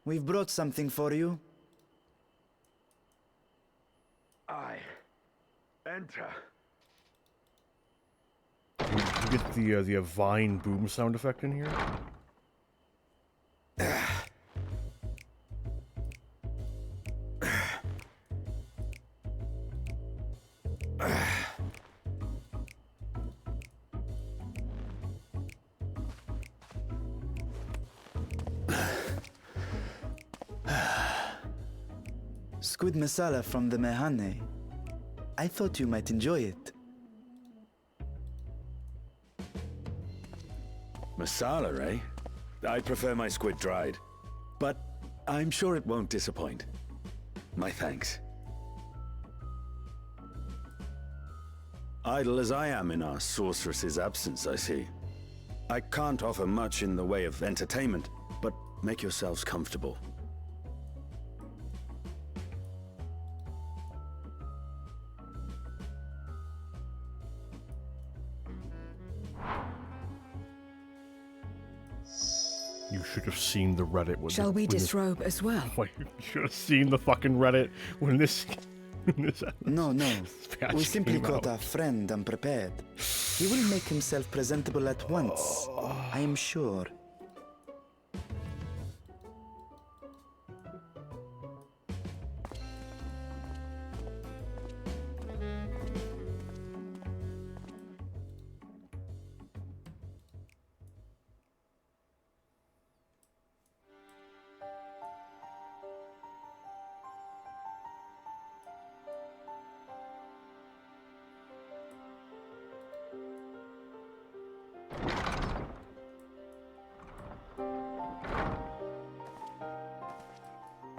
We've brought something for you. Enter. Can you get the vine boom sound effect in here? Squid masala from the Mehane. I thought you might enjoy it. Masala, eh? I prefer my squid dried. But I'm sure it won't disappoint. My thanks. Idle as I am in our sorceress's absence, I see. I can't offer much in the way of entertainment, but make yourselves comfortable. You should have seen the Reddit. Shall we disrobe as well? You should have seen the fucking Reddit when this. No. patch We simply came caught out. our friend unprepared. He will make himself presentable at once, I am sure.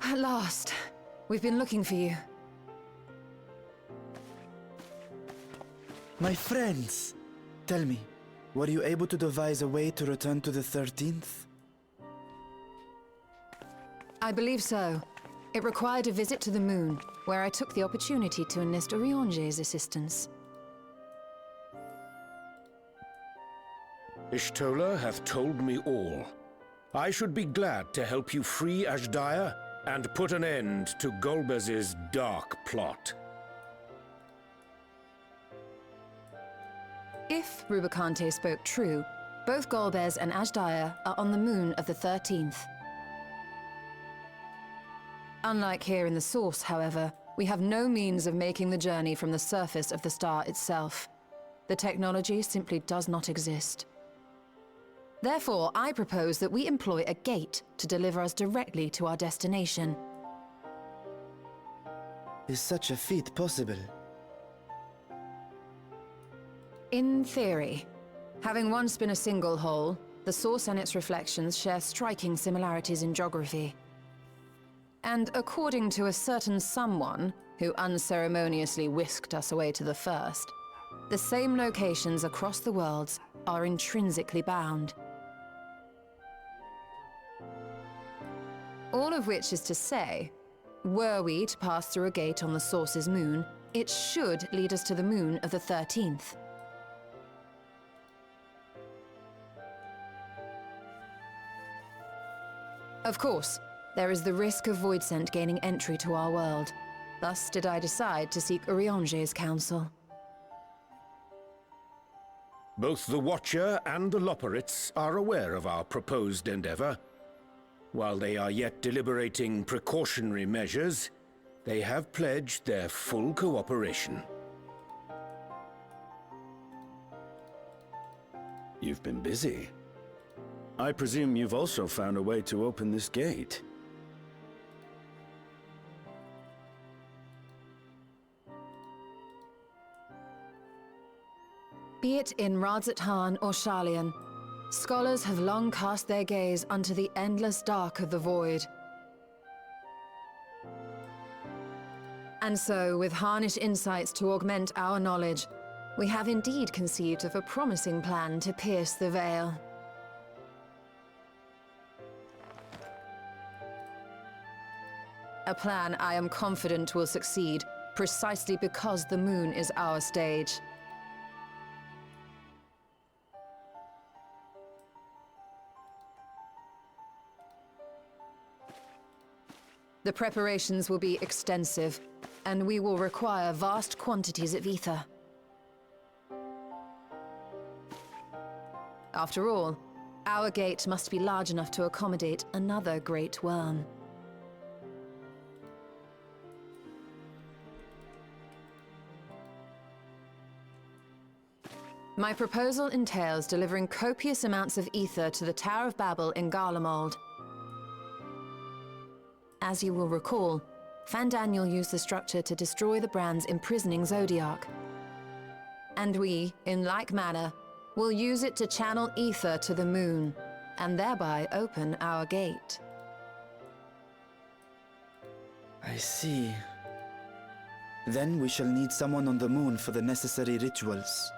At last. We've been looking for you. My friends, tell me, were you able to devise a way to return to the 13th? I believe so. It required a visit to the moon, where I took the opportunity to enlist Orionge's assistance. Ishtola hath told me all. I should be glad to help you free Ashdaya and put an end to Golbez's dark plot. If Rubicante spoke true, both Golbez and Ashdaya are on the moon of the 13th. Unlike here in the Source, however, we have no means of making the journey from the surface of the star itself. The technology simply does not exist. Therefore, I propose that we employ a gate to deliver us directly to our destination. Is such a feat possible? In theory. Having once been a single hole, the Source and its reflections share striking similarities in geography. And according to a certain someone who unceremoniously whisked us away to the first, the same locations across the worlds are intrinsically bound. All of which is to say, were we to pass through a gate on the Source's moon, it should lead us to the moon of the 13th. Of course, there is the risk of Voidsent gaining entry to our world. Thus did I decide to seek Orionge's counsel. Both the Watcher and the Loporrits are aware of our proposed endeavor. While they are yet deliberating precautionary measures, they have pledged their full cooperation. You've been busy. I presume you've also found a way to open this gate. Be it in Radzat-Han or Sharlayan, scholars have long cast their gaze unto the endless dark of the void. And so, with harnish insights to augment our knowledge, we have indeed conceived of a promising plan to pierce the veil. A plan I am confident will succeed, precisely because the moon is our stage. The preparations will be extensive, and we will require vast quantities of ether. After all, our gate must be large enough to accommodate another great worm. My proposal entails delivering copious amounts of ether to the Tower of Babel in Garlemald. As you will recall, Fandaniel used the structure to destroy the Brand's imprisoning Zodiarch. And we, in like manner, will use it to channel ether to the moon, and thereby open our gate. I see. Then we shall need someone on the moon for the necessary rituals.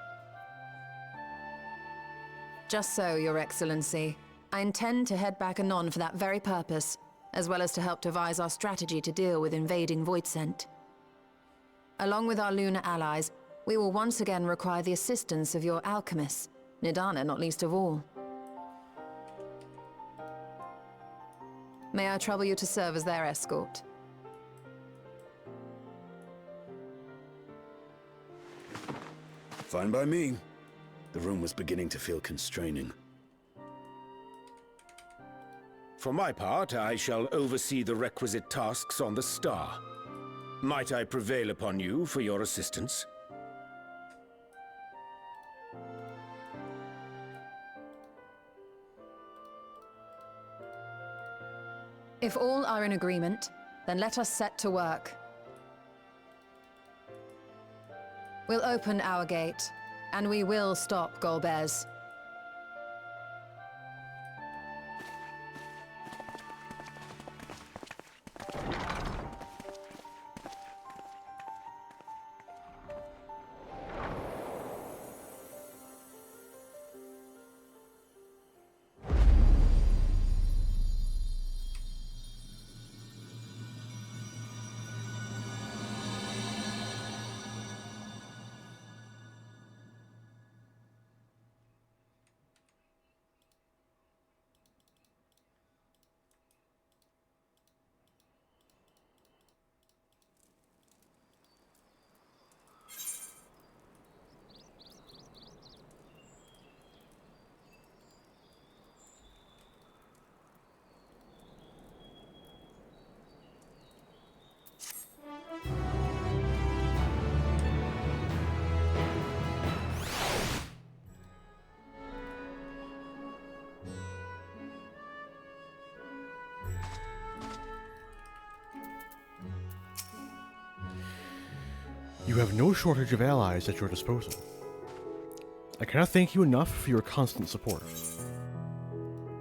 Just so, Your Excellency. I intend to head back anon for that very purpose, as well as to help devise our strategy to deal with invading Voidsent. Along with our lunar allies, we will once again require the assistance of your alchemists, Nidana not least of all. May I trouble you to serve as their escort? Fine by me. The room was beginning to feel constraining. For my part, I shall oversee the requisite tasks on the star. Might I prevail upon you for your assistance? If all are in agreement, then let us set to work. We'll open our gate, and we will stop Golbez. You have no shortage of allies at your disposal. I cannot thank you enough for your constant support.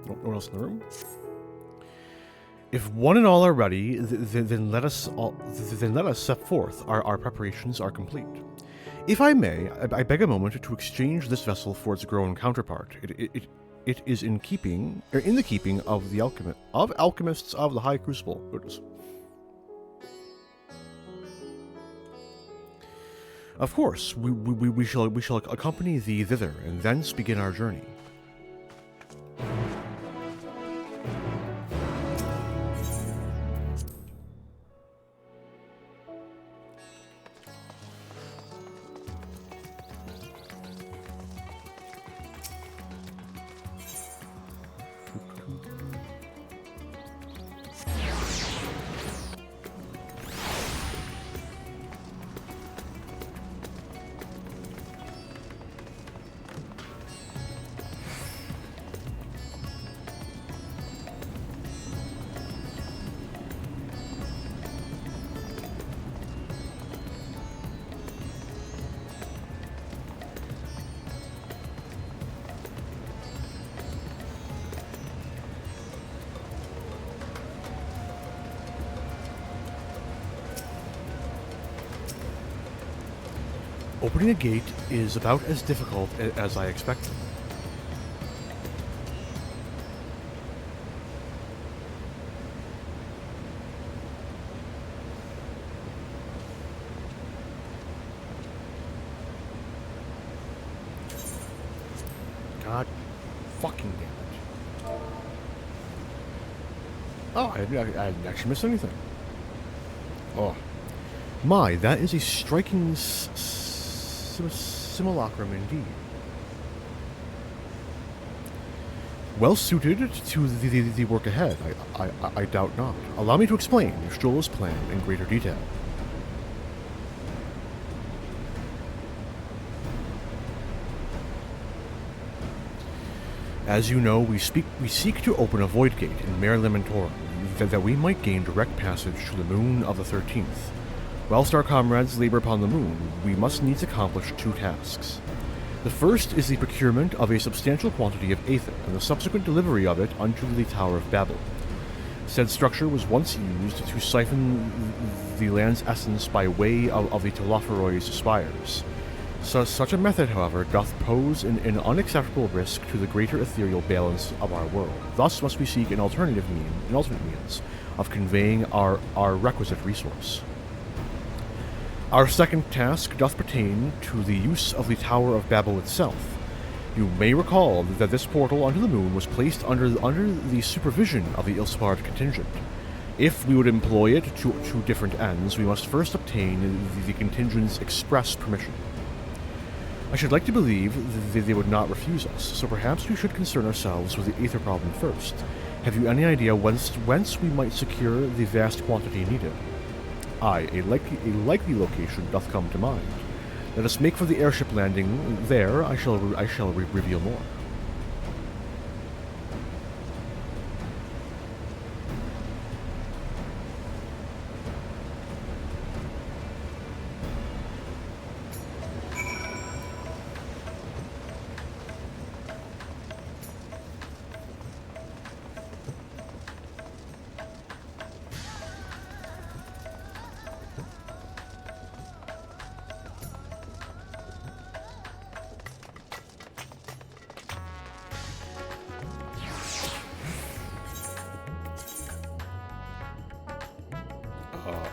No one else in the room? If one and all are ready, then let us set forth. Our preparations are complete. If I may, I beg a moment to exchange this vessel for its grown counterpart. It is in the keeping of the alchemists of the High Crucible. Of course, we shall accompany thee thither, and thence begin our journey. Opening a gate is about as difficult as I expected. God fucking damn it. Oh, I didn't actually miss anything. Oh. My, that is a striking simulacrum indeed. Well suited to the work ahead, I doubt not. Allow me to explain Strolla's plan in greater detail. As you know, we seek to open a void gate in Mare Lamentorum, that we might gain direct passage to the moon of the 13th. Whilst our comrades labor upon the moon, we must needs accomplish two tasks. The first is the procurement of a substantial quantity of aether, and the subsequent delivery of it unto the Tower of Babel. Said structure was once used to siphon the land's essence by way of the Telophoroid's spires. Such a method, however, doth pose an unacceptable risk to the greater ethereal balance of our world. Thus must we seek an alternate means of conveying our requisite resource. Our second task doth pertain to the use of the Tower of Babel itself. You may recall that this portal unto the moon was placed under the supervision of the Ilsbard contingent. If we would employ it to different ends, we must first obtain the contingent's express permission. I should like to believe that they would not refuse us, so perhaps we should concern ourselves with the aether problem first. Have you any idea whence we might secure the vast quantity needed? Aye, a likely location doth come to mind. Let us make for the airship landing. There I shall reveal more.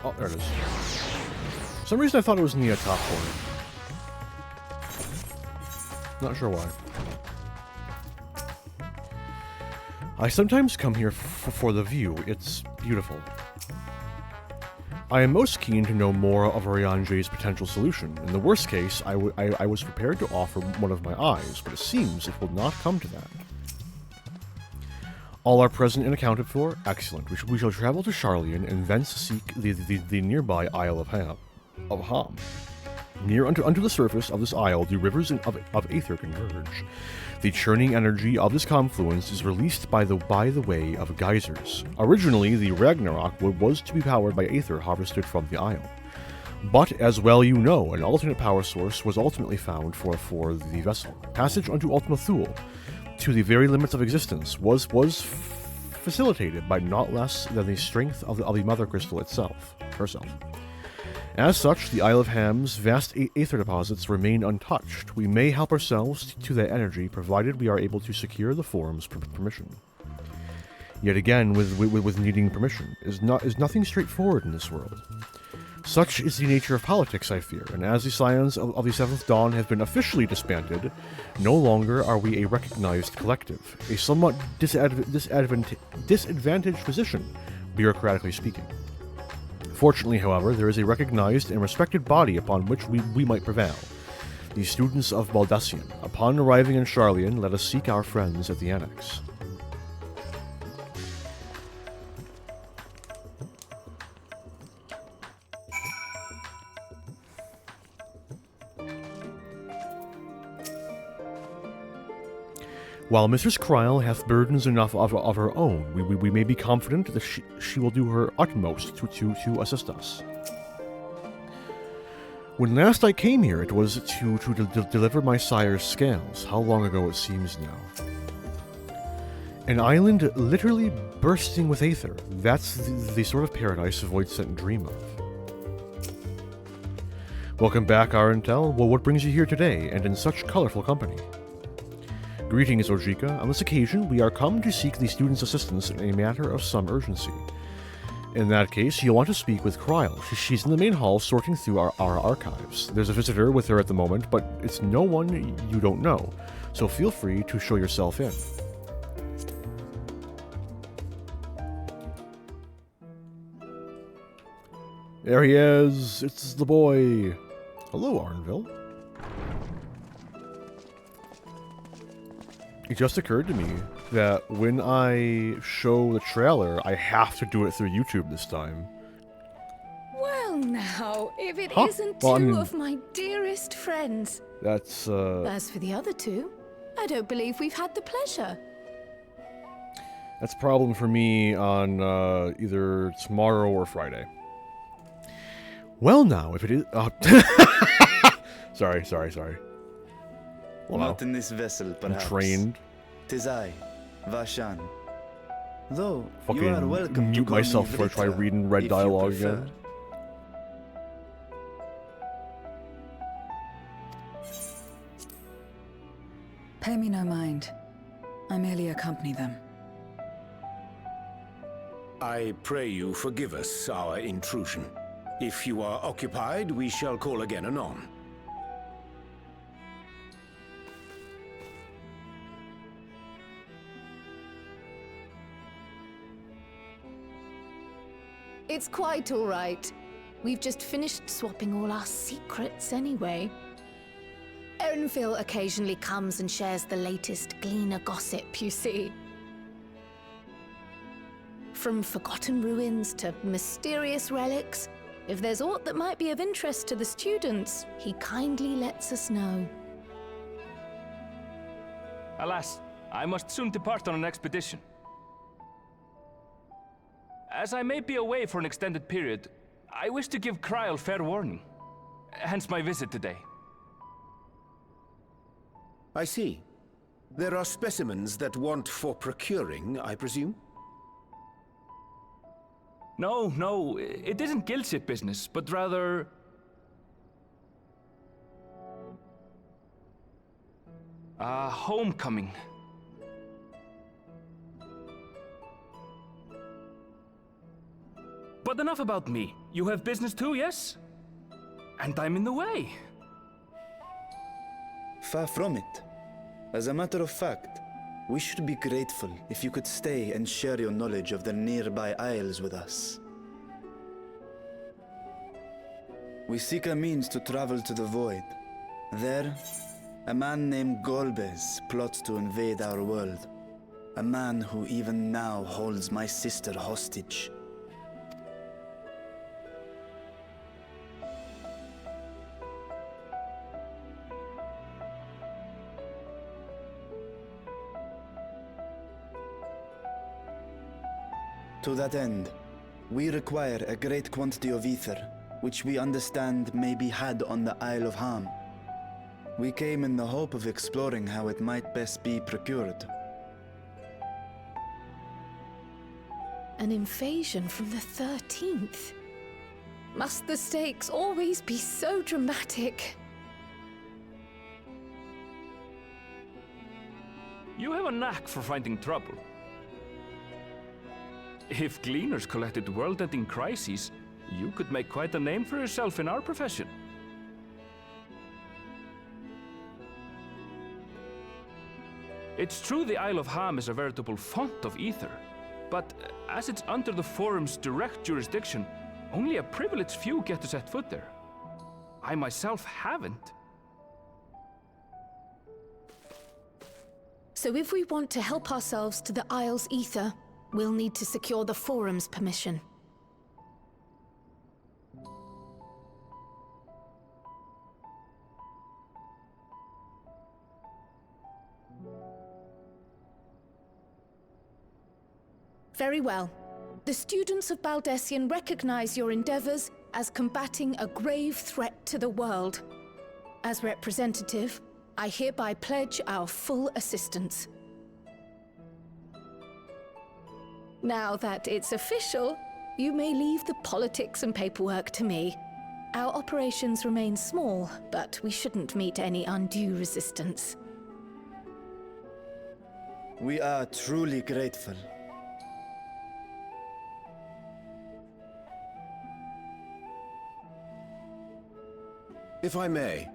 Oh, there it is. For some reason I thought it was in the top corner. Not sure why. I sometimes come here for the view. It's beautiful. I am most keen to know more of Oriange's potential solution. In the worst case, I was prepared to offer one of my eyes, but it seems it will not come to that. All are present and accounted for? Excellent. We shall travel to Sharlayan and thence seek the nearby Isle of Ham. Near unto the surface of this isle, the rivers of aether converge. The churning energy of this confluence is released by the way of geysers. Originally, the Ragnarok was to be powered by aether harvested from the isle. But, as well you know, an alternate power source was ultimately found for the vessel. Passage unto Ultima Thule, to the very limits of existence, was facilitated by not less than the strength of the Mother Crystal herself. As such, the Isle of Ham's vast aether deposits remain untouched. We may help ourselves to that energy, provided we are able to secure the forum's permission. Yet again, with needing permission, is nothing straightforward in this world. Such is the nature of politics, I fear, and as the Scions of the Seventh Dawn have been officially disbanded, no longer are we a recognized collective, a somewhat disadvantaged position, bureaucratically speaking. Fortunately, however, there is a recognized and respected body upon which we might prevail, the students of Baldesion. Upon arriving in Sharlayan, let us seek our friends at the Annex. While Mistress Kryl hath burdens enough of her own, we may be confident that she will do her utmost to assist us. When last I came here, it was to deliver my sire's scales. How long ago it seems now. An island literally bursting with aether. That's the sort of paradise Voidsent dream of. Welcome back, Arentel. Well, what brings you here today, and in such colorful company? Greetings, Ojika. On this occasion, we are come to seek the student's assistance in a matter of some urgency. In that case, you'll want to speak with Kryl. She's in the main hall sorting through our archives. There's a visitor with her at the moment, but it's no one you don't know, so feel free to show yourself in. There he is! It's the boy! Hello, Arnville. It just occurred to me that when I show the trailer, I have to do it through YouTube this time. Well now, if it Huh? isn't Well, I two mean- of my dearest friends. That's, As for the other two, I don't believe we've had the pleasure. that's a problem for me on either tomorrow or Friday. Well now, if it is... sorry. Wow. Not in this vessel, perhaps. I'm trained. 'Tis I, Vashan. Though, Fucking you are welcome to mute call me myself before I try Vritra, reading red if you dialogue prefer. again. Pay me no mind. I merely accompany them. I pray you forgive us our intrusion. If you are occupied, we shall call again anon. It's quite all right. We've just finished swapping all our secrets anyway. Erenville occasionally comes and shares the latest Gleaner gossip, you see. From forgotten ruins to mysterious relics, if there's aught that might be of interest to the students, he kindly lets us know. Alas, I must soon depart on an expedition. As I may be away for an extended period, I wish to give Kryl fair warning. Hence my visit today. I see. There are specimens that want for procuring, I presume? No, it isn't guild ship business, but rather... homecoming. But enough about me. You have business too, yes? And I'm in the way. Far from it. As a matter of fact, we should be grateful if you could stay and share your knowledge of the nearby isles with us. We seek a means to travel to the Void. There, a man named Golbez plots to invade our world. A man who even now holds my sister hostage. To that end, we require a great quantity of ether, which we understand may be had on the Isle of Ham. We came in the hope of exploring how it might best be procured. An invasion from the 13th? Must the stakes always be so dramatic? You have a knack for finding trouble. If Gleaners collected world-ending crises, you could make quite a name for yourself in our profession. It's true the Isle of Ham is a veritable font of ether, but as it's under the Forum's direct jurisdiction, only a privileged few get to set foot there. I myself haven't. So if we want to help ourselves to the Isle's ether, we'll need to secure the Forum's permission. Very well. The students of Baldessian recognize your endeavors as combating a grave threat to the world. As representative, I hereby pledge our full assistance. Now that it's official, you may leave the politics and paperwork to me. Our operations remain small, but we shouldn't meet any undue resistance. We are truly grateful. If I may.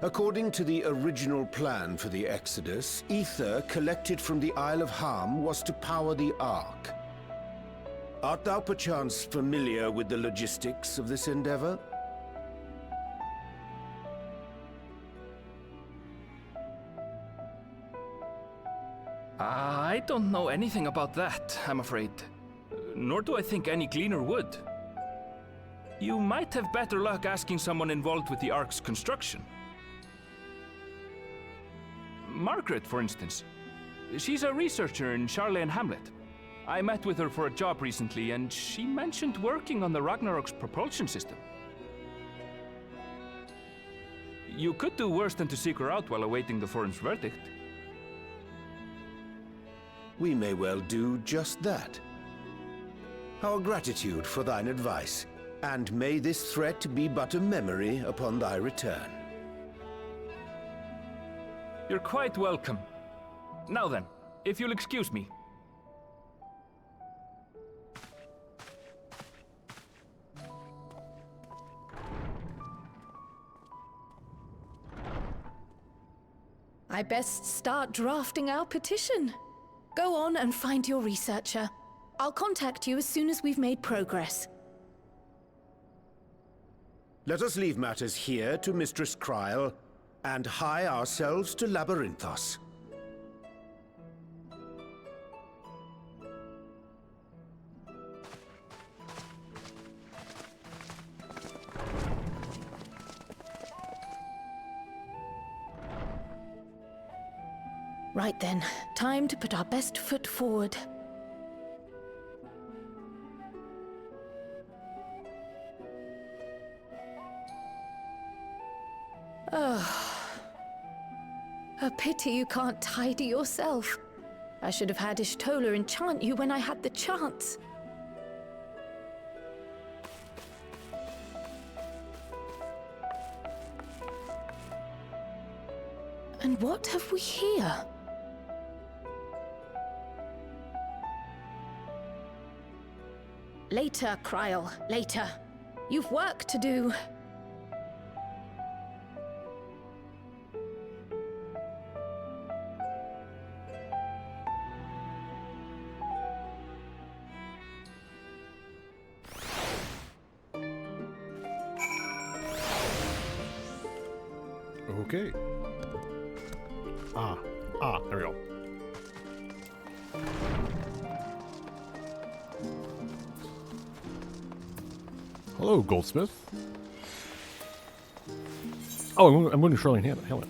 According to the original plan for the Exodus, ether collected from the Isle of Harm was to power the Ark. Art thou perchance familiar with the logistics of this endeavor? I don't know anything about that, I'm afraid. Nor do I think any cleaner would. You might have better luck asking someone involved with the Ark's construction. Margaret, for instance. She's a researcher in Charlene Hamlet. I met with her for a job recently, and she mentioned working on the Ragnarok's propulsion system. You could do worse than to seek her out while awaiting the forum's verdict. We may well do just that. Our gratitude for thine advice, and may this threat be but a memory upon thy return. You're quite welcome. Now then, if you'll excuse me. I best start drafting our petition. Go on and find your researcher. I'll contact you as soon as we've made progress. Let us leave matters here to Mistress Kryl, and hie ourselves to Labyrinthos. Right then, time to put our best foot forward. A pity you can't tidy yourself. I should have had Ishtola enchant you when I had the chance. And what have we here? Later, Kryl, later. You've work to do. Okay. There we go. Hello, Goldsmith. Oh, I'm going to Charlene Hamlet.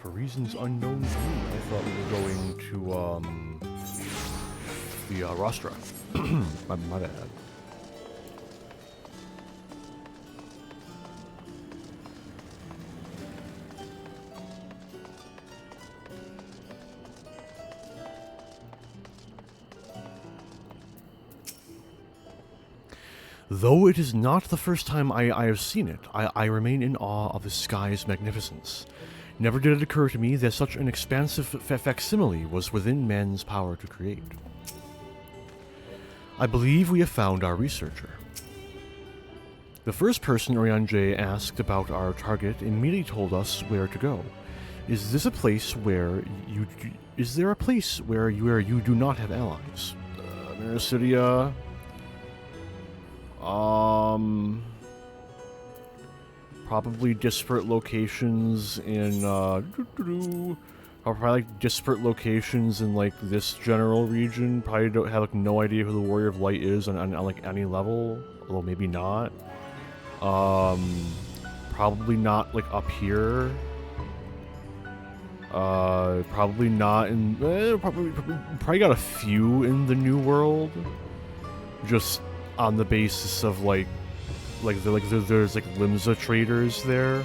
For reasons unknown to me, I thought we were going to, the, Rostra. my bad. Though it is not the first time I have seen it, I remain in awe of the sky's magnificence. Never did it occur to me that such an expansive facsimile was within man's power to create. I believe we have found our researcher. The first person Orianjay asked about our target immediately told us where to go. Is there a place where you do not have allies? Mericidia. Probably disparate locations in, probably like disparate locations in like this general region. Probably don't have like no idea who the Warrior of Light is on like any level, although maybe not. Probably not like up here. Probably not in, probably got a few in the New World. Just on the basis of there's like Limsa traders there.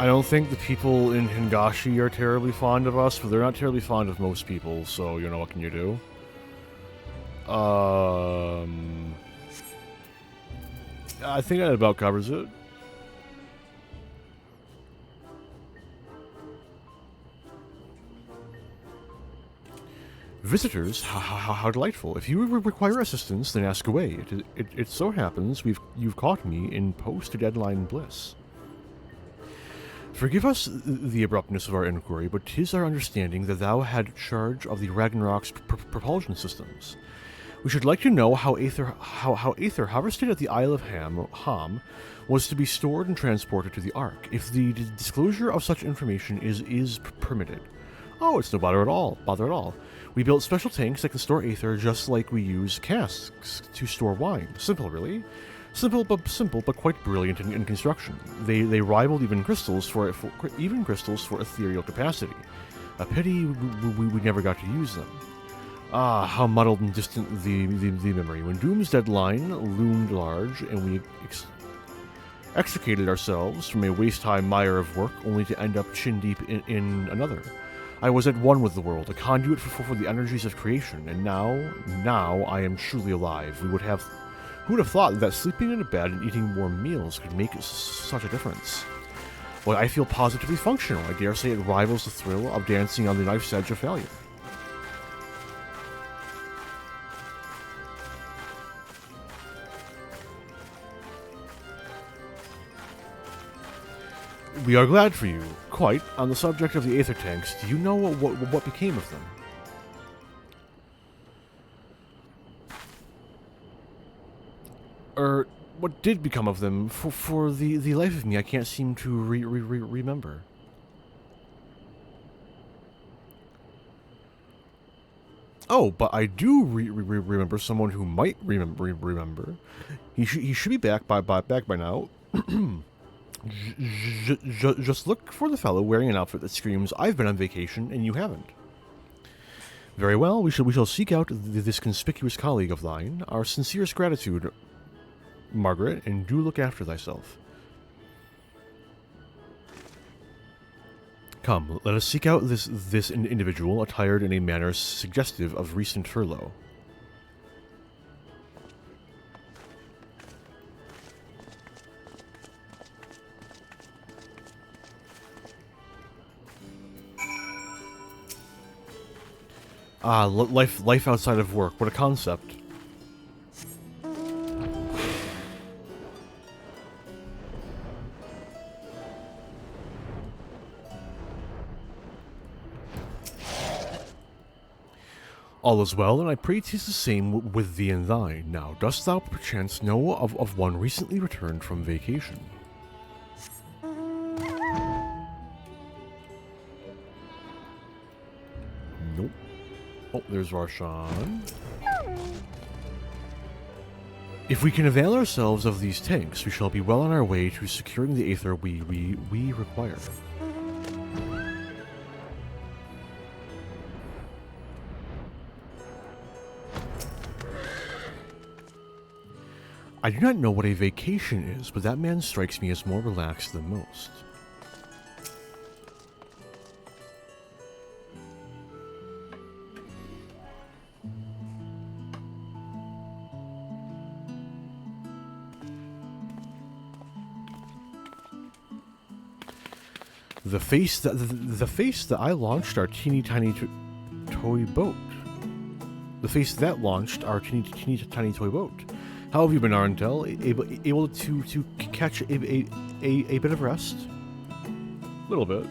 I don't think the people in Hingashi are terribly fond of us, but they're not terribly fond of most people, so, you know, what can you do? I think that about covers it. Visitors, how delightful. If you require assistance, then ask away. It so happens you've caught me in post-deadline bliss. Forgive us the abruptness of our inquiry, but 'tis our understanding that thou had charge of the Ragnarok's propulsion systems. We should like to know how Aether harvested at the Isle of Ham was to be stored and transported to the Ark, if the disclosure of such information is permitted. Oh, it's no bother at all. We built special tanks that can store Aether just like we use casks to store wine. Simple, really. Simple, but quite brilliant in construction. They rivaled even crystals for ethereal capacity. A pity we never got to use them. Ah, how muddled and distant the memory. When Doom's deadline loomed large, and we extricated ourselves from a waist-high mire of work, only to end up chin-deep in another. I was at one with the world, a conduit for the energies of creation, and now I am truly alive. Who would have thought that sleeping in a bed and eating warm meals could make such a difference? Well, I feel positively functional. I dare say it rivals the thrill of dancing on the knife's edge of failure. We are glad for you. Quite. On the subject of the Aether tanks, do you know what became of them? What did become of them? For the life of me, I can't seem to remember. Oh, but I do remember someone who might remember. He should be back by now. Just look for the fellow wearing an outfit that screams, "I've been on vacation and you haven't." Very well, we shall seek out this conspicuous colleague of thine. Our sincerest gratitude, Margaret, and do look after thyself. Come, let us seek out this individual attired in a manner suggestive of recent furlough. Ah, life outside of work. What a concept. All is well, and I pray 'tis the same with thee and thine. Now, dost thou perchance know of one recently returned from vacation? Nope. Oh, there's Roshan. If we can avail ourselves of these tanks, we shall be well on our way to securing the Aether we require. I do not know what a vacation is, but that man strikes me as more relaxed than most. The face that I launched our teeny tiny toy boat. The face that launched our teeny tiny toy boat. How have you been, Arentel? Able to catch a bit of rest? A little bit.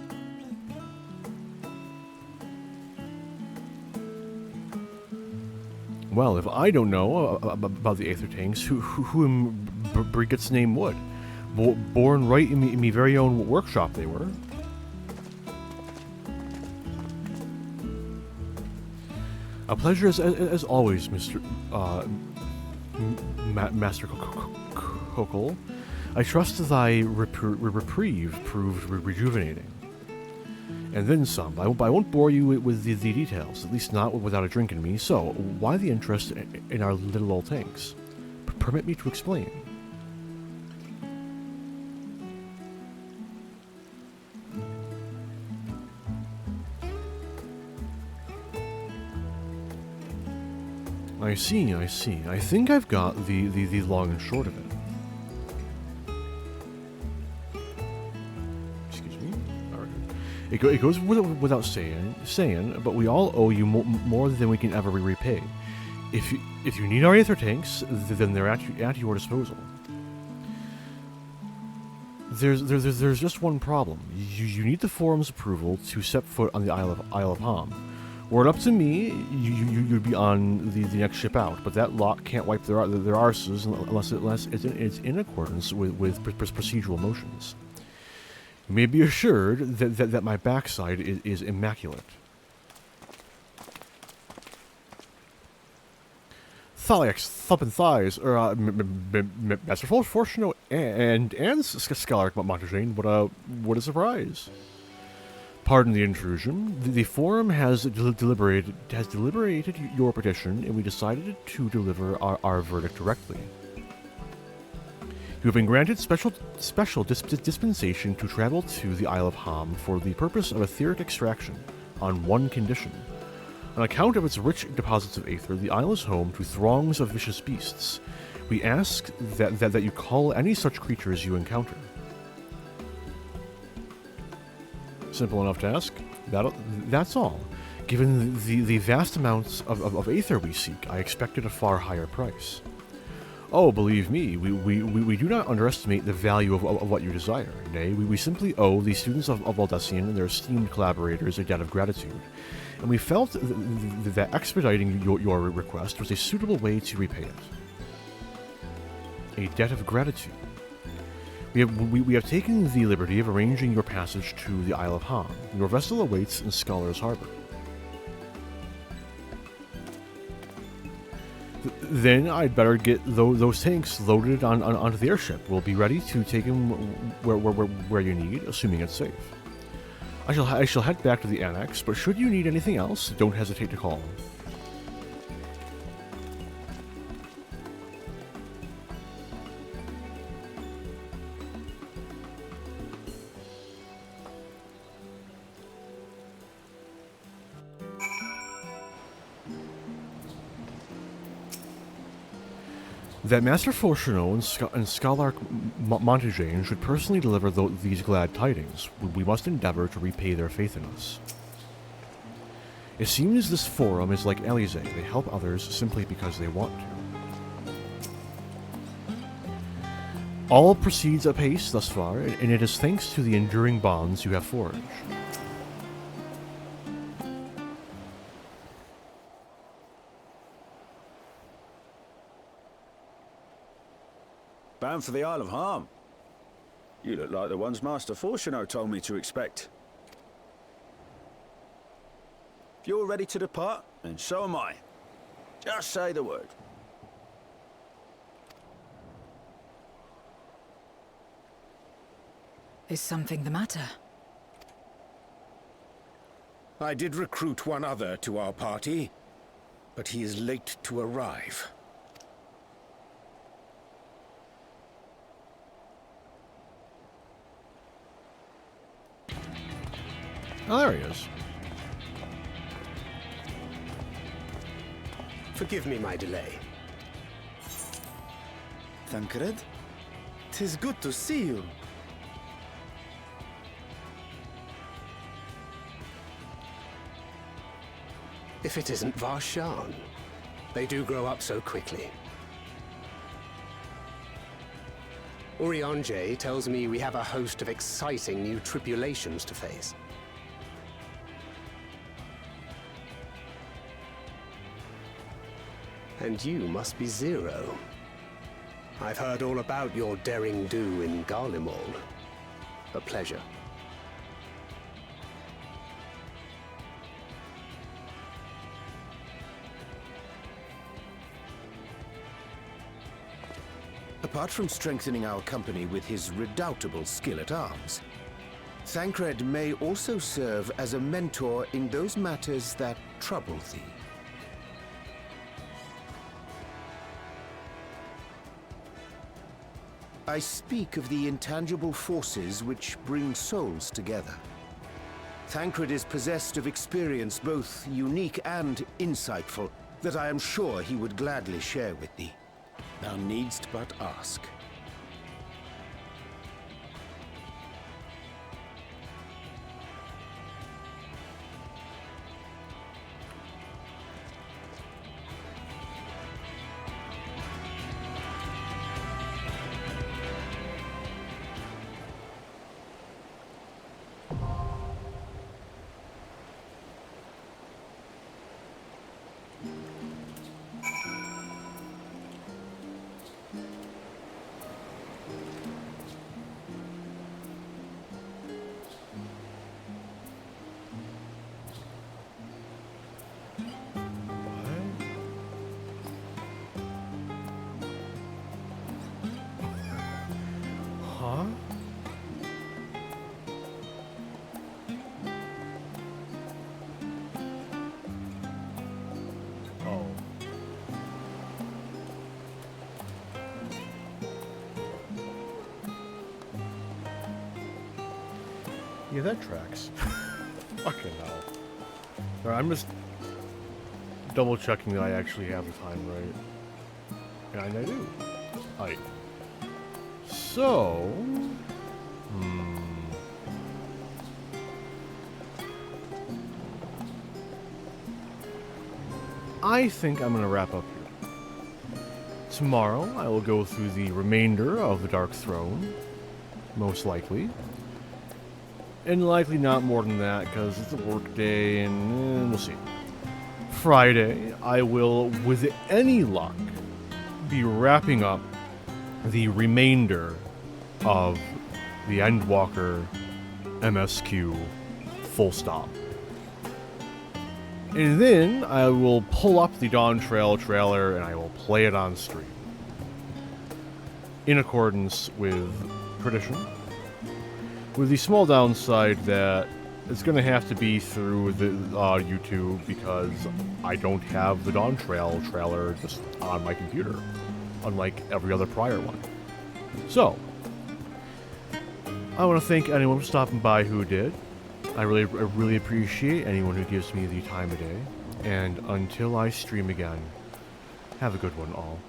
Well, if I don't know about the Aether tanks, who in Brigitte's name would? Born right in me very own workshop they were. A pleasure as always, Mr. Master Kokol. I trust thy reprieve proved rejuvenating. And then some. I won't bore you with the details, at least not without a drink in me, so why the interest in our little old tanks? Permit me to explain. I see, I see. I think I've got the long and short of it. Excuse me. Alright. It goes without saying, but we all owe you more than we can ever repay. If you need our Aether tanks, then they're at your disposal. There's just one problem. You need the Forum's approval to set foot on the Isle of Ham. Were it up to me, you'd be on the next ship out, but that lot can't wipe their arses unless it's in accordance with procedural motions. You may be assured that my backside is immaculate. Thaliax, thumping thighs, Master Fortuno and Scholar Montagine, what a surprise. Pardon the intrusion. The Forum has deliberated your petition, and we decided to deliver our verdict directly. You have been granted special dispensation to travel to the Isle of Ham for the purpose of etheric extraction, on one condition. On account of its rich deposits of aether, the isle is home to throngs of vicious beasts. We ask that you call any such creatures you encounter. Simple enough to ask. That's all. Given the vast amounts of aether we seek, I expected a far higher price. Oh, believe me, we do not underestimate the value of what you desire. Nay, we simply owe the students of Valdesian and their esteemed collaborators a debt of gratitude, and we felt that expediting your request was a suitable way to repay it. A debt of gratitude. We have taken the liberty of arranging your passage to the Isle of Ham. Your vessel awaits in Scholar's Harbor. Then I'd better get those tanks loaded onto the airship. We'll be ready to take them where you need, assuming it's safe. I shall head back to the annex, but should you need anything else, don't hesitate to call. That Master Fortuno and Scholar Montagine should personally deliver these glad tidings. We must endeavor to repay their faith in us. It seems this forum is like Elysee. They help others simply because they want to. All proceeds apace thus far, and it is thanks to the enduring bonds you have forged. Bound for the Isle of Ham. You look like the ones Master Fortuno told me to expect. If you're ready to depart, then so am I. Just say the word. Is something the matter? I did recruit one other to our party, but he is late to arrive. Oh, there he is. Forgive me my delay. Thancred? 'Tis good to see you. If it isn't Varshan. They do grow up so quickly. Urianger tells me we have a host of exciting new tribulations to face. And you must be Zero. I've heard all about your daring do in Garlemald. A pleasure. Apart from strengthening our company with his redoubtable skill at arms, Thancred may also serve as a mentor in those matters that trouble thee. I speak of the intangible forces which bring souls together. Thancred is possessed of experience both unique and insightful, that I am sure he would gladly share with thee. Thou needst but ask. Huh? Oh. Yeah, that tracks. Fucking hell. Alright, I'm just double checking that I actually have the time right. And I do. Alright. So... I think I'm going to wrap up here. Tomorrow, I will go through the remainder of the Dark Throne. Most likely. And likely not more than that, because it's a work day, and we'll see. Friday, I will, with any luck, be wrapping up the remainder of the Endwalker MSQ full stop. And then I will pull up the Dawn Trail trailer and I will play it on stream. In accordance with tradition. With the small downside that it's going to have to be through the YouTube because I don't have the Dawn Trail trailer just on my computer. Unlike every other prior one. So, I want to thank anyone for stopping by who did. I really appreciate anyone who gives me the time of day. And until I stream again, have a good one all.